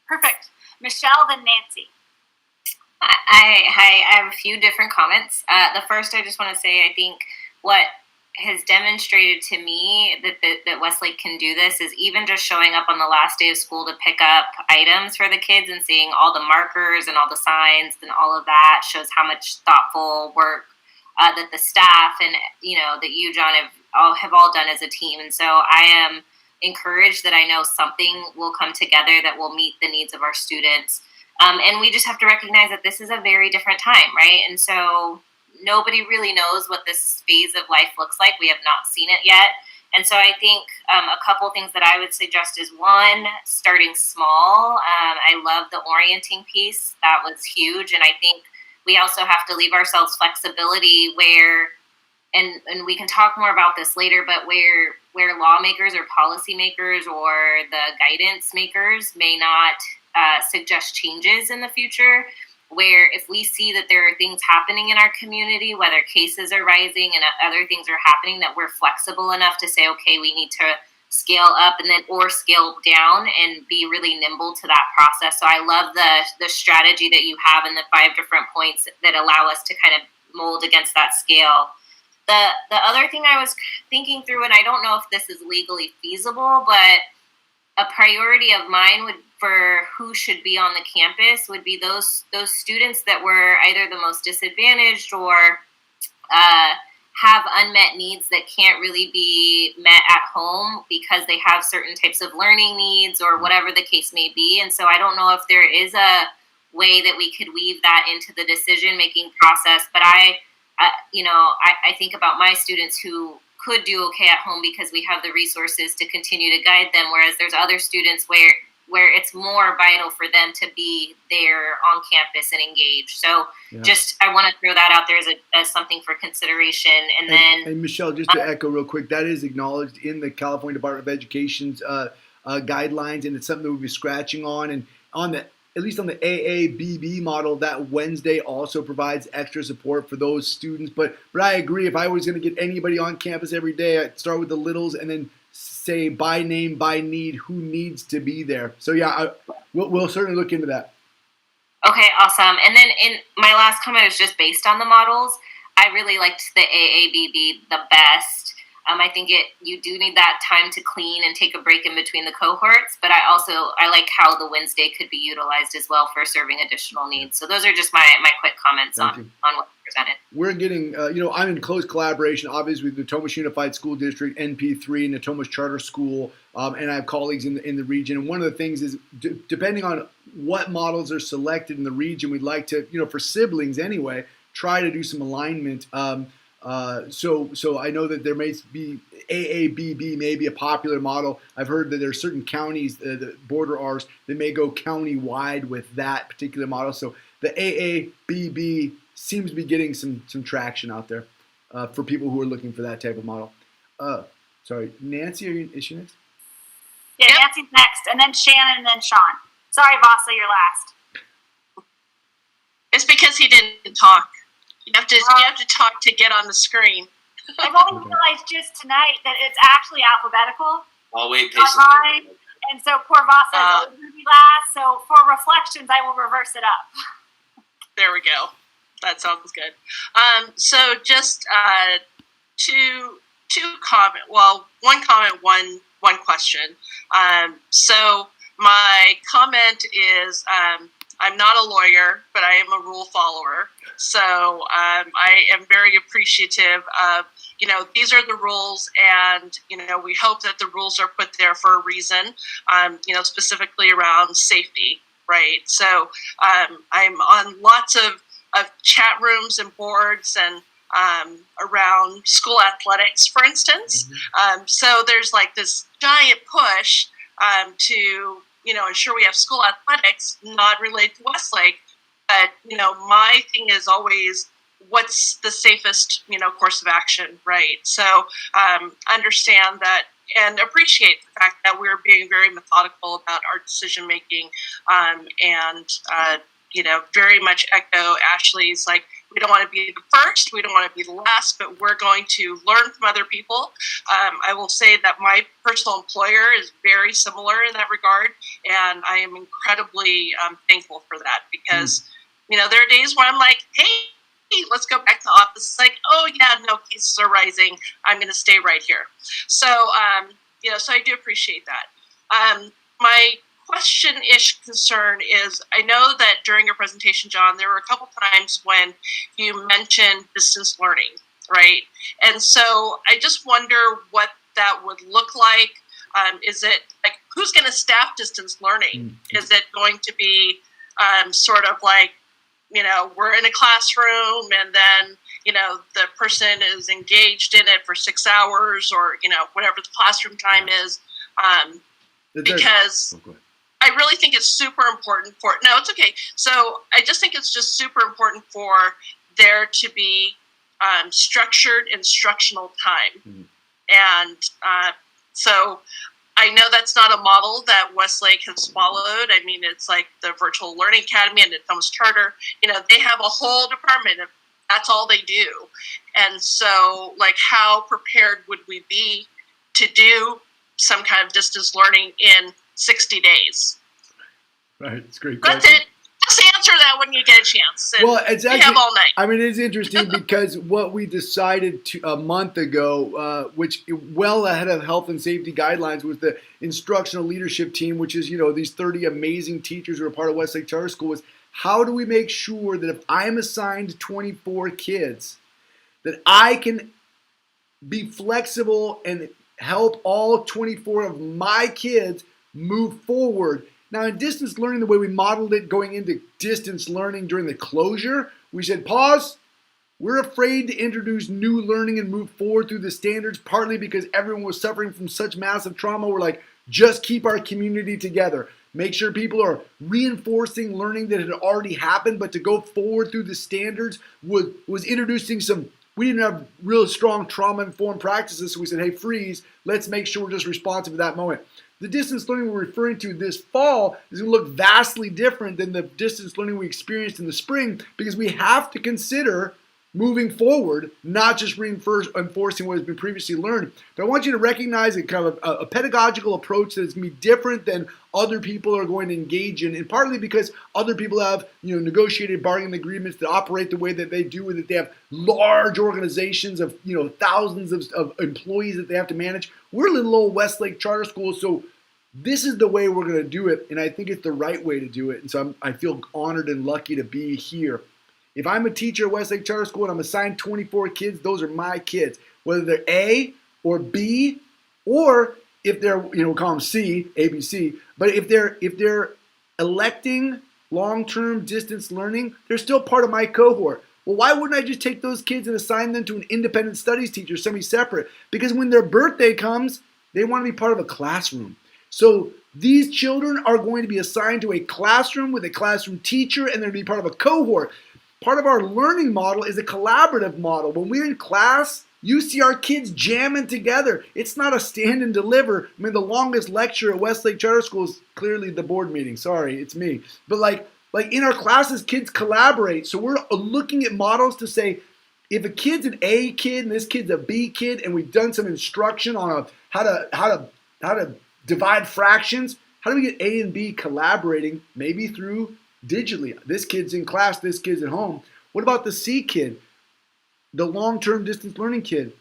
Perfect. Michelle, then Nancy. I have a few different comments. The first, I just want to say, I think what has demonstrated to me that Westlake can do this is even just showing up on the last day of school to pick up items for the kids and seeing all the markers and all the signs and all of that shows how much thoughtful work that the staff and that you, John, have all done as a team. And so I am encouraged that I know something will come together that will meet the needs of our students. And we just have to recognize that this is a very different time, right? And so nobody really knows what this phase of life looks like. We have not seen it yet. And so I think a couple things that I would suggest is, one, starting small. I love the orienting piece. That was huge. And I think we also have to leave ourselves flexibility where, and we can talk more about this later, but where lawmakers or policymakers or the guidance makers may not suggest changes in the future, where if we see that there are things happening in our community, whether cases are rising and other things are happening, that we're flexible enough to say, okay, we need to scale up or scale down and be really nimble to that process. So I love the strategy that you have in the 5 different points that allow us to kind of mold against that scale. The other thing I was thinking through, and I don't know if this is legally feasible, but a priority of mine for who should be on the campus would be those students that were either the most disadvantaged or have unmet needs that can't really be met at home because they have certain types of learning needs or whatever the case may be. And so I don't know if there is a way that we could weave that into the decision-making process, but I think about my students who could do okay at home because we have the resources to continue to guide them, whereas there's other students where it's more vital for them to be there on campus and engaged. So just, I want to throw that out there as something for consideration. And Michelle, just to echo real quick, that is acknowledged in the California Department of Education's guidelines, and it's something that we'll be scratching on. And at least on the AABB model, that Wednesday also provides extra support for those students. But I agree, if I was going to get anybody on campus every day, I'd start with the littles and then say by name, by need, who needs to be there. So we'll certainly look into that. Okay, awesome. And then in my last comment is just based on the models. I really liked the AABB the best. I think you do need that time to clean and take a break in between the cohorts, but I like how the Wednesday could be utilized as well for serving additional needs. So those are just my quick comments on what was presented. We're getting, I'm in close collaboration, obviously, with Natomas Unified School District, NP3, Natomas Charter School, and I have colleagues in the region. And one of the things is, depending on what models are selected in the region, we'd like to, for siblings anyway, try to do some alignment. So I know that there may be AABB may be a popular model. I've heard that there are certain counties that border ours that may go county-wide with that particular model. So the AABB seems to be getting some traction out there for people who are looking for that type of model. Sorry, Nancy, is she next? Yeah, Nancy's next, and then Shannon, and then Sean. Sorry, Vasa, you're last. It's because he didn't talk. You have to talk to get on the screen. I've only realized just tonight that it's actually alphabetical. I'll wait patiently. And so poor Vasa is always going to be last. So for reflections, I will reverse it up. There we go. That sounds good. So just two comment. Well, one comment, one question. So my comment is. I'm not a lawyer, but I am a rule follower. So I am very appreciative of, these are the rules, and, we hope that the rules are put there for a reason, specifically around safety, right? So I'm on lots of chat rooms and boards and around school athletics, for instance. So there's like this giant push to ensure we have school athletics not related to Westlake. But, my thing is always what's the safest, course of action, right? So understand that and appreciate the fact that we're being very methodical about our decision making and very much echo Ashley's, like, we don't want to be the first, we don't want to be the last, but we're going to learn from other people. I will say that my personal employer is very similar in that regard, and I am incredibly thankful for that because, there are days where I'm like, hey, let's go back to the office. It's like, oh, yeah, no, cases are rising. I'm going to stay right here. So, so I do appreciate that. My question-ish concern is, I know that during your presentation, John, there were a couple times when you mentioned distance learning, right? And so I just wonder what that would look like. Is it like, who's going to staff distance learning? Is it going to be sort of like, we're in a classroom and then, the person is engaged in it for 6 hours or, whatever the classroom time is, because I really think it's super important no, it's okay. So I just think it's just super important for there to be structured instructional time. And so I know that's not a model that Westlake has followed. I mean, it's like the Virtual Learning Academy and the Natomas Charter. They have a whole department of that's all they do. And so, like, how prepared would we be to do some kind of distance learning in 60 days? Right, it's a great question. That's it. Just answer that when you get a chance. And well, it's actually, we have all night. I mean, it's interesting because what we decided a month ago, which well ahead of health and safety guidelines, was the instructional leadership team, which is, these 30 amazing teachers who are part of Westlake Charter School, was how do we make sure that if I'm assigned 24 kids, that I can be flexible and help all 24 of my kids move forward. Now, in distance learning, the way we modeled it going into distance learning during the closure, we said, pause. We're afraid to introduce new learning and move forward through the standards, partly because everyone was suffering from such massive trauma. We're like, just keep our community together. Make sure people are reinforcing learning that had already happened, but to go forward through the standards was introducing some, we didn't have real strong trauma-informed practices, so we said, hey, freeze, let's make sure we're just responsive at that moment. The distance learning we're referring to this fall is going to look vastly different than the distance learning we experienced in the spring because we have to consider moving forward, not just enforcing what has been previously learned. But I want you to recognize a kind of a pedagogical approach that is going to be different than other people are going to engage in, and partly because other people have negotiated bargaining agreements that operate the way that they do, and that they have large organizations of thousands of employees that they have to manage. We're a little old Westlake charter school, so this is the way we're going to do it, and I think it's the right way to do it. And so I feel honored and lucky to be here. If I'm a teacher at Westlake Charter School and I'm assigned 24 kids, those are my kids. Whether they're A or B, or if they're, we'll call them C, A, B, C. But if they're electing long-term distance learning, they're still part of my cohort. Well, why wouldn't I just take those kids and assign them to an independent studies teacher, somebody separate? Because when their birthday comes, they want to be part of a classroom. So these children are going to be assigned to a classroom with a classroom teacher, and they're going to be part of a cohort. Part of our learning model is a collaborative model. When we're in class, you see our kids jamming together. It's not a stand and deliver. I mean, the longest lecture at Westlake Charter School is clearly the board meeting. Sorry, it's me. But like in our classes, kids collaborate. So we're looking at models to say, if a kid's an A kid and this kid's a B kid, and we've done some instruction on how to divide fractions, how do we get A and B collaborating, maybe through digitally? This kid's in class, this kid's at home. What about the C kid, the long-term distance learning kid?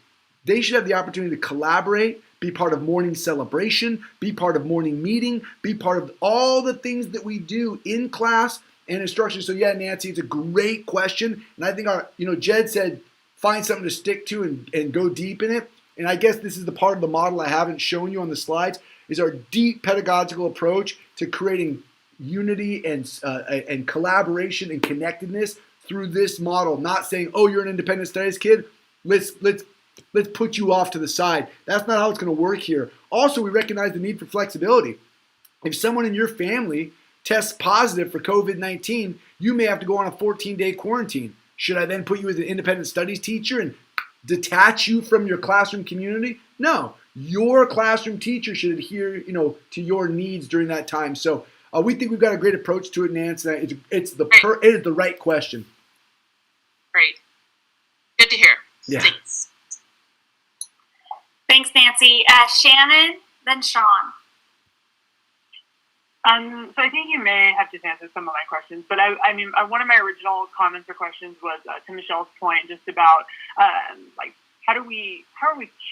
They should have the opportunity to collaborate, be part of morning celebration, be part of morning meeting, be part of all the things that we do in class and instruction. So yeah, Nancy, it's a great question. And I think Jed said, find something to stick to and go deep in it. And I guess this is the part of the model I haven't shown you on the slides, is our deep pedagogical approach to creating unity and collaboration and connectedness through this model. Not saying, oh, you're an independent studies kid, let's put you off to the side. That's not how it's going to work here. Also, we recognize the need for flexibility. If someone in your family tests positive for COVID-19, you may have to go on a 14-day quarantine. Should I then put you as an independent studies teacher and detach you from your classroom community? No, your classroom teacher should adhere, to your needs during that time. So we think we've got a great approach to it, Nancy. It is the right question. Great. Good to hear. Yeah. Thanks, Nancy. Shannon, then Sean. So I think you may have just answered some of my questions, but I mean, one of my original comments or questions was to Michelle's point, just about how are we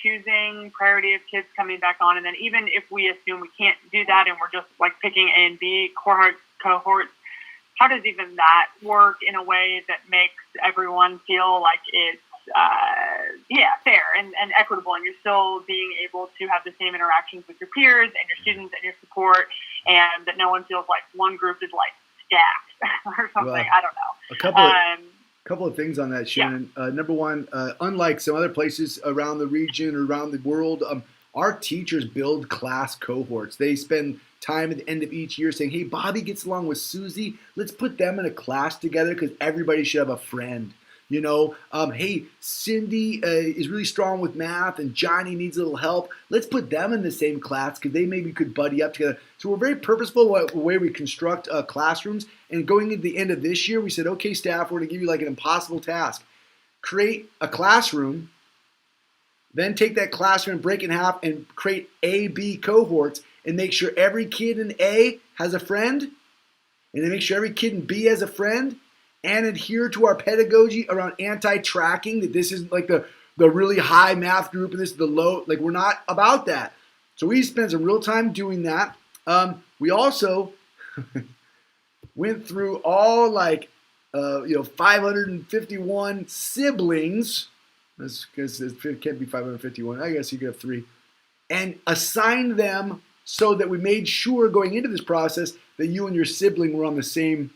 choosing priority of kids coming back on, and then even if we assume we can't do that and we're just picking A and B cohorts, how does even that work in a way that makes everyone feel like it's fair and equitable, and you're still being able to have the same interactions with your peers and your students and your support, and that no one feels like one group is stacked or something. Well, I don't know. A couple of things on that, Shannon. Yeah. Number one, unlike some other places around the region or around the world, our teachers build class cohorts. They spend time at the end of each year saying, hey, Bobby gets along with Susie. Let's put them in a class together because everybody should have a friend. Hey, Cindy is really strong with math and Johnny needs a little help. Let's put them in the same class because they maybe could buddy up together. So we're very purposeful the way we construct classrooms. And going into the end of this year, we said, okay, staff, we're going to give you an impossible task. Create a classroom, then take that classroom and break it in half and create A, B cohorts and make sure every kid in A has a friend, and then make sure every kid in B has a friend, and adhere to our pedagogy around anti-tracking, that this is the really high math group and this is the low. We're not about that. So we spent some real time doing that. We also went through all 551 siblings. Because it can't be 551. I guess you could have 3. And assigned them so that we made sure going into this process that you and your sibling were on the same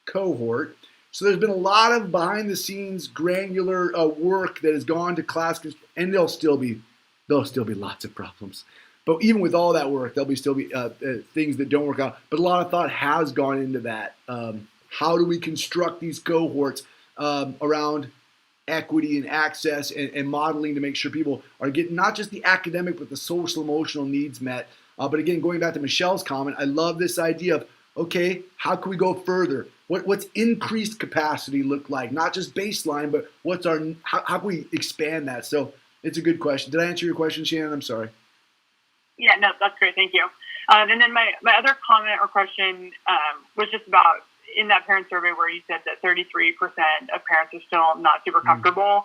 cohort. So there's been a lot of behind-the-scenes granular work that has gone to class, and there'll still be lots of problems. But even with all that work, there'll still be things that don't work out. But a lot of thought has gone into that. How do we construct these cohorts around equity and access and modeling to make sure people are getting not just the academic but the social emotional needs met. But again, going back to Michelle's comment, I love this idea of, okay, how can we go further? what's increased capacity look like? Not just baseline, but how can we expand that? So it's a good question. Did I answer your question, Shannon? I'm sorry. Yeah, no, that's great. Thank you. And then my other comment or question was just about in that parent survey where you said that 33% of parents are still not super comfortable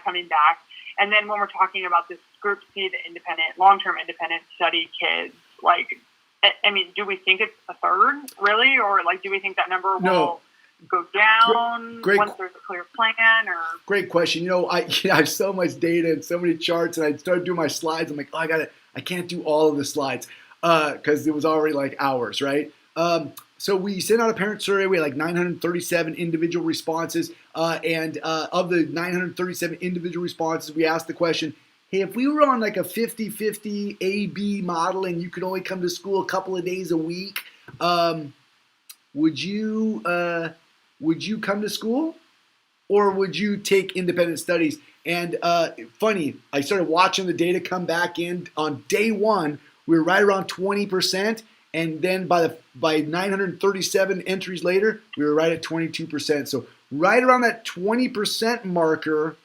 coming back. And then when we're talking about this group C, the independent, long-term independent study kids, like, I mean, do we think it's a third, really? Or, like, do we think that number will go down once there's a clear plan? Or Great question. I have so much data and so many charts, and I started doing my slides. I'm like, I can't do all of the slides because it was already like hours, right? So we sent out a parent survey. We had like 937 individual responses. And of the 937 individual responses, we asked the question, hey, if we were on like a 50-50 A-B model and you could only come to school a couple of days a week, would you come to school? Or would you take independent studies? And funny, I started watching the data come back in. On day one, we were right around 20%. And then by 937 entries later, we were right at 22%. So right around that 20% marker,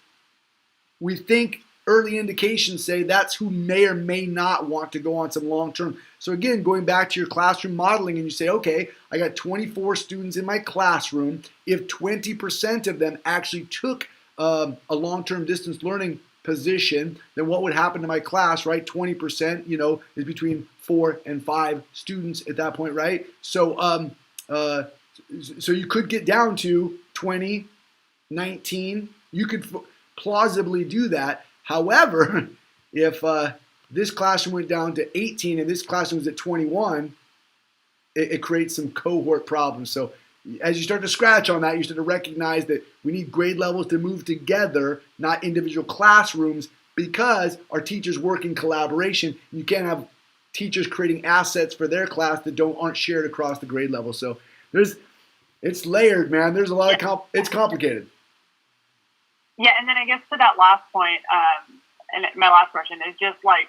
we think early indications say that's who may or may not want to go on some long-term. So again, going back to your classroom modeling and you say, okay, I got 24 students in my classroom. If 20% of them actually took a long-term distance learning position, then what would happen to my class, right? 20%, is between 4 and 5 students at that point, right? So so you could get down to 20, 19. You could plausibly do that. However, if this classroom went down to 18 and this classroom was at 21, it creates some cohort problems. So as you start to scratch on that, you start to recognize that we need grade levels to move together, not individual classrooms, because our teachers work in collaboration. You can't have teachers creating assets for their class that aren't shared across the grade level. So it's layered, man. There's a lot of it's complicated. Yeah, and then I guess to that last point, and my last question is just like,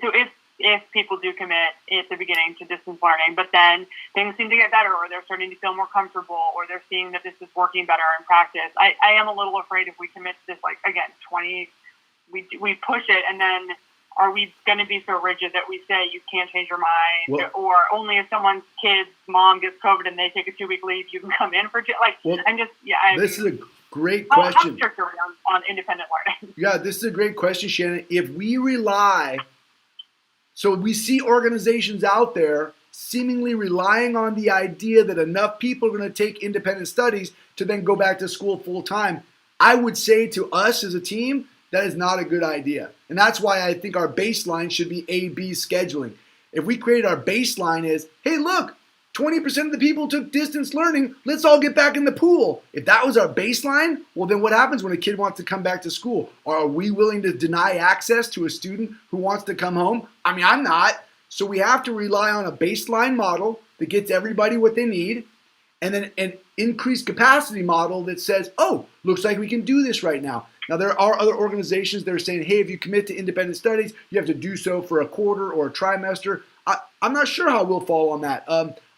so if people do commit at the beginning to distance learning, but then things seem to get better, or they're starting to feel more comfortable, or they're seeing that this is working better in practice, I am a little afraid if we commit to this, like, again, 20, we push it, and then are we going to be so rigid that we say you can't change your mind, or only if someone's kid's mom gets COVID and they take a 2-week leave, you can come in for, like, this is a great question. How strict are we on independent learning? Yeah, this is a great question, Shannon. If we rely, so we see organizations out there seemingly relying on the idea that enough people are going to take independent studies to then go back to school full time, I would say to us as a team, that is not a good idea. And that's why I think our baseline should be A-B scheduling. If we create our baseline as, hey, look, 20% of the people took distance learning, let's all get back in the pool. If that was our baseline, well, then what happens when a kid wants to come back to school? Are we willing to deny access to a student who wants to come home? I mean, I'm not. So we have to rely on a baseline model that gets everybody what they need, and then an increased capacity model that says, oh, looks like we can do this right now. Now, there are other organizations that are saying, hey, if you commit to independent studies, you have to do so for a quarter or a trimester. I'm not sure how we'll fall on that.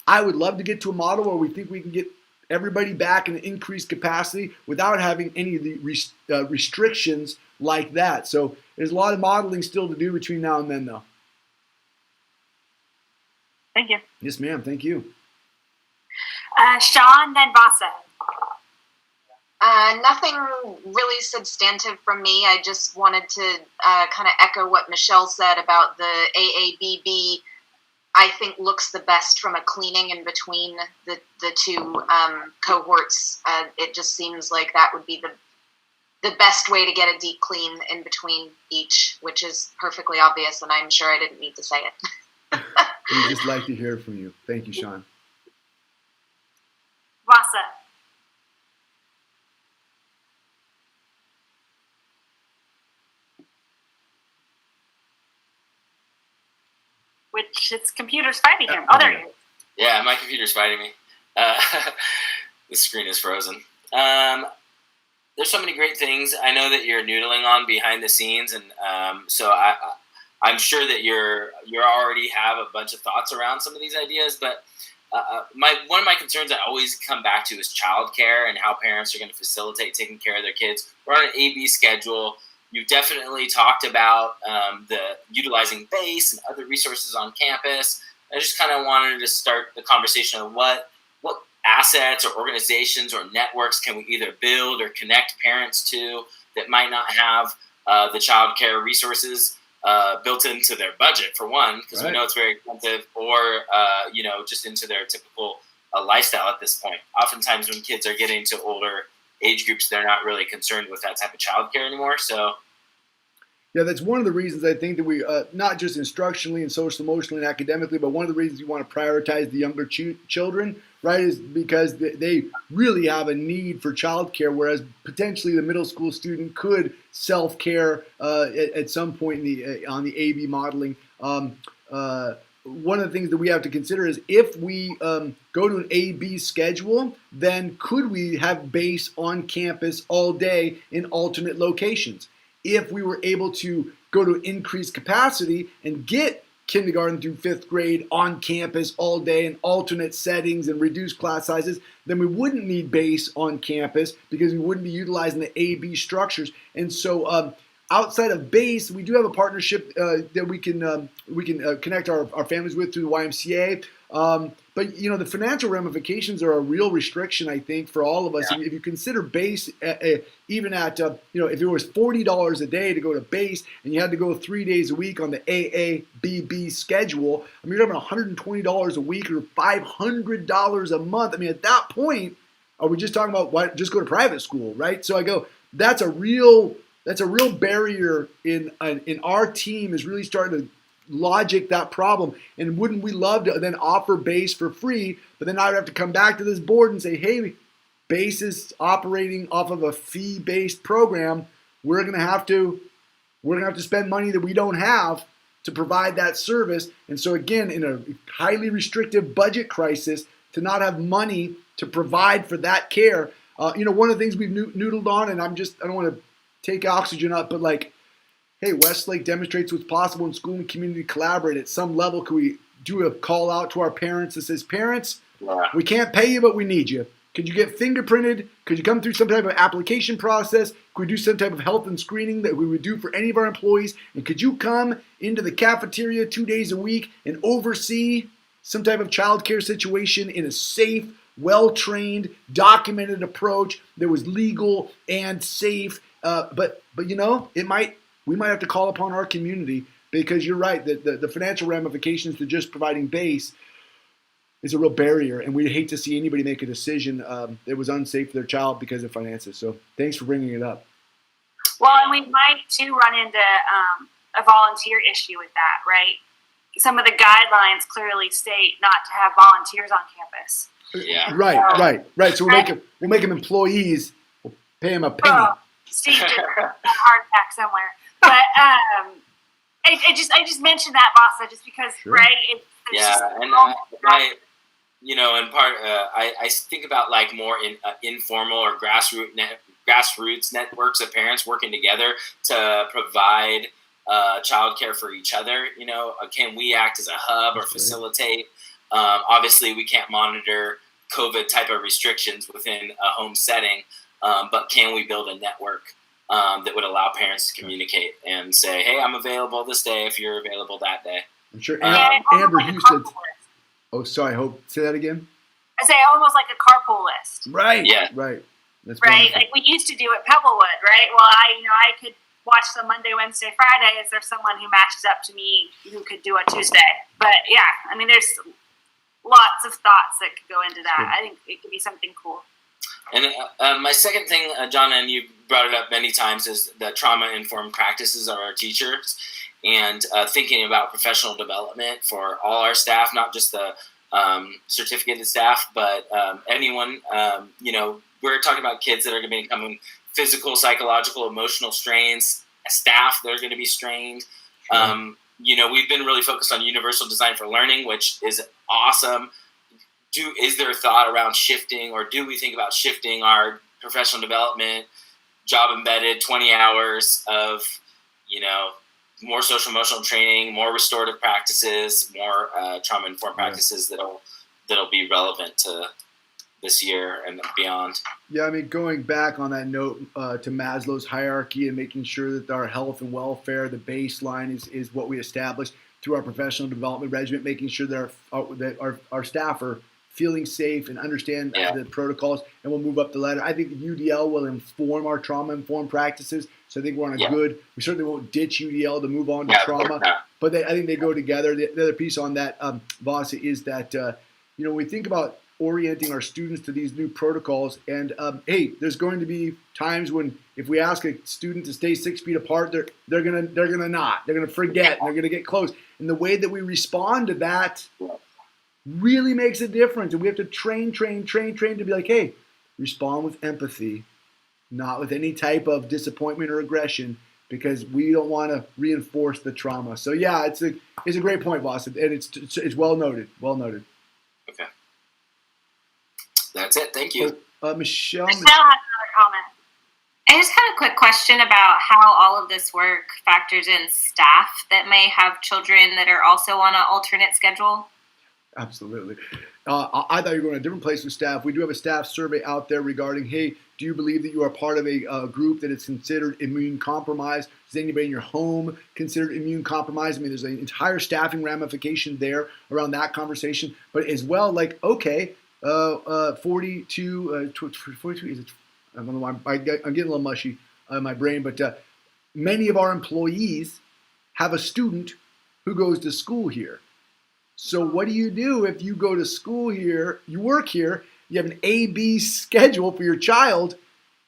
I would love to get to a model where we think we can get everybody back in an increased capacity without having any of the restrictions like that. So there's a lot of modeling still to do between now and then, though. Thank you. Yes, ma'am. Thank you. Sean, then Vasa. Nothing really substantive from me. I just wanted to kind of echo what Michelle said about the AABB. I think looks the best from a cleaning in between the two cohorts. It just seems like that would be the best way to get a deep clean in between each, which is perfectly obvious, and I'm sure I didn't need to say it. We'd just like to hear from you. Thank you, Sean. Vasa. Which his computer's fighting him. Oh, there he is. Yeah, my computer's fighting me. The screen is frozen. There's so many great things I know that you're noodling on behind the scenes, and so I'm sure that you already have a bunch of thoughts around some of these ideas. But one of my concerns I always come back to is childcare and how parents are going to facilitate taking care of their kids. We're on an AB schedule. You've definitely talked about the utilizing BASE and other resources on campus. I just kind of wanted to start the conversation on what assets or organizations or networks can we either build or connect parents to that might not have the childcare resources built into their budget, for one, because we know it's very expensive, or just into their typical lifestyle at this point. Oftentimes when kids are getting to older age groups, they're not really concerned with that type of childcare anymore. So yeah, that's one of the reasons I think that we, not just instructionally and social, emotionally, and academically, but one of the reasons we want to prioritize the younger children, right, is because they really have a need for childcare, whereas potentially the middle school student could self-care at some point on the AB modeling. One of the things that we have to consider is if we go to an AB schedule, then could we have BASE on campus all day in alternate locations? If we were able to go to increased capacity and get kindergarten through 5th grade on campus all day in alternate settings and reduced class sizes, then we wouldn't need BASE on campus because we wouldn't be utilizing the AB structures. And so outside of BASE, we do have a partnership that we can connect our families with through the YMCA. But the financial ramifications are a real restriction, I think, for all of us. Yeah. If you consider BASE, even at if it was $40 a day to go to BASE, and you had to go 3 days a week on the AABB schedule, I mean, you're having $120 a week or $500 a month. I mean, at that point, are we just talking about just go to private school, right? So I go, that's a real barrier in our team is really starting to logic that problem. And wouldn't we love to then offer BASE for free, but then I'd have to come back to this board and say, hey, BASE is operating off of a fee-based program. We're gonna have to spend money that we don't have to provide that service. And so again, in a highly restrictive budget crisis, to not have money to provide for that care, one of the things we've noodled on, and I don't want to take oxygen up, but like, hey, Westlake demonstrates what's possible in school and community collaborate. At some level, could we do a call out to our parents that says, parents, we can't pay you, but we need you. Could you get fingerprinted? Could you come through some type of application process? Could we do some type of health and screening that we would do for any of our employees? And could you come into the cafeteria 2 days a week and oversee some type of childcare situation in a safe, well-trained, documented approach that was legal and safe? But we might have to call upon our community, because you're right, the financial ramifications to just providing BASE is a real barrier, and we'd hate to see anybody make a decision that was unsafe for their child because of finances. So thanks for bringing it up. Well, and we might too run into a volunteer issue with that, right? Some of the guidelines clearly state not to have volunteers on campus. Yeah. Right. So we'll make them employees. We'll pay them a penny. Oh, Steve did a heart attack somewhere. But I just mentioned that, Vasa, just because, sure. Right? In part, I think about like more informal or grassroots networks of parents working together to provide childcare for each other. Can we act as a hub or facilitate? Obviously, we can't monitor COVID type of restrictions within a home setting, but can we build a network that would allow parents to communicate and say, hey, I'm available this day if you're available that day. I'm sure Amber Houston. Oh, sorry. Say that again. I say almost like a carpool list. Right. Yeah. Right. That's right. Wonderful. Like we used to do at Pebblewood, right? Well, I could watch the Monday, Wednesday, Friday. Is there someone who matches up to me who could do a Tuesday? But yeah, I mean, there's lots of thoughts that could go into that. Cool. I think it could be something cool. And my second thing, John, and you brought it up many times, is the trauma-informed practices of our teachers, and thinking about professional development for all our staff, not just the certificated staff, but anyone. We're talking about kids that are going to be becoming physical, psychological, emotional strains, staff that are going to be strained. Sure. We've been really focused on universal design for learning, which is awesome. Is there a thought around shifting, or do we think about shifting our professional development, job embedded 20 hours of, more social emotional training, more restorative practices, more trauma informed practices that'll that'll be relevant to this year and beyond. Yeah, I mean, going back on that note to Maslow's hierarchy and making sure that our health and welfare, the baseline is what we establish through our professional development regimen, making sure that our staff are feeling safe and understand the protocols, and we'll move up the ladder. I think the UDL will inform our trauma-informed practices, so I think we're on a good – we certainly won't ditch UDL to move on to trauma, but I think they go together. The other piece on that, Voss, is that, when we think about orienting our students to these new protocols, and, hey, there's going to be times when if we ask a student to stay 6 feet apart, they're gonna not. They're going to forget. They're going to get close. And the way that we respond to that really makes a difference. And we have to train to be like, hey, respond with empathy, not with any type of disappointment or aggression, because we don't want to reinforce the trauma. So yeah, it's a great point, Voss, and it's well noted. Well noted. Okay. That's it. Thank you. Michelle has another comment. I just had a quick question about how all of this work factors in staff that may have children that are also on an alternate schedule. Absolutely. I thought you were going to a different place with staff. We do have a staff survey out there regarding, hey, do you believe that you are part of a group that is considered immune compromised? Is anybody in your home considered immune compromised? I mean, there's an entire staffing ramification there around that conversation. But as well, like, okay, 42, is it? I don't know why I'm getting a little mushy in my brain, but many of our employees have a student who goes to school here. So what do you do if you go to school here, you work here, you have an A-B schedule for your child,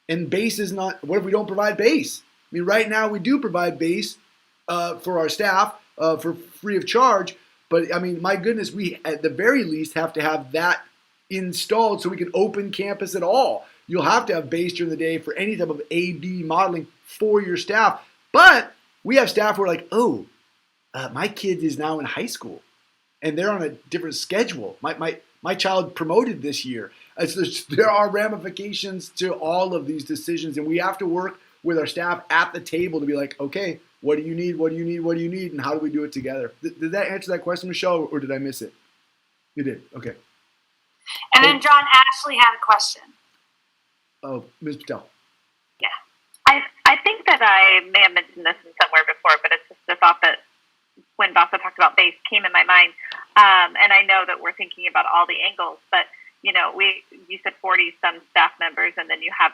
and base is not, what if we don't provide base? I mean, right now we do provide base for our staff for free of charge, but I mean, my goodness, we at the very least have to have that installed so we can open campus at all. You'll have to have base during the day for any type of A-B modeling for your staff. But we have staff who are like, my kid is now in high school, and they're on a different schedule. My child promoted this year. There are ramifications to all of these decisions, and we have to work with our staff at the table to be like, okay, what do you need? What do you need? What do you need? And how do we do it together? Did that answer that question, Michelle, or did I miss it? You did. Okay. And then John Ashley had a question. Oh, Ms. Patel. Yeah. I think that I may have mentioned this somewhere before, but it's just a thought that when Vasa talked about base came in my mind. And I know that we're thinking about all the angles, but you said 40 some staff members, and then you have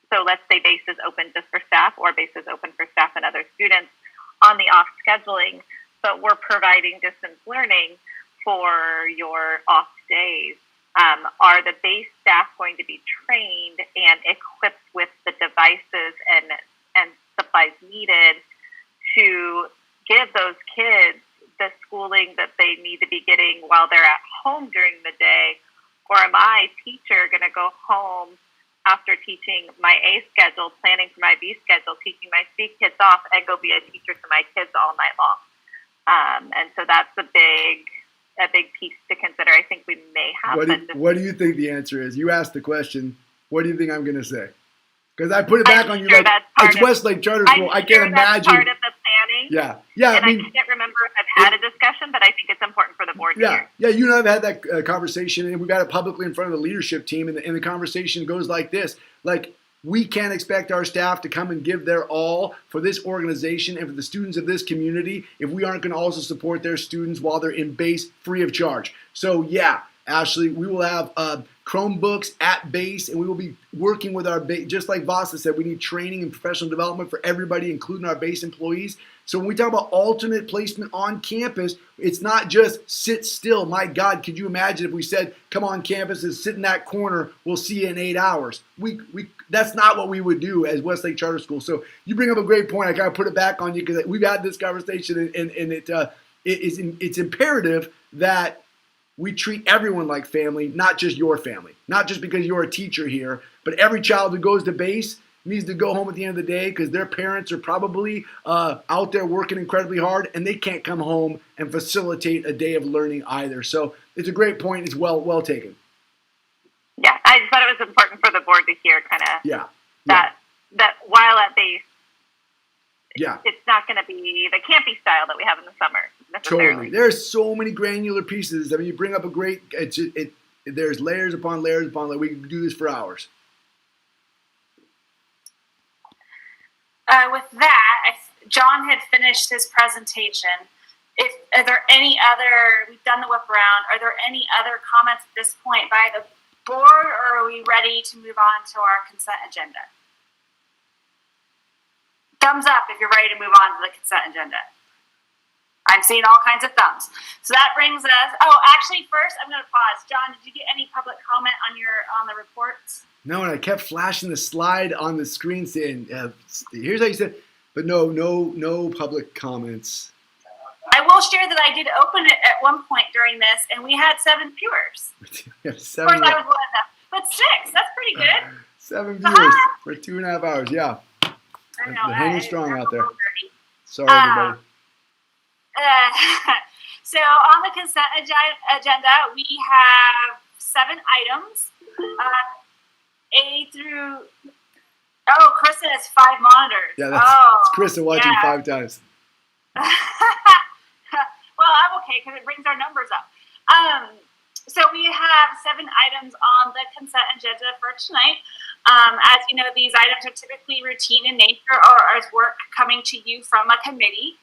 so let's say base is open just for staff, or base is open for staff and other students on the off scheduling, but we're providing distance learning for your off days. Are the base staff going to be trained and equipped with the devices and supplies needed to give those kids the schooling that they need to be getting while they're at home during the day? Or am I, teacher, going to go home after teaching my A schedule, planning for my B schedule, teaching my C kids off, and go be a teacher to my kids all night long? And so that's a big piece to consider. I think we may have. What do you think the answer is? You asked the question. What do you think I'm going to say? Because I put it back on you like it's Westlake Charter School. I can't imagine. That's part of the planning. Yeah. And I can't remember if I've had a discussion, but I think it's important for the board to hear. Yeah. You and I have had that conversation, and we've had it publicly in front of the leadership team, and the conversation goes like this: like, we can't expect our staff to come and give their all for this organization and for the students of this community if we aren't going to also support their students while they're in base free of charge. So yeah, Ashley, we will have Chromebooks at base, and we will be working with our base. Just like Vasa said, we need training and professional development for everybody, including our base employees. So when we talk about alternate placement on campus, it's not just sit still. My God, could you imagine if we said, come on campus and sit in that corner, we'll see you in 8 hours. That's not what we would do as Westlake Charter School. So you bring up a great point. I got to put it back on you because we've had this conversation, and it's imperative that we treat everyone like family, not just your family. Not just because you're a teacher here, but every child who goes to base needs to go home at the end of the day because their parents are probably out there working incredibly hard, and they can't come home and facilitate a day of learning either. So it's a great point. It's well taken. Yeah, I just thought it was important for the board to hear that while at base, it's not going to be the campy style that we have in the summer necessarily. Totally. There's so many granular pieces. I mean, you bring up a great. There's layers upon layers upon layers. We can do this for hours. With that, John had finished his presentation. Are there any other? We've done the whip around. Are there any other comments at this point by the board, or are we ready to move on to our consent agenda? Thumbs up if you're ready to move on to the consent agenda. I'm seeing all kinds of thumbs. So that brings us. Oh, actually, first I'm going to pause. John, did you get any public comment on the reports? No, and I kept flashing the slide on the screen saying, "Here's how you said," but no public comments. I will share that I did open it at one point during this, and we had 7 viewers. Of course, I was one of them, but 6. That's pretty good. 7 viewers for 2.5 hours. Yeah, I know, they're hanging strong out there. dirty. Sorry, everybody. So on the consent agenda, we have 7 items. A through. Oh, Krista has 5 monitors. Yeah, that's Krista watching 5 times. Well, I'm okay because it brings our numbers up. So we have 7 items on the consent agenda for tonight. As you know, these items are typically routine in nature or as work coming to you from a committee.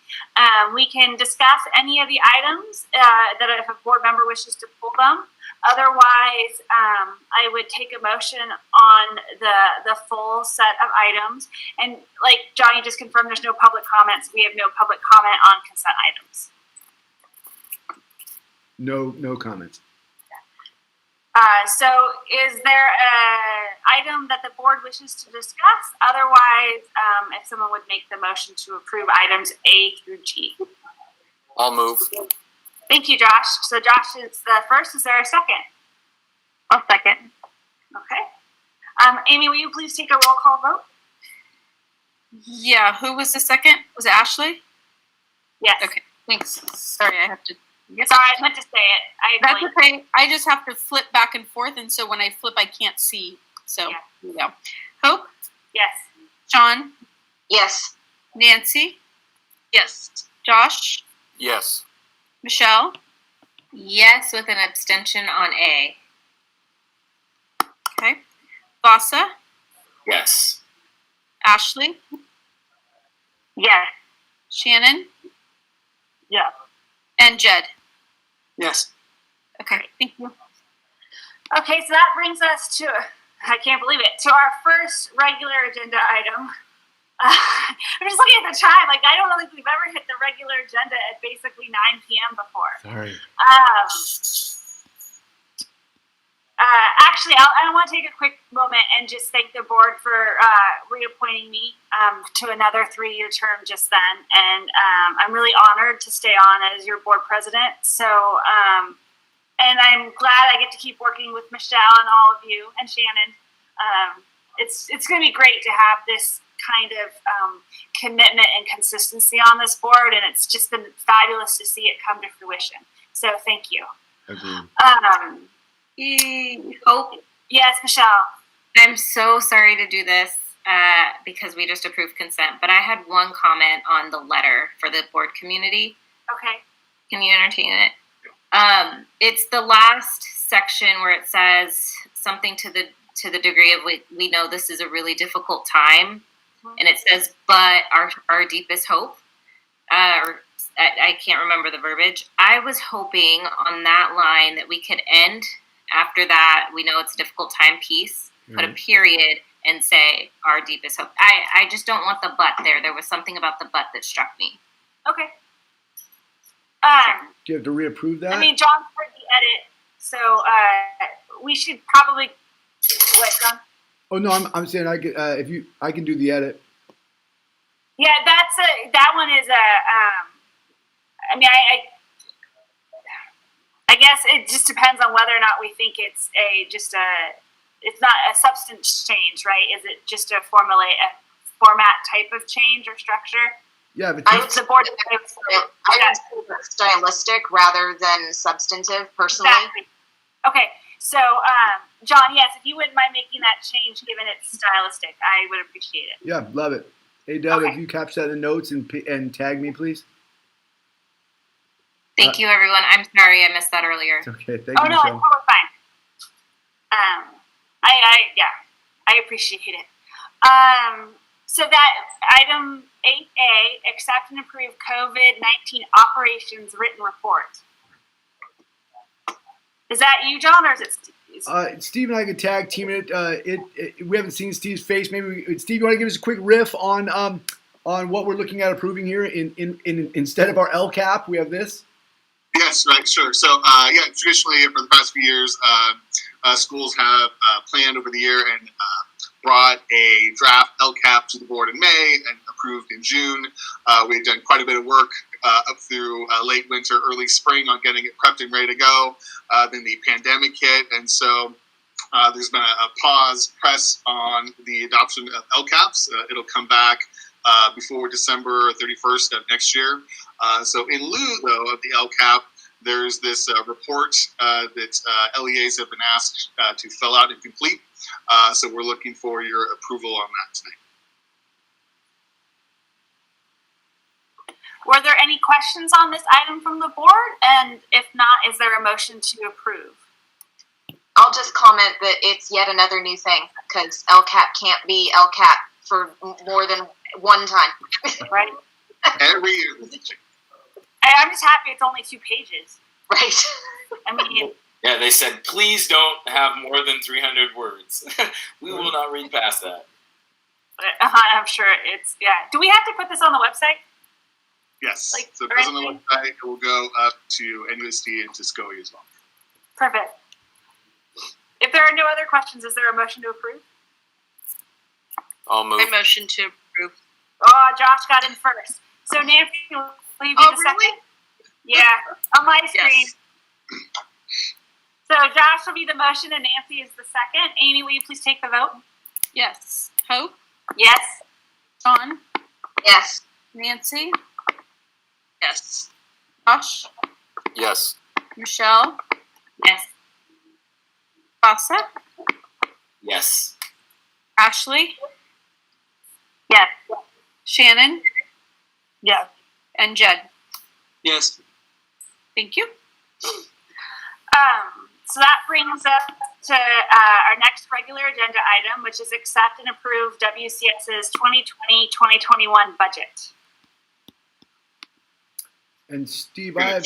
We can discuss any of the items that if a board member wishes to pull them. Otherwise, I would take a motion on the full set of items. And like Johnny just confirmed, there's no public comments. We have no public comment on consent items. No comments. So is there an item that the board wishes to discuss? Otherwise, if someone would make the motion to approve items A through G. I'll move. Thank you, Josh. So Josh is the first. Is there a second? I'll second. Okay. Amy, will you please take a roll call vote? Yeah, who was the second? Was it Ashley? Yes. Okay, thanks. Sorry, I have to. Sorry, I meant to say it. That's okay. I just have to flip back and forth, and so when I flip, I can't see. So, here we go. Hope? Yes. John? Yes. Nancy? Yes. Josh? Yes. Michelle? Yes, with an abstention on A. Okay. Vasa? Yes. Ashley? Yes. Shannon? Yeah. And Jed? Yes. Okay, thank you. Okay, so that brings us to, I can't believe it, to our first regular agenda item. I'm just looking at the time. Like, I don't think we've ever hit the regular agenda at basically 9 p.m. before. Sorry. Actually, I want to take a quick moment and just thank the board for reappointing me to another 3-year term just then. And I'm really honored to stay on as your board president. So, and I'm glad I get to keep working with Michelle and all of you and Shannon. It's going to be great to have this kind of commitment and consistency on this board. And it's just been fabulous to see it come to fruition. So thank you. Agreed. Hope? Yes, Michelle. I'm so sorry to do this because we just approved consent, but I had one comment on the letter for the board community. Okay. Can you entertain it? It's the last section where it says something to the degree of we know this is a really difficult time, and it says, but our deepest hope, or I can't remember the verbiage. I was hoping on that line that we could end after that, we know it's a difficult time piece, put a period and say our deepest hope. I just don't want the but there. There was something about the but that struck me. Okay. Do you have to reapprove that? I mean, John heard the edit, so we should probably. What, John? Oh no, I'm saying I could I can do the edit. Yeah, that one is a. I mean, I guess it just depends on whether or not we think it's it's not a substance change, right? Is it just a format type of change or structure? Yeah, but I would support stylistic rather than substantive, personally. Exactly. Okay, so John, yes, if you wouldn't mind making that change, given it's stylistic, I would appreciate it. Yeah, love it. Hey, Doug, Okay. if you capture that in the notes and tag me, please. Thank you, everyone. I'm sorry I missed that earlier. It's okay. Thank you, No, Michelle. it's totally fine. I appreciate it. So that item 8A, accept and approve COVID-19 operations written report. Is that you, John, or is it Steve? Steve and I can tag team it. We haven't seen Steve's face. Maybe Steve, you want to give us a quick riff on what we're looking at approving here? In instead of our LCAP, we have this. Yes, right, sure. So, traditionally for the past few years, schools have planned over the year and brought a draft LCAP to the board in May and approved in June. We've done quite a bit of work up through late winter, early spring on getting it prepped and ready to go. Then the pandemic hit, and so there's been a press on the adoption of LCAPs. It'll come back before December 31st of next year. So in lieu, though, of the LCAP, there's this report that LEAs have been asked to fill out and complete. So we're looking for your approval on that tonight. Were there any questions on this item from the board? And if not, is there a motion to approve? I'll just comment that it's yet another new thing because LCAP can't be LCAP for more than one time. Right? Every year. I'm just happy it's only 2 pages. Right. I mean, Yeah, they said, please don't have more than 300 words. We will not read past that. I'm sure it's, yeah. Do we have to put this on the website? Yes. Like, So it goes on the website. It will go up to NUSD and to SCOE as well. Perfect. If there are no other questions, is there a motion to approve? I'll move. I motion to approve. Oh, Josh got in first. So Nancy, will you be the second? Yeah, on my screen. Yes. So Josh will be the motion and Nancy is the second. Amy, will you please take the vote? Yes. Hope? Yes. John? Yes. Nancy? Yes. Josh? Yes. Michelle? Yes. Vasa? Yes. Ashley? Yes. Shannon? Yes. And Jed? Yes. Thank you. So that brings us to our next regular agenda item, which is accept and approve WCS's 2020-2021 budget. And Steve, I have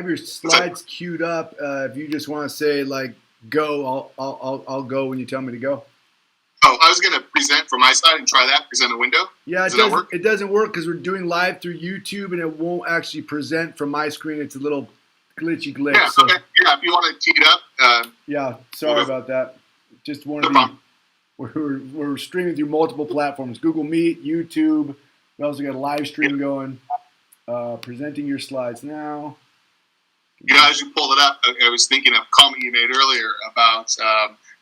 your slides queued up. If you just want to say like go, I'll go when you tell me to go. Oh, I was going to present from my side and try that, present a window. Yeah, Does that work? it doesn't work because we're doing live through YouTube and it won't actually present from my screen. It's a little glitchy glitch. Yeah, So, okay. Yeah, if you want to tee it up. yeah, sorry about that. Just one of No the we're streaming through multiple platforms: Google Meet, YouTube. We also got a live stream going. Presenting your slides now. You know, as you pulled it up, I was thinking of a comment you made earlier about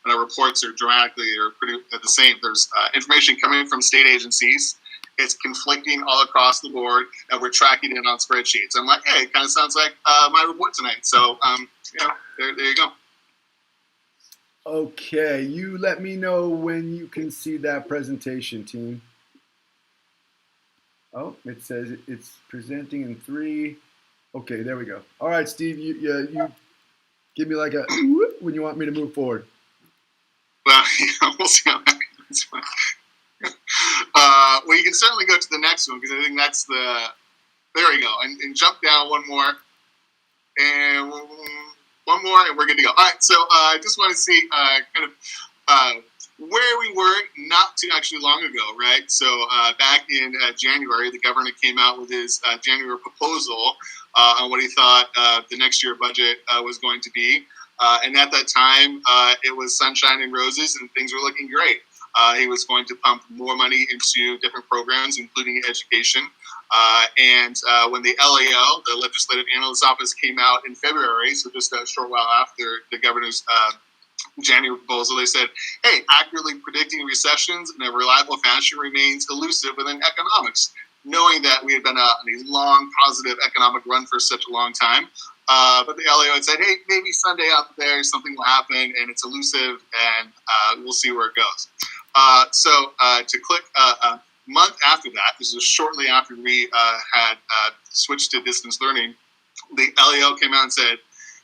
when our reports are dramatically or pretty the same. There's information coming from state agencies. It's conflicting all across the board, and we're tracking it on spreadsheets. I'm like, hey, it kind of sounds like my report tonight. So, there you go. Okay, you let me know when you can see that presentation, team. Oh, it says it's presenting in 3. Okay, there we go. All right, Steve, you give me like a when you want me to move forward. Well, we'll see how that goes. Well, you can certainly go to the next one because I think that's the. There we go, and jump down one more, and one more, and we're good to go. All right, so I just want to see where we were not too actually long ago, right? So back in January, the governor came out with his January proposal on what he thought the next year budget was going to be. And at that time, it was sunshine and roses and things were looking great. He was going to pump more money into different programs, including education. And when the LAO, the Legislative Analyst's Office, came out in February, so just a short while after the governor's January proposal, they said, hey, accurately predicting recessions in a reliable fashion remains elusive within economics. Knowing that we had been on a long, positive economic run for such a long time. But the LAO had said, hey, maybe Sunday out there something will happen, and it's elusive, and we'll see where it goes. So to click month after that, this was shortly after we had switched to distance learning, the LAO came out and said,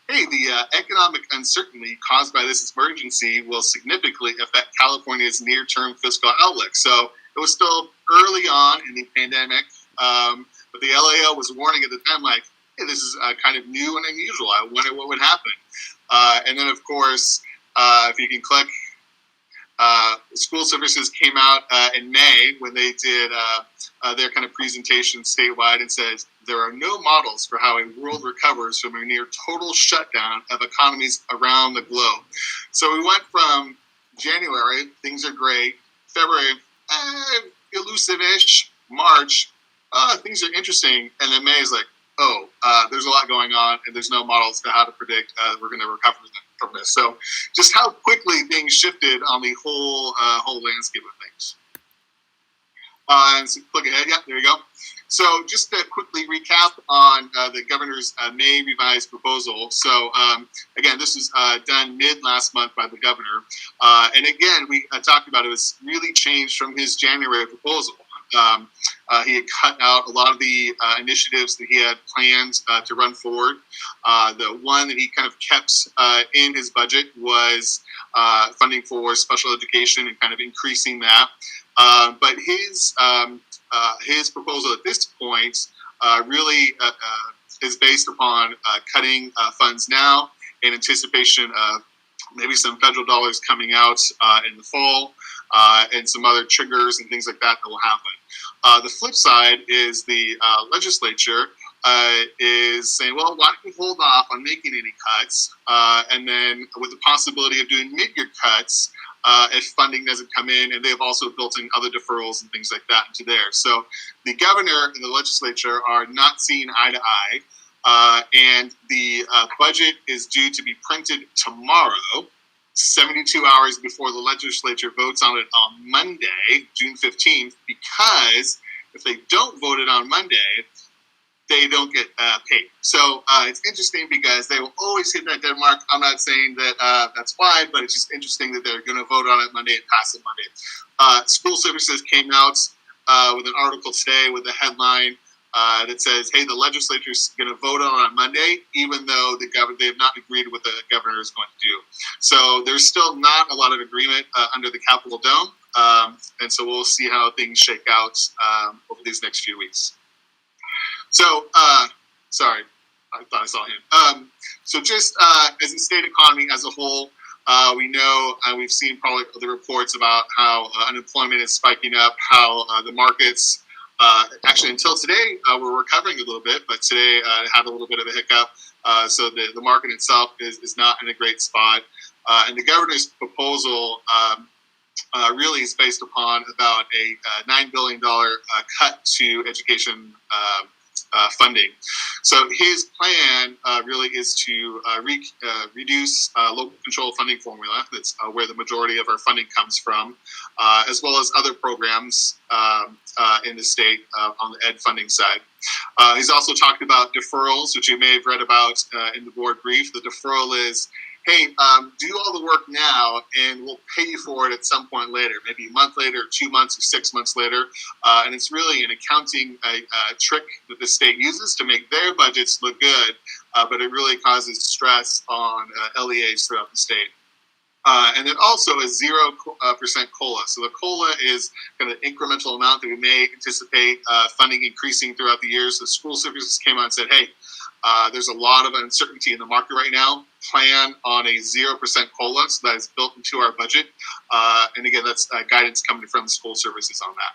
hey, the economic uncertainty caused by this emergency will significantly affect California's near-term fiscal outlook. So it was still early on in the pandemic, but the LAO was warning at the time, like, hey, this is kind of new and unusual. I wonder what would happen. And then, of course, if you can click, school services came out in May when they did their kind of presentation statewide and says there are no models for how a world recovers from a near total shutdown of economies around the globe. So we went from January, things are great, February, elusive-ish, March, things are interesting, and then May is like, there's a lot going on, and there's no models to how to predict we're going to recover from this. So just how quickly things shifted on the whole landscape of things. And so click ahead. Yeah, there you go. So just to quickly recap on the governor's May revised proposal. So again, this was done mid last month by the governor. And again, we talked about it was really changed from his January proposal. He had cut out a lot of the initiatives that he had planned to run forward. The one that he kind of kept in his budget was funding for special education and kind of increasing that. But his proposal at this point really is based upon cutting funds now in anticipation of maybe some federal dollars coming out in the fall and some other triggers and things like that will happen. The flip side is the legislature is saying, well, why don't we hold off on making any cuts and then with the possibility of doing mid-year cuts if funding doesn't come in, and they've also built in other deferrals and things like that into there. So the governor and the legislature are not seeing eye to eye, and the budget is due to be printed tomorrow, 72 hours before the legislature votes on it on Monday, June 15th, because if they don't vote it on Monday, they don't get paid. So it's interesting because they will always hit that dead mark. I'm not saying that that's why, but it's just interesting that they're going to vote on it Monday and pass it Monday. School services came out with an article today with a headline that says, hey, the legislature is going to vote on Monday, even though they have not agreed with what the governor is going to do. So there's still not a lot of agreement under the Capitol Dome. And so we'll see how things shake out over these next few weeks. So, sorry, I thought I saw him. So just as the state economy as a whole, we know, we've seen probably the reports about how unemployment is spiking up, how the markets, actually until today, were recovering a little bit, but today had a little bit of a hiccup. So the market itself is not in a great spot. And the governor's proposal really is based upon about a $9 billion cut to education funding. So his plan really is to reduce local control funding formula. That's where the majority of our funding comes from, as well as other programs in the state on the ed funding side. He's also talked about deferrals, which you may have read about in the board brief. The deferral is, hey, do all the work now, and we'll pay you for it at some point later, maybe a month later, 2 months, or 6 months later. And it's really an accounting trick that the state uses to make their budgets look good, but it really causes stress on LEAs throughout the state. And then also a 0% COLA. So the COLA is kind of an incremental amount that we may anticipate funding increasing throughout the year. So school services came out and said, hey, there's a lot of uncertainty in the market right now. Plan on a 0% COLA, so that is built into our budget. And again, that's guidance coming from the school services on that.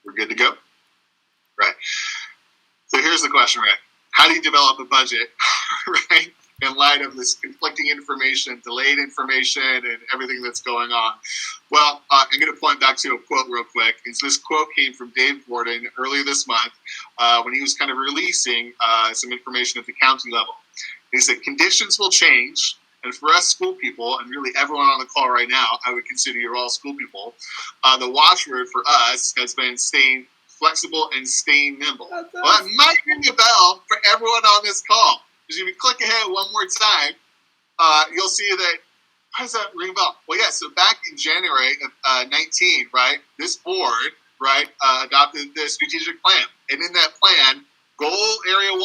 We're good to go? Right. So here's the question, right? How do you develop a budget, right, in light of this conflicting information, delayed information, and everything that's going on? Well, I'm going to point back to a quote real quick. This quote came from Dave Gordon earlier this month when he was kind of releasing some information at the county level. He said, conditions will change, and for us school people, and really everyone on the call right now, I would consider you all school people, the watchword for us has been staying flexible and staying nimble. Well, that might ring a bell for everyone on this call. Because if you click ahead one more time, you'll see that how does that ring a bell? Well, yeah. So back in January of 19, right, this board, right, adopted the strategic plan, and in that plan, goal area 1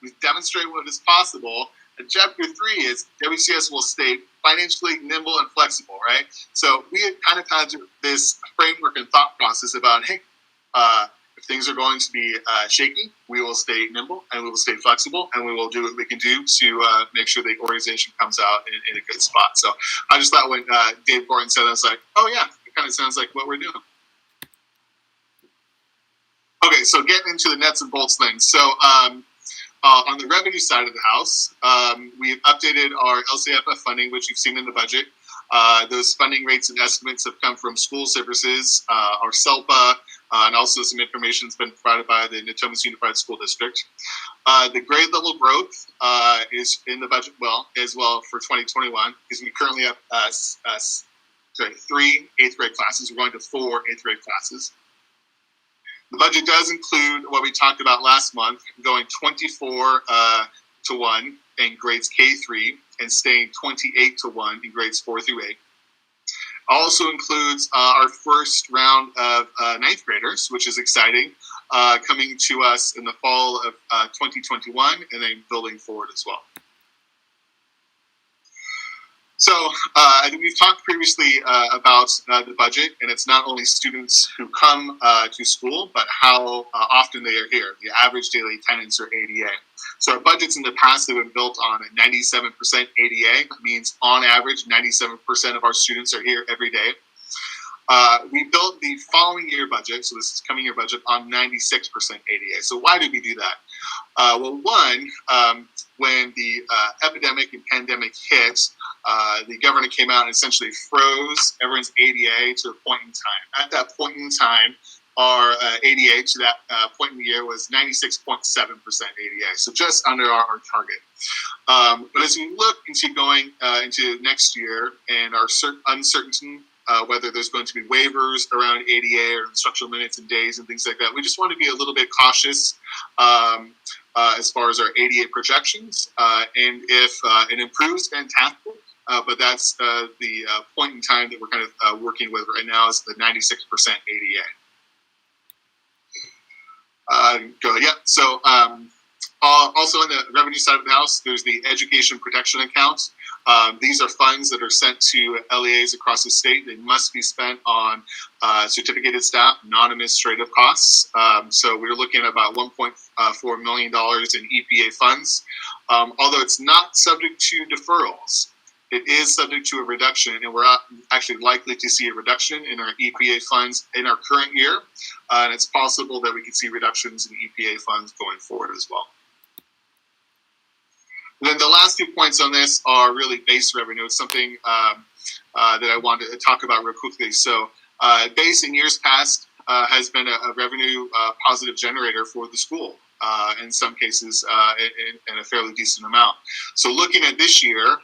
was demonstrate what is possible, and chapter 3 is WCS will stay financially nimble and flexible, right? So we had kind of had this framework and thought process about, hey, if things are going to be shaky, we will stay nimble and we will stay flexible and we will do what we can do to make sure the organization comes out in a good spot. So I just thought when Dave Gordon said that, I was like, oh yeah, it kind of sounds like what we're doing. Okay, so getting into the nuts and bolts things. So on the revenue side of the house, we've updated our LCFF funding, which you've seen in the budget. Those funding rates and estimates have come from school services, our SELPA, and also some information has been provided by the Natomas Unified School District. The grade level growth is in the budget as well for 2021, because we currently have 3 8th grade classes. We're going to 4 8th grade classes. The budget does include what we talked about last month, going 24 to 1 in grades K-3 and staying 28 to 1 in grades 4 through 8. Also includes our first round of 9th graders, which is exciting, coming to us in the fall of 2021 and then building forward as well. So I think we've talked previously about the budget, and it's not only students who come to school, but how often they are here. The average daily attendance, or ADA. So our budgets in the past have been built on a 97% ADA. That means on average, 97% of our students are here every day. We built the following year budget, so this is coming year budget, on 96% ADA. So why did we do that? Well, one, when the epidemic and pandemic hit, the governor came out and essentially froze everyone's ADA to a point in time. At that point in time, our ADA to that point in the year was 96.7% ADA, so just under our target. But as we look into going into next year and our uncertainty, whether there's going to be waivers around ADA or instructional minutes and days and things like that, we just want to be a little bit cautious as far as our ADA projections. And if it improves, fantastic. But that's the point in time that we're kind of working with right now is the 96% ADA. Go ahead. Yeah. So also on the revenue side of the house, there's the education protection account. These are funds that are sent to LEAs across the state. They must be spent on certificated staff, non-administrative costs. So we're looking at about $1.4 million in EPA funds. Although it's not subject to deferrals, it is subject to a reduction, and we're actually likely to see a reduction in our EPA funds in our current year. And it's possible that we could see reductions in EPA funds going forward as well. And then the last 2 points on this are really base revenue. It's something that I wanted to talk about real quickly. So base in years past has been a revenue positive generator for the school. In some cases, in a fairly decent amount. So looking at this year,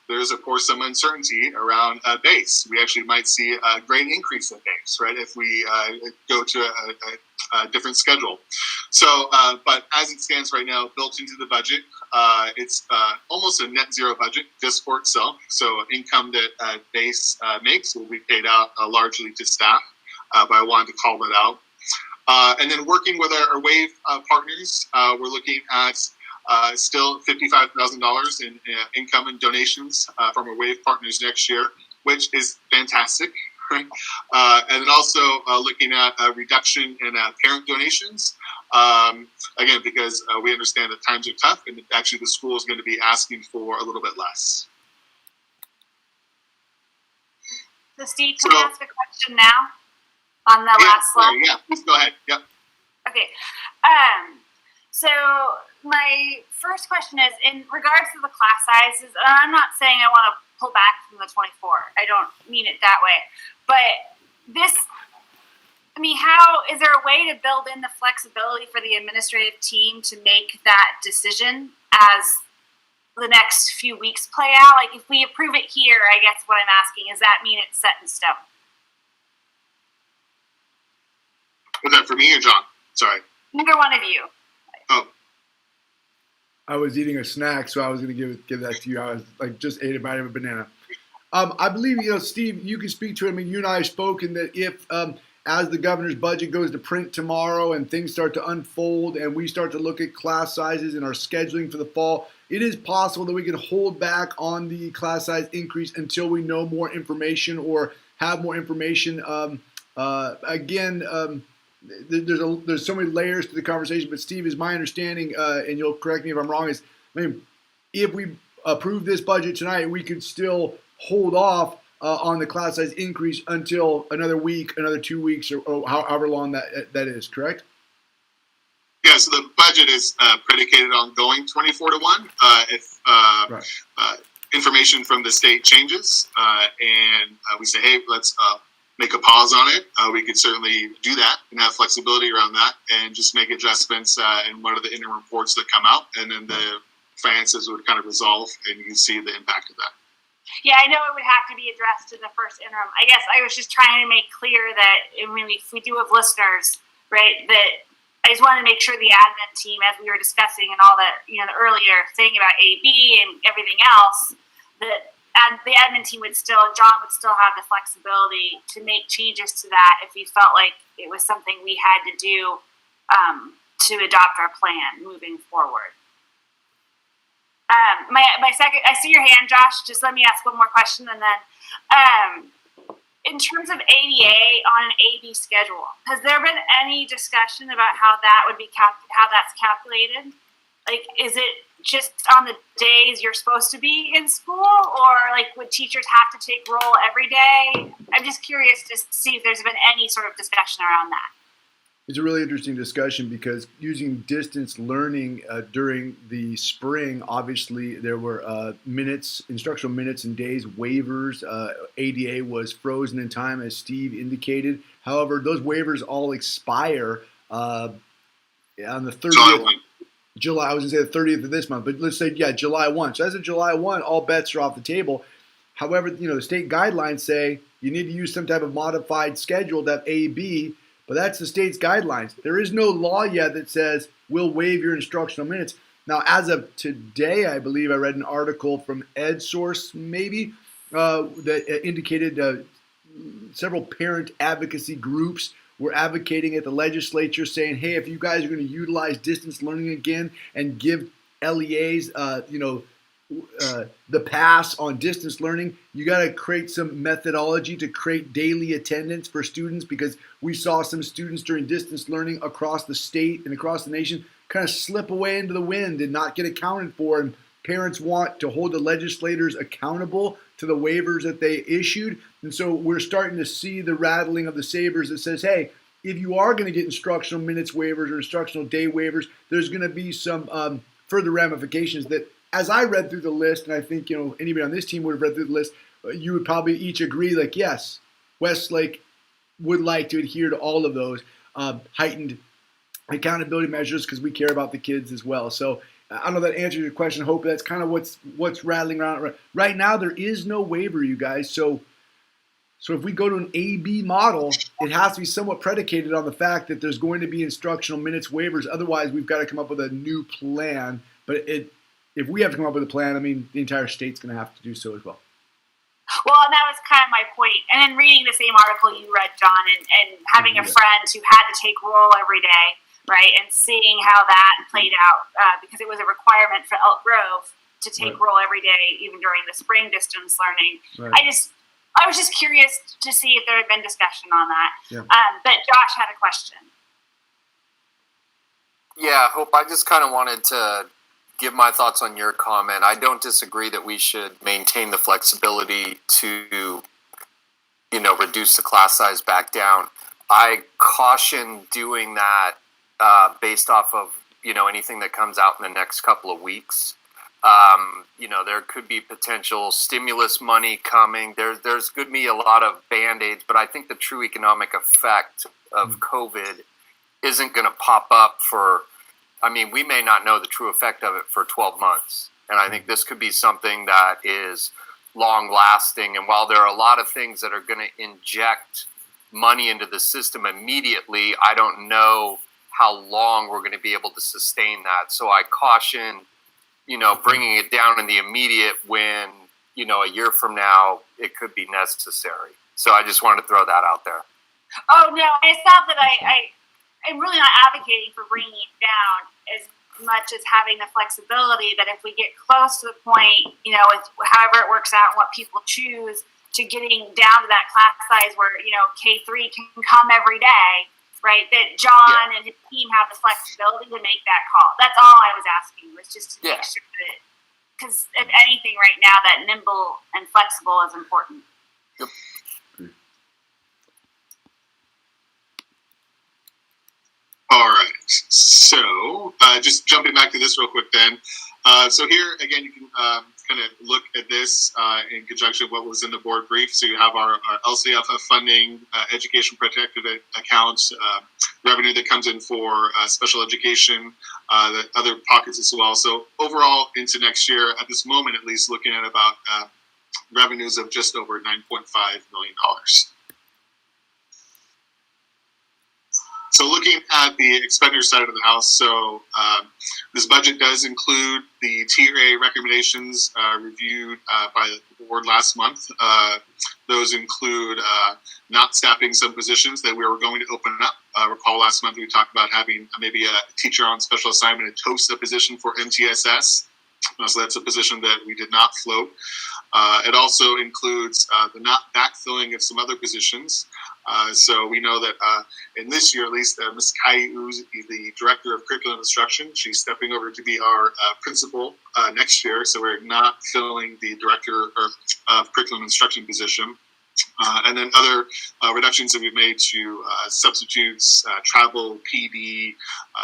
there's of course some uncertainty around base. We actually might see a great increase in base, right, if we go to a different schedule. So, but as it stands right now, built into the budget, it's almost a net zero budget just for itself. So income that base makes will be paid out largely to staff, but I wanted to call that out. And then working with our WAVE partners, we're looking at still $55,000 in income and donations from our WAVE partners next year, which is fantastic. Right? And then also looking at a reduction in parent donations, again, because we understand that times are tough and actually the school is going to be asking for a little bit less. So Steve, can I ask a question now? On the last slide? Yeah, please go ahead. Yep. Okay. So my first question is, in regards to the class sizes, and I'm not saying I want to pull back from the 24. I don't mean it that way. But this, I mean, how, is there a way to build in the flexibility for the administrative team to make that decision as the next few weeks play out? Like if we approve it here, I guess what I'm asking, does that mean it's set in stone? Was that for me or John? Sorry. Neither one of you. Oh. I was eating a snack, so I was going to give that to you. I was like just ate a bite of a banana. I believe, Steve, you can speak to it. I mean, you and I have spoken that if, as the governor's budget goes to print tomorrow and things start to unfold and we start to look at class sizes and our scheduling for the fall, it is possible that we can hold back on the class size increase until we know more information or have more information. There's so many layers to the conversation, but Steve, is my understanding, and you'll correct me if I'm wrong, if we approve this budget tonight, we could still hold off on the class size increase until another week, another 2 weeks, or however long that is, correct? Yeah, so the budget is predicated on going 24-1. If information from the state changes and we say, hey, let's make a pause on it, we could certainly do that and have flexibility around that and just make adjustments in one of the interim reports that come out, and then the finances would kind of resolve and you can see the impact of that. Yeah, I know it would have to be addressed in the first interim. I guess I was just trying to make clear that if we do have listeners, right, that I just wanted to make sure the admin team, as we were discussing and all that, the earlier thing about AB and everything else, that the admin team John would still have the flexibility to make changes to that if he felt like it was something we had to do to adopt our plan moving forward. My second, I see your hand, Josh. Just let me ask one more question, and then, in terms of ADA on an AB schedule, has there been any discussion about how that would be how that's calculated? Like, is it just on the days you're supposed to be in school, or like would teachers have to take roll every day? I'm just curious to see if there's been any sort of discussion around that. It's a really interesting discussion because using distance learning during the spring, obviously there were instructional minutes and days, waivers. ADA was frozen in time, as Steve indicated. However, those waivers all expire on the 30th. July, I was going to say the 30th of this month, but let's say, July 1. So as of July 1, all bets are off the table. However, the state guidelines say you need to use some type of modified schedule to have AB, but that's the state's guidelines. There is no law yet that says we'll waive your instructional minutes. Now, as of today, I believe I read an article from EdSource, maybe, that indicated several parent advocacy groups were advocating at the legislature saying, hey, if you guys are going to utilize distance learning again and give LEAs, the pass on distance learning, you got to create some methodology to create daily attendance for students, because we saw some students during distance learning across the state and across the nation kind of slip away into the wind and not get accounted for. And parents want to hold the legislators accountable to the waivers that they issued. And so we're starting to see the rattling of the sabers that says, hey, if you are going to get instructional minutes waivers or instructional day waivers, there's going to be some further ramifications that, as I read through the list, and I think anybody on this team would have read through the list, you would probably each agree, like, yes, Westlake would like to adhere to all of those heightened accountability measures because we care about the kids as well. So I don't know if that answers your question. I hope that's kind of what's rattling around. Right now, there is no waiver, you guys. So if we go to an AB model, it has to be somewhat predicated on the fact that there's going to be instructional minutes waivers. Otherwise, we've got to come up with a new plan. But if we have to come up with a plan, I mean, the entire state's going to have to do so as well. Well, and that was kind of my point. And then reading the same article you read, John, and having a friend who had to take roll every day, right, and seeing how that played out, because it was a requirement for Elk Grove to take roll every day, even during the spring distance learning. Right. I was just curious to see if there had been discussion on that. Yeah. But Josh had a question. Yeah, Hope, I just kind of wanted to give my thoughts on your comment. I don't disagree that we should maintain the flexibility to, reduce the class size back down. I caution doing that based off of, anything that comes out in the next couple of weeks. There could be potential stimulus money coming. There's going to be a lot of Band-Aids, but I think the true economic effect of COVID isn't going to pop up we may not know the true effect of it for 12 months. And I think this could be something that is long lasting. And while there are a lot of things that are going to inject money into the system immediately, I don't know how long we're going to be able to sustain that. So I caution, bringing it down in the immediate when, a year from now, it could be necessary. So I just wanted to throw that out there. Oh no, it's not that I'm really not advocating for bringing it down as much as having the flexibility that if we get close to the point, with however it works out and what people choose, to getting down to that class size where, K3 can come every day, right? That John and his team have the flexibility to make that call. That's all I was asking, was just to make sure that, because if anything right now, that nimble and flexible is important. Yep. All right, so just jumping back to this real quick then. So here, again, you can kind of look at this in conjunction with what was in the board brief. So you have our LCFF funding, education protected accounts, revenue that comes in for special education, the other pockets as well. So overall, into next year, at this moment at least, looking at about revenues of just over $9.5 million. So looking at the expenditure side of the house, so this budget does include the TRA recommendations reviewed by the board last month. Those include not staffing some positions that we were going to open up. Recall last month we talked about having maybe a teacher on special assignment, a TOSA position for MTSS. So that's a position that we did not float. It also includes the not backfilling of some other positions. So we know that in this year, at least, Ms. Caillou is the Director of Curriculum Instruction. She's stepping over to be our principal next year. So we're not filling the Director of Curriculum Instruction position. And then other reductions that we've made to substitutes, travel, PD,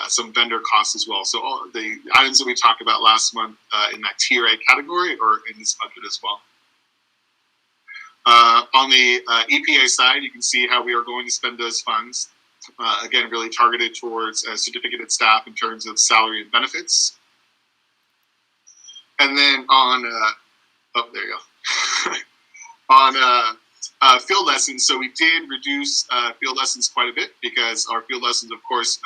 some vendor costs as well. So all the items that we talked about last month in that TRA category are in this budget as well. On the EPA side, you can see how we are going to spend those funds. Again, really targeted towards certificated staff in terms of salary and benefits. And then on, there you go. On field lessons, so we did reduce field lessons quite a bit because our field lessons, of course,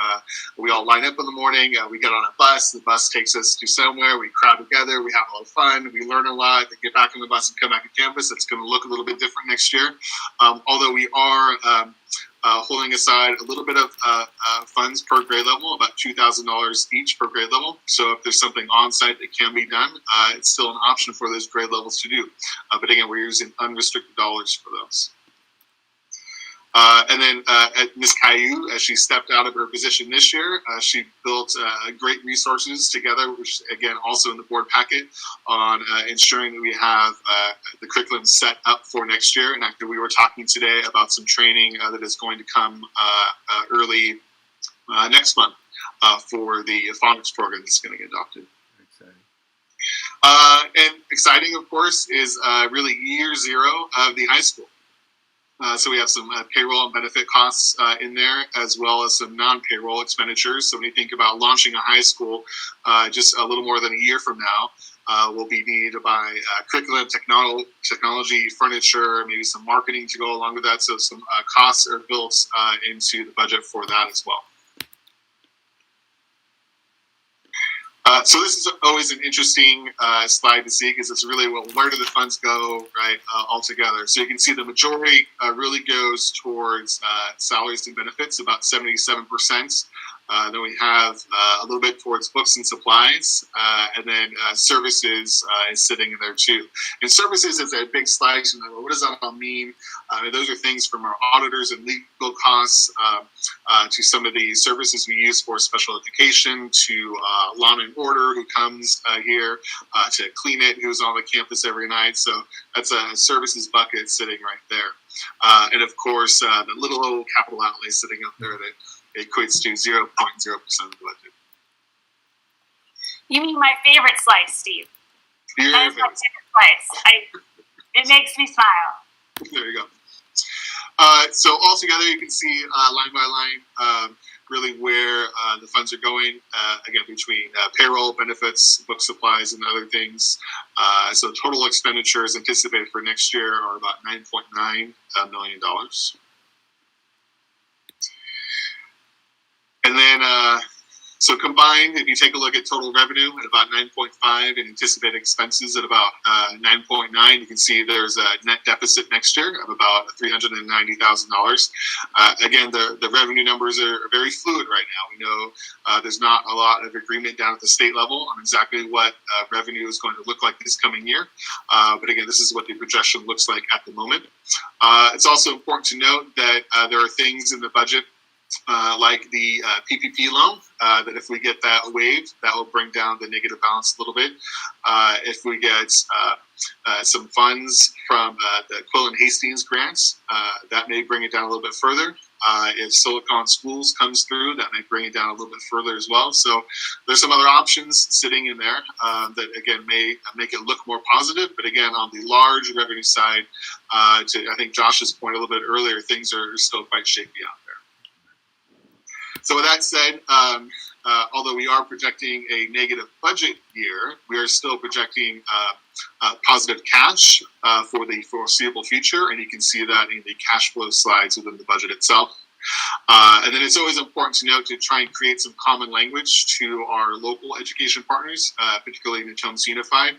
we all line up in the morning, we get on a bus, the bus takes us to somewhere, we crowd together, we have a lot of fun, we learn a lot, they get back on the bus and come back to campus. It's going to look a little bit different next year, although we are holding aside a little bit of funds per grade level, about $2,000 each per grade level. So if there's something on site that can be done, it's still an option for those grade levels to do. But again, we're using unrestricted dollars for those. And then Ms. Caillou, as she stepped out of her position this year, she built great resources together, which again also in the board packet, on ensuring that we have the curriculum set up for next year. And actually, we were talking today about some training that is going to come early next month for the phonics program that's going to get adopted. And exciting, of course, is really year zero of the high school. So we have some payroll and benefit costs in there, as well as some non-payroll expenditures. So when you think about launching a high school just a little more than a year from now, will be needed to buy curriculum, technology, furniture, maybe some marketing to go along with that. So some costs are built into the budget for that as well. So this is always an interesting slide to see because it's really, well, where do the funds go, right, altogether? So you can see the majority really goes towards salaries and benefits, about 77%. Then we have a little bit towards books and supplies, and then services is sitting in there too. And services is a big slice. And what does that all mean? Those are things from our auditors and legal costs to some of the services we use for special education, to law and order, who comes here to clean it, who's on the campus every night. So that's a services bucket sitting right there. And of course, the little old capital outlay sitting up there that equates to 0.0% of the budget. You mean my favorite slice, Steve? Your that is my favorite slice. It makes me smile. There you go. So altogether, you can see line by line really where the funds are going, again, between payroll, benefits, book supplies, and other things. So total expenditures anticipated for next year are about $9.9 million. And then So combined, if you take a look at total revenue at about 9.5 and anticipated expenses at about 9.9, you can see there's a net deficit next year of about $390,000. Again, the revenue numbers are very fluid right now. We know there's not a lot of agreement down at the state level on exactly what revenue is going to look like this coming year. But again, this is what the projection looks like at the moment. It's also important to note that there are things in the budget like the PPP loan, that if we get that waived, that will bring down the negative balance a little bit. If we get some funds from the Quill and Hastings grants, that may bring it down a little bit further. If Silicon Schools comes through, that may bring it down a little bit further as well. So there's some other options sitting in there that, again, may make it look more positive. But again, on the large revenue side, to I think Josh's point a little bit earlier, things are still quite shaky out there. So with that said, although we are projecting a negative budget year, we are still projecting positive cash for the foreseeable future, and you can see that in the cash flow slides within the budget itself. And then it's always important to note to try and create some common language to our local education partners, particularly Natomas Unified,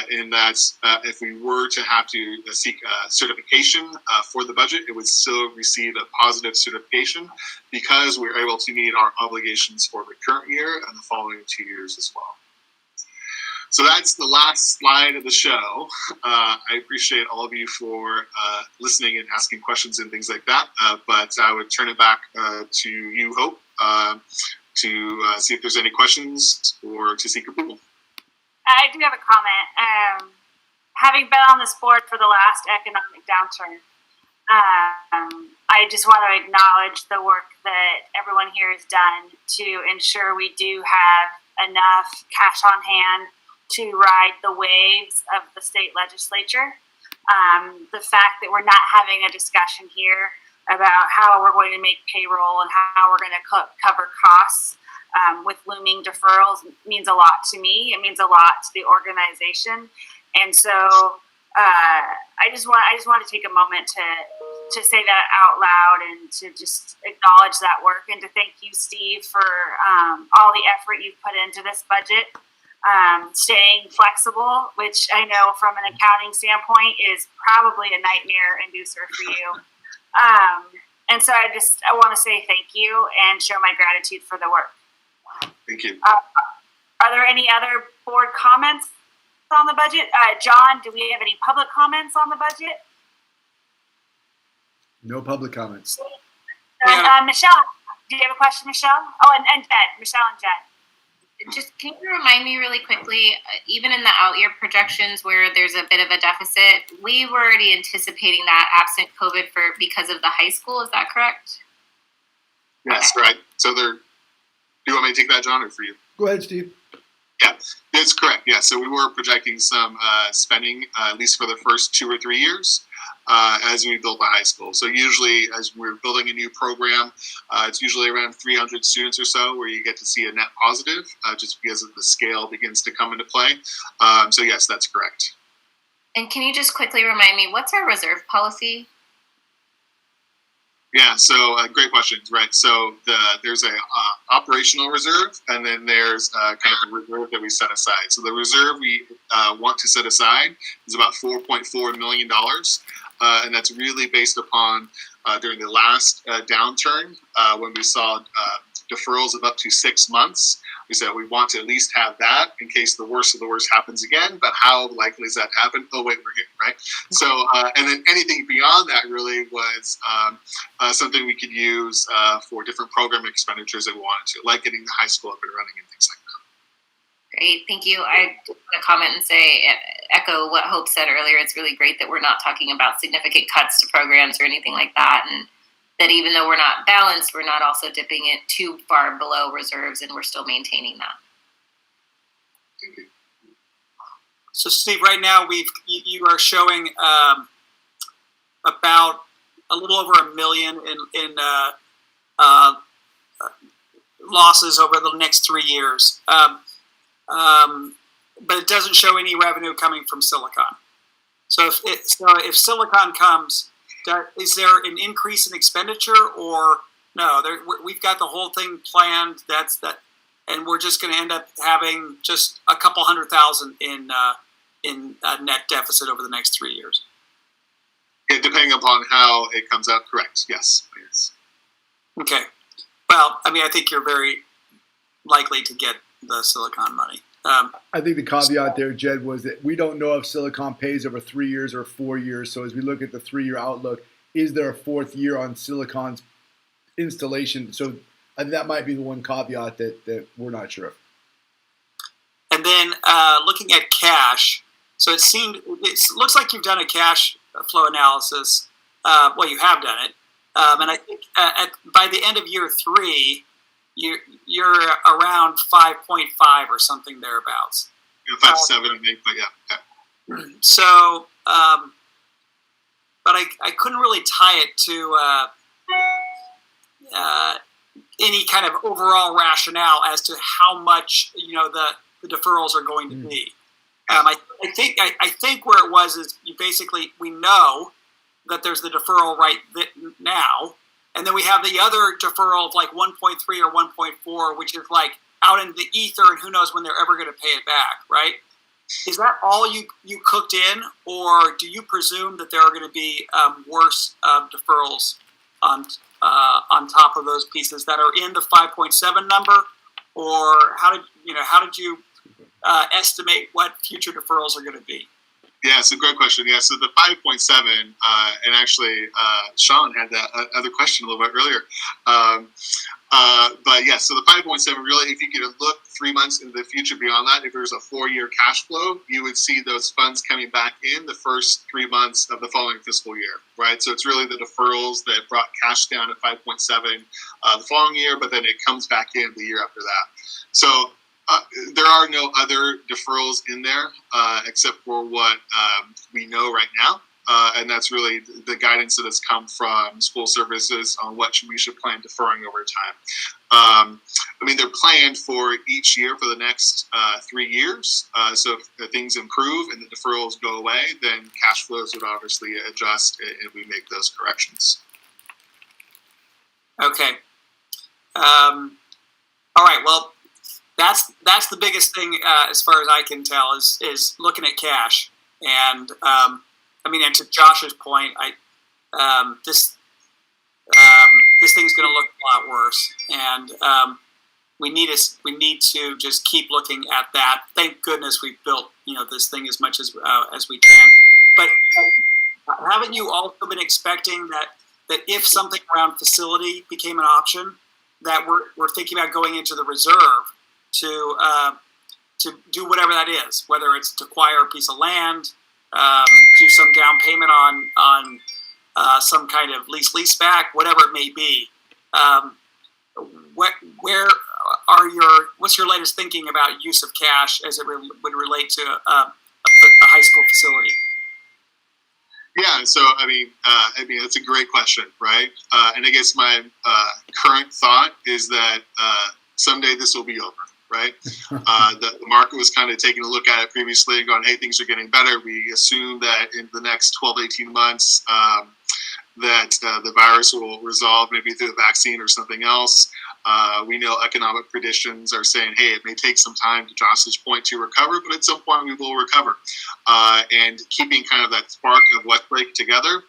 in that if we were to have to seek certification for the budget, it would still receive a positive certification because we're able to meet our obligations for the current year and the following 2 years as well. So that's the last slide of the show. I appreciate all of you for listening and asking questions and things like that. But I would turn it back to you, Hope, to see if there's any questions or to seek approval. I do have a comment. Having been on this board for the last economic downturn, I just want to acknowledge the work that everyone here has done to ensure we do have enough cash on hand to ride the waves of the state legislature. The fact that we're not having a discussion here about how we're going to make payroll and how we're going to cover costs with looming deferrals means a lot to me. It means a lot to the organization. And so I just want to take a moment to say that out loud and to just acknowledge that work and to thank you, Steve, for all the effort you've put into this budget. Staying flexible, which I know from an accounting standpoint is probably a nightmare inducer for you. And so I want to say thank you and show my gratitude for the work. Thank you. Are there any other board comments on the budget? John, do we have any public comments on the budget? No public comments. Michelle, do you have a question, Michelle? Oh, and Jed. Michelle and Jed. Just can you remind me really quickly, even in the out year projections where there's a bit of a deficit, we were already anticipating that absent COVID because of the high school. Is that correct? Yes, okay. Right. So do you want me to take that, John, or for you? Go ahead, Steve. Yeah, that's correct. Yeah, so we were projecting some spending, at least for the first 2 or 3 years, as we built the high school. So usually, as we're building a new program, it's usually around 300 students or so where you get to see a net positive, just because of the scale begins to come into play. So yes, that's correct. And can you just quickly remind me, what's our reserve policy? Yeah, so great questions, right? So there's a operational reserve, and then there's kind of a reserve that we set aside. So the reserve we want to set aside is about $4.4 million, and that's really based upon during the last downturn when we saw deferrals of up to 6 months. We said we want to at least have that in case the worst of the worst happens again, but how likely is that to happen? Oh, wait, we're here, right? So, and then anything beyond that really was something we could use for different program expenditures that we wanted to, like getting the high school up and running and things like that. Great, thank you. I just want to comment and echo what Hope said earlier. It's really great that we're not talking about significant cuts to programs or anything like that, and that even though we're not balanced, we're not also dipping it too far below reserves, and we're still maintaining that. So, Steve, right now you are showing about a little over $1 million in losses over the next 3 years, but it doesn't show any revenue coming from Silicon. So if Silicon comes, is there an increase in expenditure or no? We've got the whole thing planned. and we're just going to end up having just a couple $100,000 in net deficit over the next 3 years. Yeah, depending upon how it comes out, correct. Yes. Okay. Well, I mean, I think you're very likely to get the Silicon money. I think the caveat there, Jed, was that we don't know if Silicon pays over 3 years or 4 years. So as we look at the 3-year outlook, is there a 4th year on Silicon's installation? So that might be the one caveat that we're not sure of. And then looking at cash, so it looks like you've done a cash flow analysis. Well, you have done it, and I think by the end of year 3, you're around 5.5 or something thereabouts. 5.7, I think, but yeah. So, but I couldn't really tie it to any kind of overall rationale as to how much the deferrals are going to be. I think where it was is we know that there's the deferral right now, and then we have the other deferral of like 1.3 or 1.4, which is like out in the ether, and who knows when they're ever going to pay it back, right? Is that all you cooked in, or do you presume that there are going to be worse deferrals on top of those pieces that are in the 5.7 number, or how did you estimate what future deferrals are going to be? Yeah, it's a great question. Yeah, so the 5.7, and actually Sean had that other question a little bit earlier. But yeah, so the 5.7, really, if you could look 3 months into the future beyond that, if there's a 4-year cash flow, you would see those funds coming back in the first 3 months of the following fiscal year, right? So it's really the deferrals that brought cash down to 5.7 the following year, but then it comes back in the year after that. So there are no other deferrals in there except for what we know right now. And that's really the guidance that has come from school services on what we should plan deferring over time. I mean, they're planned for each year for the next 3 years. So if things improve and the deferrals go away, then cash flows would obviously adjust and we make those corrections. Okay. All right. Well, that's the biggest thing as far as I can tell is looking at cash. And I mean, and to Josh's point, this thing's going to look a lot worse, and we need to just keep looking at that. Thank goodness we've built this thing as much as we can. But haven't you also been expecting that if something around facility became an option, that we're thinking about going into the reserve to do whatever that is, whether it's to acquire a piece of land, do some down payment on some kind of leaseback, whatever it may be. What's your latest thinking about use of cash as it would relate to a high school facility? Yeah, so I mean, that's a great question, right? And I guess my current thought is that someday this will be over, right? The market was kind of taking a look at it previously and going, hey, things are getting better. We assume that in the next 12 to 18 months that the virus will resolve maybe through a vaccine or something else. We know economic predictions are saying, hey, it may take some time, to Josh's point, to recover, but at some point we will recover. And keeping kind of that spark of Westlake together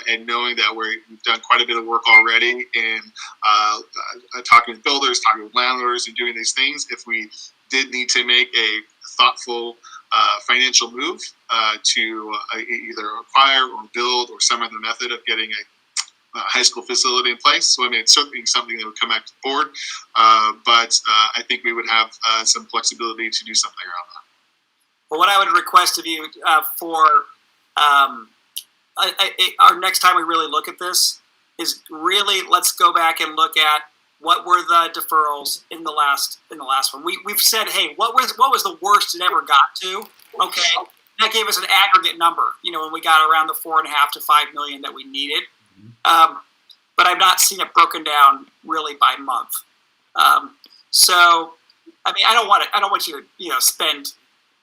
and knowing that we've done quite a bit of work already in talking with builders, talking with landlords, and doing these things. If we did need to make a thoughtful financial move to either acquire or build or some other method of getting a high school facility in place. So, I mean, it's certainly something that would come back to the board, but I think we would have some flexibility to do something around that. Well, what I would request of you for our next time we really look at this is really let's go back and look at what were the deferrals in the last one. We've said, hey, what was the worst it ever got to? Okay, that gave us an aggregate number. When we got around the 4.5 to 5 million that we needed. But I've not seen it broken down really by month. So, I mean, I don't want you to spend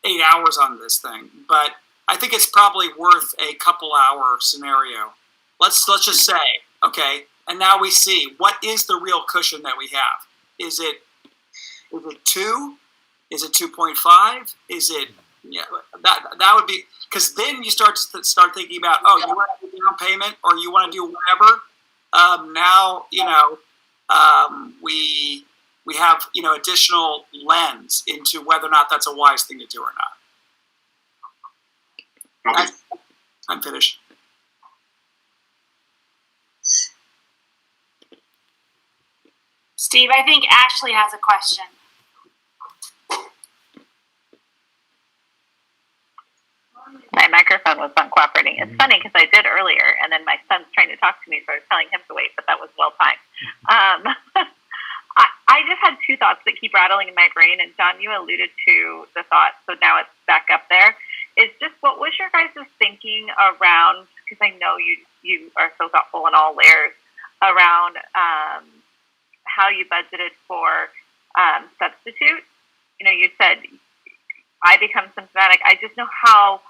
8 hours on this thing, but I think it's probably worth a couple hour scenario. Let's just say, okay, and now we see what is the real cushion that we have. Is it Is it 2? Is it 2.5? Is it that would be, because then you start thinking about, oh, you want to do down payment or you want to do whatever. Now we have additional lens into whether or not that's a wise thing to do or not. Okay. I'm finished. Steve, I think Ashley has a question. My microphone was not cooperating. It's funny because I did earlier, and then my son's trying to talk to me, so I was telling him to wait, but that was well timed. I just had two thoughts that keep rattling in my brain, and John, you alluded to the thought, so now it's back up there. Is just what was your guys' thinking around, because I know you are so thoughtful in all layers, around how you budgeted for substitute. You said, I become symptomatic. I just know how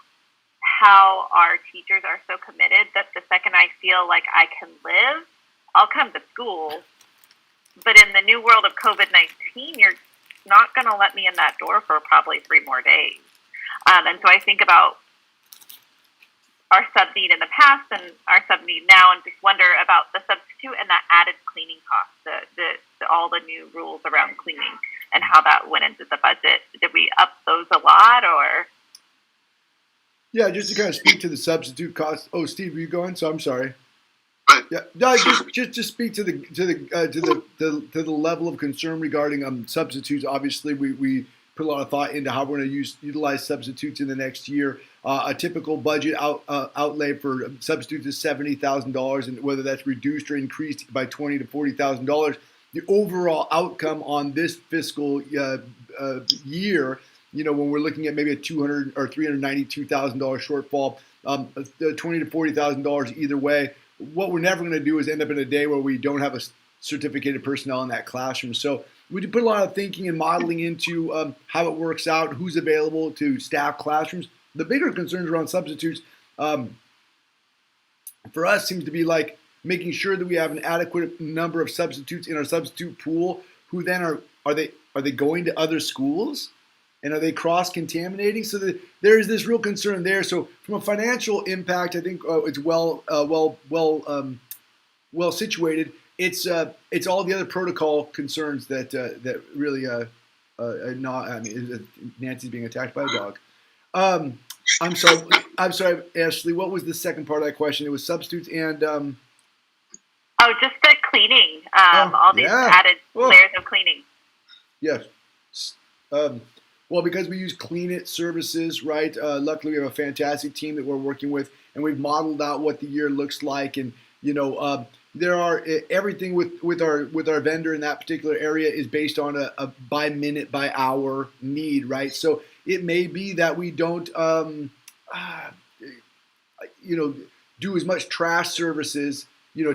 our teachers are so committed that the second I feel like I can live, I'll come to school. But in the new world of COVID-19, you're not going to let me in that door for probably 3 more days. And so I think about our sub need in the past and our sub need now, and just wonder about the substitute and that added cleaning cost, all the new rules around cleaning and how that went into the budget. Did we up those a lot, or? Yeah, just to kind of speak to the substitute cost. Oh, Steve, are you going? So I'm sorry. Yeah, no, just speak to the level of concern regarding substitutes. Obviously, we put a lot of thought into how we're going to utilize substitutes in the next year. A typical budget outlay for substitutes is $70,000, and whether that's reduced or increased by $20,000 to $40,000, the overall outcome on this fiscal year, when we're looking at maybe a $200,000 or $392,000 shortfall, $20,000 to $40,000 either way. What we're never going to do is end up in a day where we don't have a certificated personnel in that classroom. So we do put a lot of thinking and modeling into how it works out, who's available to staff classrooms. The bigger concerns around substitutes for us seems to be like making sure that we have an adequate number of substitutes in our substitute pool, who then are they going to other schools, and are they cross-contaminating? So there is this real concern there. So from a financial impact, I think it's well situated. It's all the other protocol concerns that really Nancy's being attacked by a dog. I'm sorry, Ashley. What was the second part of that question? It was substitutes and just the cleaning. All these added layers of cleaning. Yes. Well, because we use Clean It services, right? Luckily, we have a fantastic team that we're working with, and we've modeled out what the year looks like. And there are everything with our vendor in that particular area is based on a by minute, by hour need, right? So it may be that we don't, do as much trash services,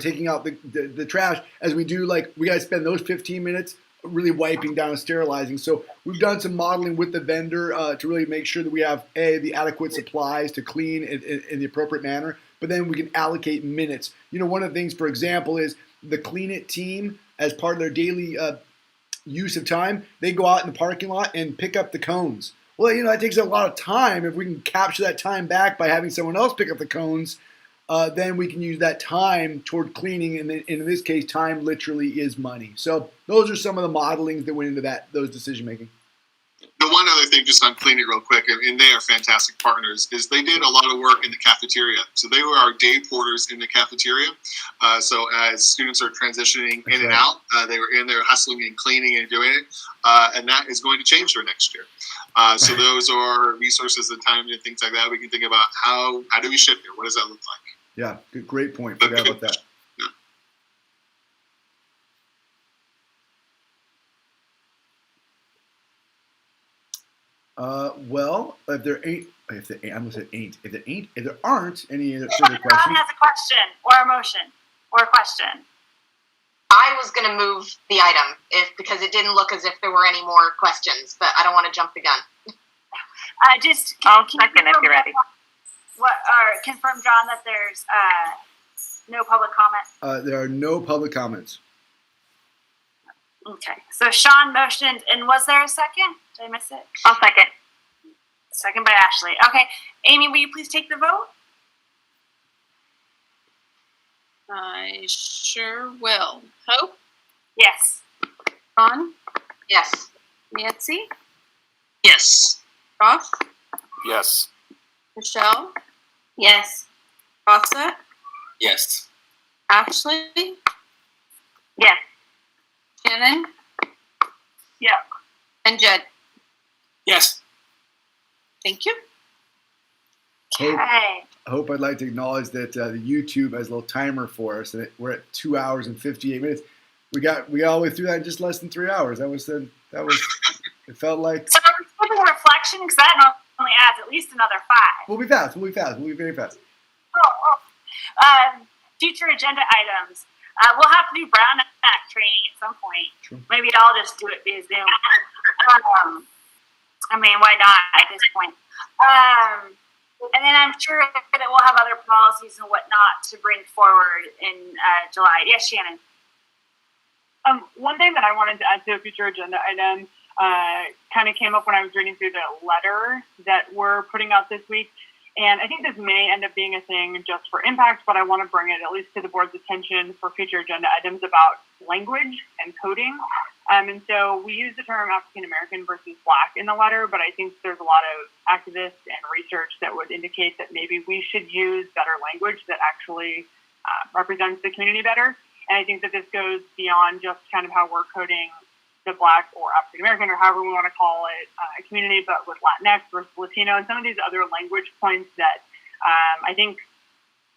taking out the trash as we do. Like, we got to spend those 15 minutes really wiping down and sterilizing. So we've done some modeling with the vendor to really make sure that we have the adequate supplies to clean in the appropriate manner, but then we can allocate minutes. One of the things, for example, is the Clean It team, as part of their daily use of time, they go out in the parking lot and pick up the cones. Well, that takes a lot of time. If we can capture that time back by having someone else pick up the cones, then we can use that time toward cleaning, and in this case, time literally is money. So those are some of the modelings that went into those decision making. The one other thing, just on Clean It real quick, and they are fantastic partners, is they did a lot of work in the cafeteria. So they were our day porters in the cafeteria. So as students are transitioning in and out, they were in there hustling and cleaning and doing it. And that is going to change for next year. So those are resources and time and things like that. We can think about how do we shift it? What does that look like? Yeah, great point. Forgot about that. Well, if there aren't any further questions. John has a question or a motion or a question. I was going to move the item because it didn't look as if there were any more questions, but I don't want to jump the gun. I'll second if you're ready. Confirm, John, that there's no public comment. There are no public comments. Okay, so Sean motioned, and was there a second? Did I miss it? I'll second. Second by Ashley. Okay, Amy, will you please take the vote? I sure will. Hope? Yes. Ron, Yes. Nancy, Yes. Ross, Yes. Michelle, Yes. Vasa, Yes. Ashley, Yes. Shannon, Yeah. and Jed. Yes. Thank you. Hope, Okay. I'd like to acknowledge that the YouTube has a little timer for us, and we're at 2 hours and 58 minutes. We got all the way through that in just less than 3 hours. It felt like So we're skipping reflection because that normally adds at least another 5. we'll be fast. We'll be very fast. Future agenda items. We'll have to do Brown Act training at some point. True. Maybe I'll just do it via Zoom. I mean, why not at this point? And then I'm sure that we'll have other policies and whatnot to bring forward in July. Yes, Shannon. One thing that I wanted to add to a future agenda item kind of came up when I was reading through the letter that we're putting out this week. And I think this may end up being a thing just for impact, but I want to bring it at least to the board's attention for future agenda items about language and coding. And so we use the term African American versus Black in the letter, but I think there's a lot of activists and research that would indicate that maybe we should use better language that actually represents the community better. And I think that this goes beyond just kind of how we're coding the Black or African American or however we want to call it community, but with Latinx versus Latino and some of these other language points that I think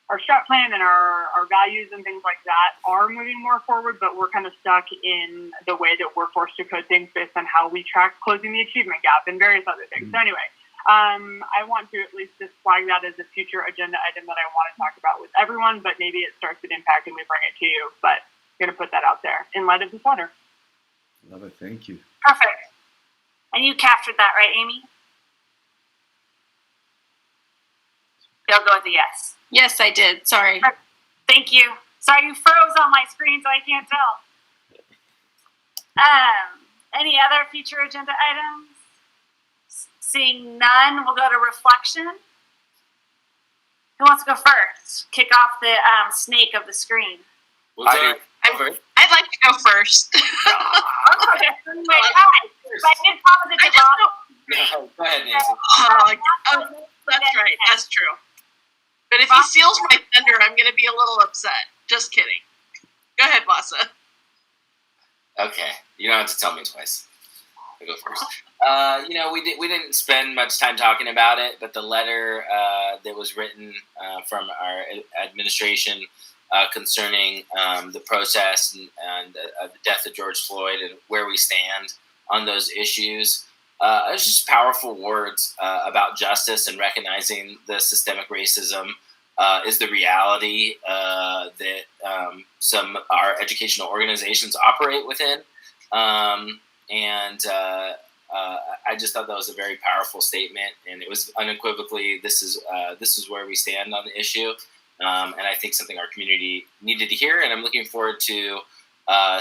our strat plan and our values and things like that are moving more forward, but we're kind of stuck in the way that we're forced to code things based on how we track closing the achievement gap and various other things. So anyway, I want to at least just flag that as a future agenda item that I want to talk about with everyone, but maybe it starts with impact and we bring it to you, but I'm going to put that out there in light of this letter. Love it. Thank you. Perfect. And you captured that, right, Amy? You'll go with a yes. Yes, I did. Sorry. Thank you. Sorry, you froze on my screen, so I can't tell. Any other future agenda items? Seeing none, we'll go to reflection. Who wants to go first? Kick off the snake of the screen. I'd like to go first. I did promise it to Rob. No, go ahead, Nancy. That's right. That's true. But if he steals my thunder, I'm going to be a little upset. Just kidding. Go ahead, Vasa. Okay, you don't have to tell me twice. I'll go first. We didn't spend much time talking about it, but the letter that was written from our administration concerning the process and the death of George Floyd and where we stand on those issues. It's just powerful words about justice and recognizing the systemic racism is the reality that some our educational organizations operate within. I just thought that was a very powerful statement, and it was unequivocally this is where we stand on the issue, and I think something our community needed to hear. And I'm looking forward to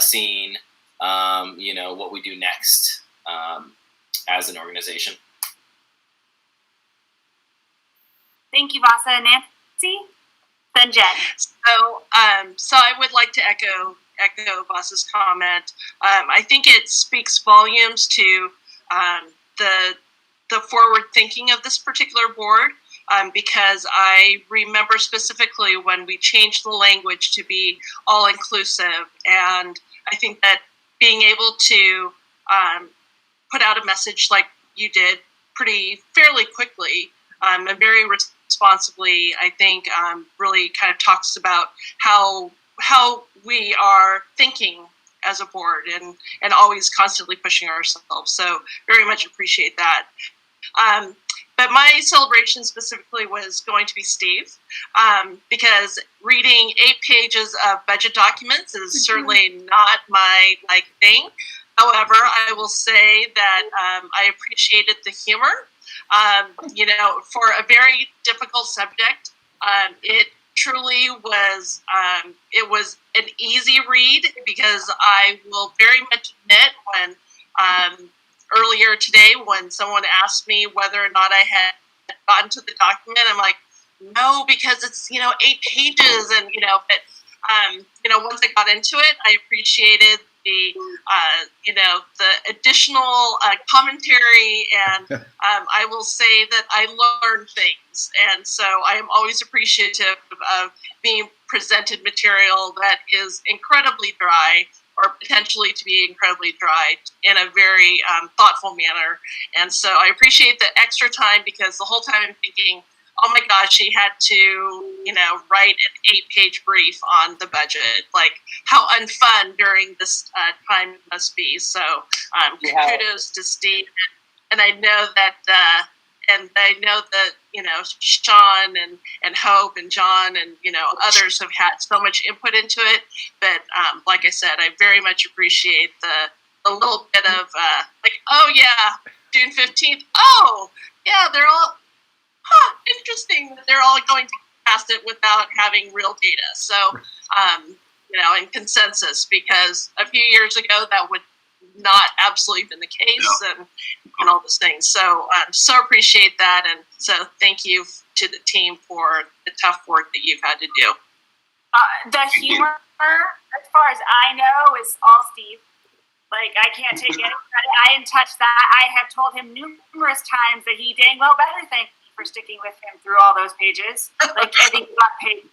seeing what we do next as an organization. Thank you, Vasa. Nancy, then Jen. So I would like to echo Vasa's comment. I think it speaks volumes to the forward thinking of this particular board, because I remember specifically when we changed the language to be all inclusive, and I think that being able to put out a message like you did fairly quickly and very responsibly, I think really kind of talks about how we are thinking as a board and always constantly pushing ourselves. So very much appreciate that. But my celebration specifically was going to be Steve, because reading 8 pages of budget documents is certainly not my thing. However, I will say that I appreciated the humor. For a very difficult subject, truly was, it was an easy read, because I will very much admit when earlier today when someone asked me whether or not I had gotten to the document, I'm like, no, because it's 8 pages, and but once I got into it, I appreciated the the additional commentary, and I will say that I learned things, and so I am always appreciative of being presented material that is incredibly dry, or potentially to be incredibly dry, in a very thoughtful manner. And so I appreciate the extra time, because the whole time I'm thinking, oh my gosh, she had to, write an 8-page brief on the budget. Like, how unfun during this time must be. So kudos to Steve. And I know that, Sean and Hope and John and, others have had so much input into it. But like I said, I very much appreciate the little bit of, oh yeah, June 15th. Oh, yeah, they're all, interesting that they're all going to pass it without having real data. So, and consensus, because a few years ago that would not absolutely been the case, and all those things. So so appreciate that, and so thank you to the team for the tough work that you've had to do. The humor, as far as I know, is all Steve. Like, I can't take any credit. I didn't touch that. I have told him numerous times that he dang well better thank me for sticking with him through all those pages. Like, I think he got paid 6.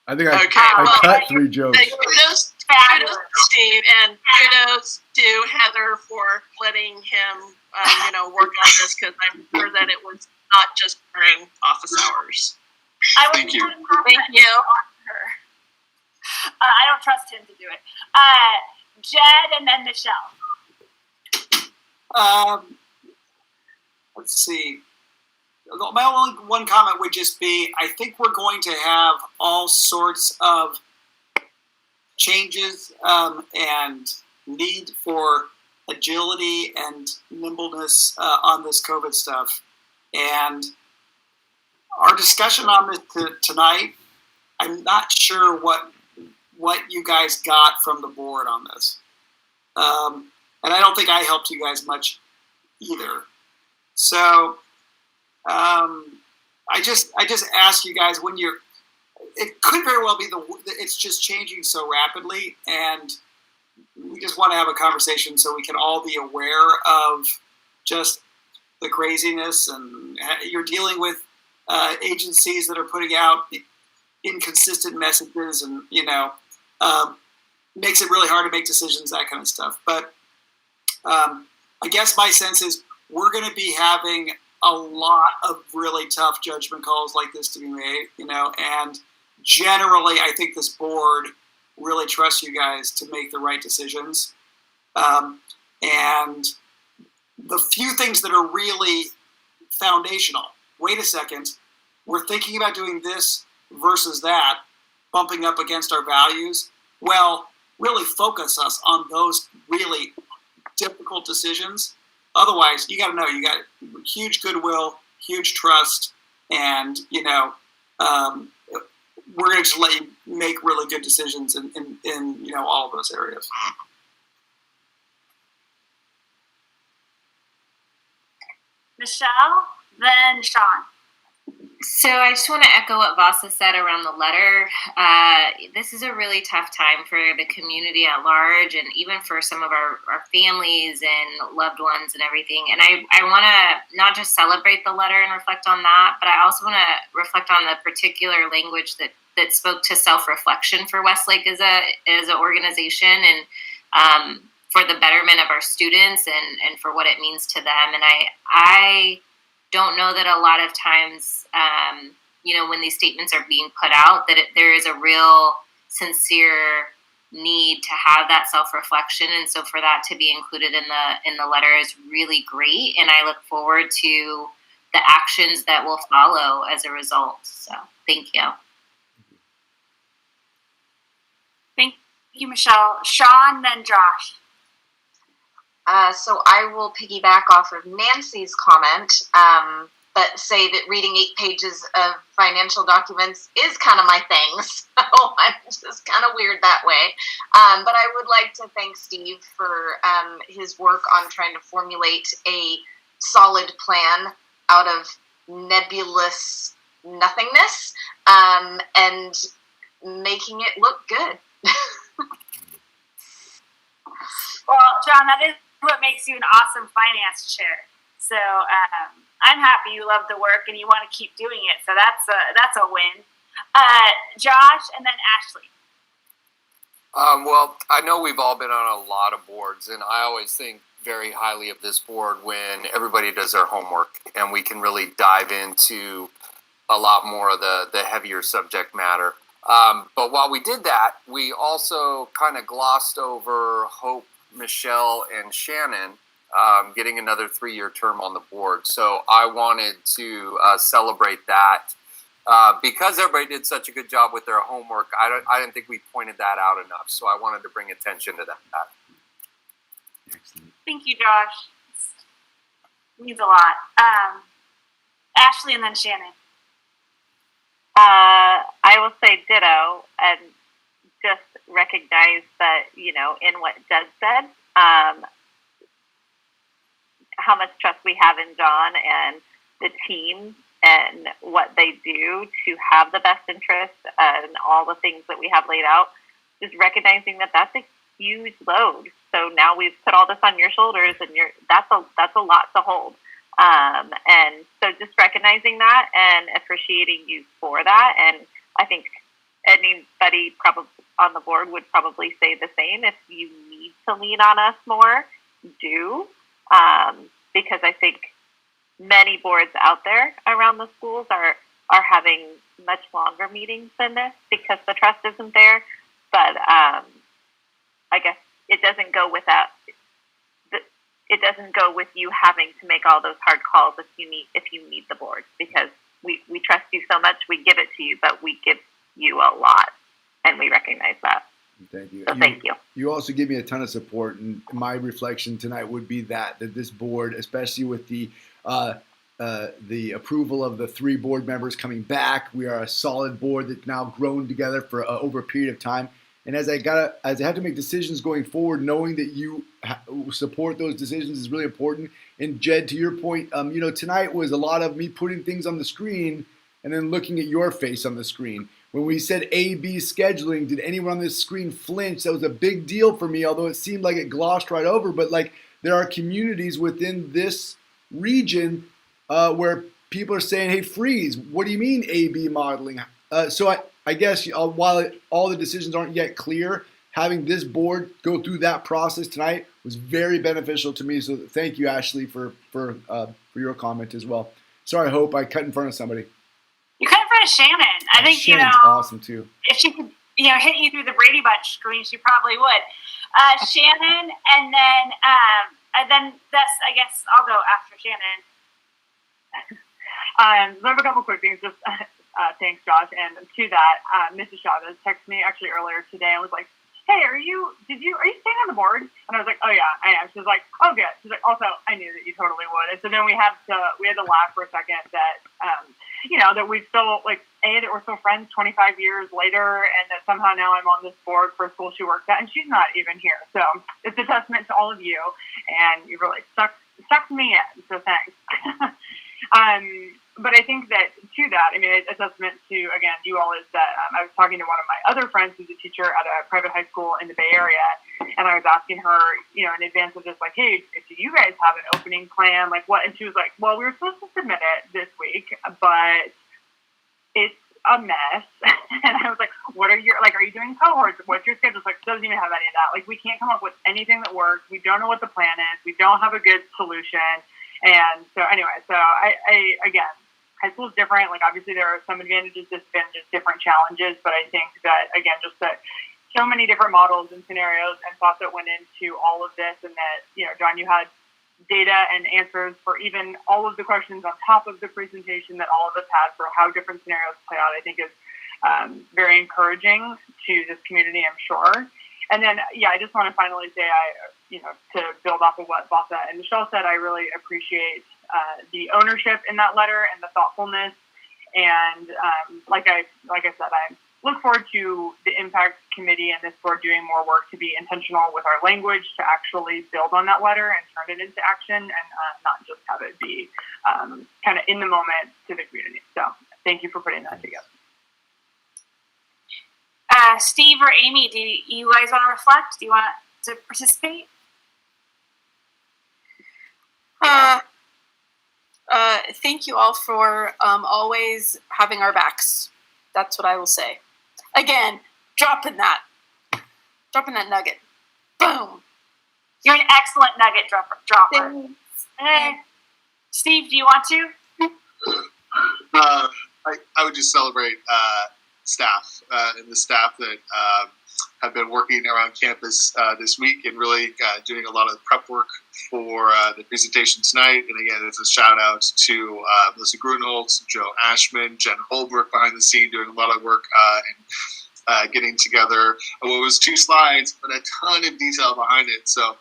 I think I cut 3 jokes. Kudos to Steve, and kudos to Heather for letting him, work on this, because I'm sure that it was not just during office hours. Thank you. Thank you. I don't trust him to do it. Jed, and then Michelle. Let's see. My only one comment would just be, I think we're going to have all sorts of changes and need for agility and nimbleness on this COVID stuff. And our discussion on this tonight, I'm not sure what you guys got from the board on this. And I don't think I helped you guys much either. So I just ask you guys, when it could very well be it's just changing so rapidly, and we just want to have a conversation so we can all be aware of just the craziness, and you're dealing with agencies that are putting out inconsistent messages, and makes it really hard to make decisions, that kind of stuff. But I guess my sense is we're going to be having a lot of really tough judgment calls like this to be made, and generally I think this board really trusts you guys to make the right decisions. And the few things that are really foundational, wait a second, we're thinking about doing this versus that, bumping up against our values. Well, really focus us on those really difficult decisions. Otherwise, you got to know, you got huge goodwill, huge trust, and, we're going to just let you make really good decisions in all of those areas. Michelle, then Sean. So I just want to echo what Vasa said around the letter. This is a really tough time for the community at large, and even for some of our families and loved ones and everything. And I want to not just celebrate the letter and reflect on that, but I also want to reflect on the particular language that spoke to self-reflection for Westlake as an organization, and for the betterment of our students, and for what it means to them. And I don't know that a lot of times, when these statements are being put out, that there is a real sincere need to have that self-reflection. And so for that to be included in the letter is really great. And I look forward to the actions that will follow as a result. So thank you. Thank you, Michelle. Sean, then Josh. So I will piggyback off of Nancy's comment. but say that reading 8 pages of financial documents is kind of my thing. So I'm just kind of weird that way. But I would like to thank Steve for his work on trying to formulate a solid plan out of nebulous nothingness, and making it look good. Well, John, that is what makes you an awesome finance chair. So I'm happy you love the work and you want to keep doing it. So that's a win. Josh, and then Ashley. Well, I know we've all been on a lot of boards, and I always think very highly of this board when everybody does their homework and we can really dive into a lot more of the heavier subject matter. But while we did that, we also kind of glossed over Hope, Michelle, and Shannon getting another 3-year term on the board. So I wanted to celebrate that. Because everybody did such a good job with their homework, I didn't think we pointed that out enough. So I wanted to bring attention to that. Excellent. Thank you, Josh. It means a lot. Ashley and then Shannon. I will say ditto, and just recognize that, in what Jed said, how much trust we have in John and the team and what they do to have the best interest and all the things that we have laid out, just recognizing that that's a huge load. So now we've put all this on your shoulders, and that's a lot to hold. And so just recognizing that and appreciating you for that. And I think anybody probably on the board would probably say the same. If you need to lean on us more, do. Because I think many boards out there around the schools are having much longer meetings than this because the trust isn't there. But I guess it doesn't go without. It doesn't go with you having to make all those hard calls if you need the board, because we trust you so much. We give it to you, but we give you a lot, and we recognize that. Thank you. So thank you. You also give me a ton of support, and my reflection tonight would be that this board, especially with the approval of the 3 board members coming back, we are a solid board that's now grown together for over a period of time. And as I have to make decisions going forward, knowing that you support those decisions is really important. And Jed, to your point, tonight was a lot of me putting things on the screen and then looking at your face on the screen. When we said A/B scheduling, did anyone on this screen flinch? That was a big deal for me, although it seemed like it glossed right over. But there are communities within this region where people are saying, "Hey, freeze! What do you mean A/B modeling?" So I guess while all the decisions aren't yet clear, having this board go through that process tonight was very beneficial to me. So thank you, Ashley, for your comment as well. Sorry, Hope, I cut in front of somebody. You cut in front of Shannon. I think Shannon's awesome too. If she could, hit you through the Brady Bunch screen, she probably would. Shannon, and then that's. I guess I'll go after Shannon. I have a couple quick things. Just thanks, Josh. And to that, Mrs. Chavez texted me actually earlier today and was like, "Hey, are you staying on the board?" And I was like, "Oh yeah, I am." She was like, "Oh good." She's like, "Also, I knew that you totally would." And so then we had to laugh for a second that that we still that we're still friends 25 years later, and that somehow now I'm on this board for a school she works at, and she's not even here. So it's a testament to all of you, and you really sucked me in. So thanks. But I think that to that, a testament to, again, you all is that I was talking to one of my other friends who's a teacher at a private high school in the Bay Area, and I was asking her, in advance of this, hey, do you guys have an opening plan? What? And she was like, well, we were supposed to submit it this week, but it's a mess. And I was like, what are you doing cohorts? What's your schedule? Doesn't even have any of that. We can't come up with anything that works. We don't know what the plan is. We don't have a good solution. And so anyway, I again, high school is different. Obviously there are some advantages. There's been just different challenges, but I think that, again, just that so many different models and scenarios and thoughts that went into all of this, and that, John, you had data and answers for even all of the questions on top of the presentation that all of us had for how different scenarios play out, I think is very encouraging to this community, I'm sure. And then, I just want to finally say, to build off of what Vasa and Michelle said, I really appreciate the ownership in that letter and the thoughtfulness. And like I said, I look forward to the Impact Committee and this board doing more work to be intentional with our language, to actually build on that letter and turn it into action, and not just have it be kind of in the moment to the community. So thank you for putting that together. Steve or Amy, do you guys want to reflect? Do you want to participate? Thank you all for always having our backs. That's what I will say. Again, dropping that nugget. Boom. You're an excellent nugget dropper. Steve, do you want to? I would just celebrate staff and the staff that have been working around campus this week and really doing a lot of prep work for the presentation tonight. And again, it's a shout out to Melissa Grunholtz, Joe Ashman, Jen Holbrook behind the scene doing a lot of work and getting together what was 2 slides, but a ton of detail behind it. So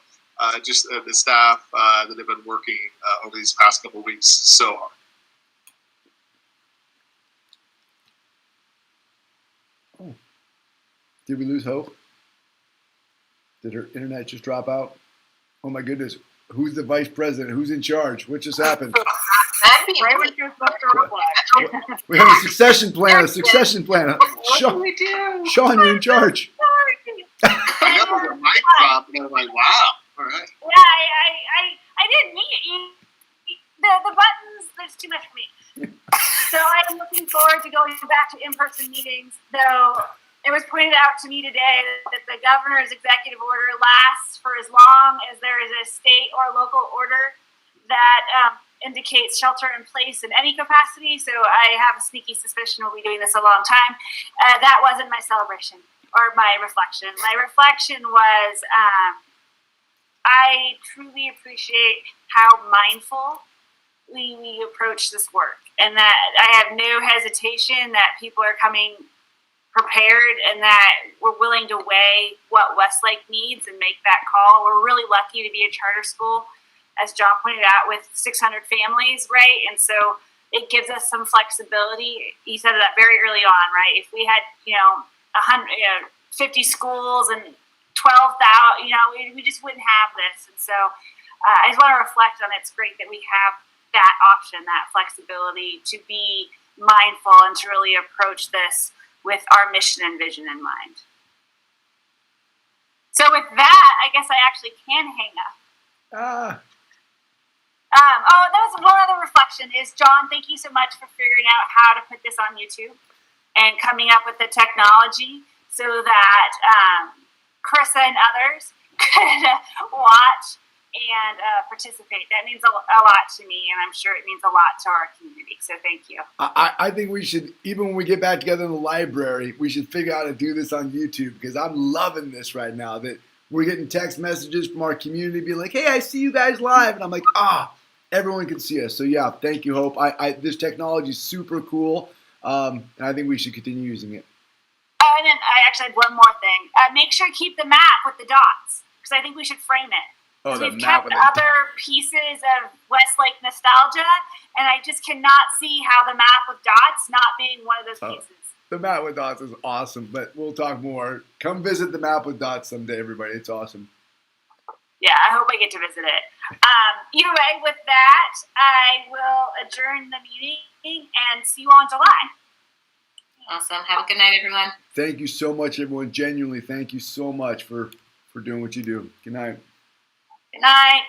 just the staff that have been working over these past couple of weeks so hard. Did we lose Hope? Did her internet just drop out? Oh my goodness. Who's the vice president? Who's in charge? What just happened? Right when she was supposed to reflect. We have a succession plan. What do we do? Sean, you're in charge. I know the mic dropped, and I'm like, wow. All right. Yeah, I didn't mean it. The buttons, there's too much for me. So I'm looking forward to going back to in-person meetings, though it was pointed out to me today that the governor's executive order lasts for as long as there is a state or local order that indicates shelter in place in any capacity. So I have a sneaky suspicion we'll be doing this a long time. That wasn't my celebration or my reflection. My reflection was I truly appreciate how mindful we approach this work, and that I have no hesitation that people are coming prepared and that we're willing to weigh what Westlake needs and make that call. We're really lucky to be a charter school, as John pointed out, with 600 families, right? And so it gives us some flexibility. He said that very early on, right? If we had, 50 schools and 12,000, we just wouldn't have this. And so I just want to reflect on it's great that we have that option, that flexibility to be mindful and to really approach this with our mission and vision in mind. So with that, I guess I actually can hang up. That was one other reflection is, John, thank you so much for figuring out how to put this on YouTube and coming up with the technology so that Carissa and others could watch and participate. That means a lot to me, and I'm sure it means a lot to our community. So thank you. I think we should, even when we get back together in the library, we should figure out how to do this on YouTube, because I'm loving this right now. That we're getting text messages from our community being like, hey, I see you guys live. And I'm like, everyone can see us. So yeah, thank you, Hope. This technology is super cool, and I think we should continue using it. And then I actually had one more thing. Make sure to keep the map with the dots, because I think we should frame it. We've kept other pieces of Westlake nostalgia, and I just cannot see how the map with dots not being one of those pieces. The map with dots is awesome, but we'll talk more. Come visit the map with dots someday, everybody. It's awesome. Yeah, I hope I get to visit it. Either way, with that, I will adjourn the meeting and see you all in July. Awesome. Have a good night, everyone. Thank you so much, everyone. Genuinely, thank you so much for doing what you do. Good night. Good night.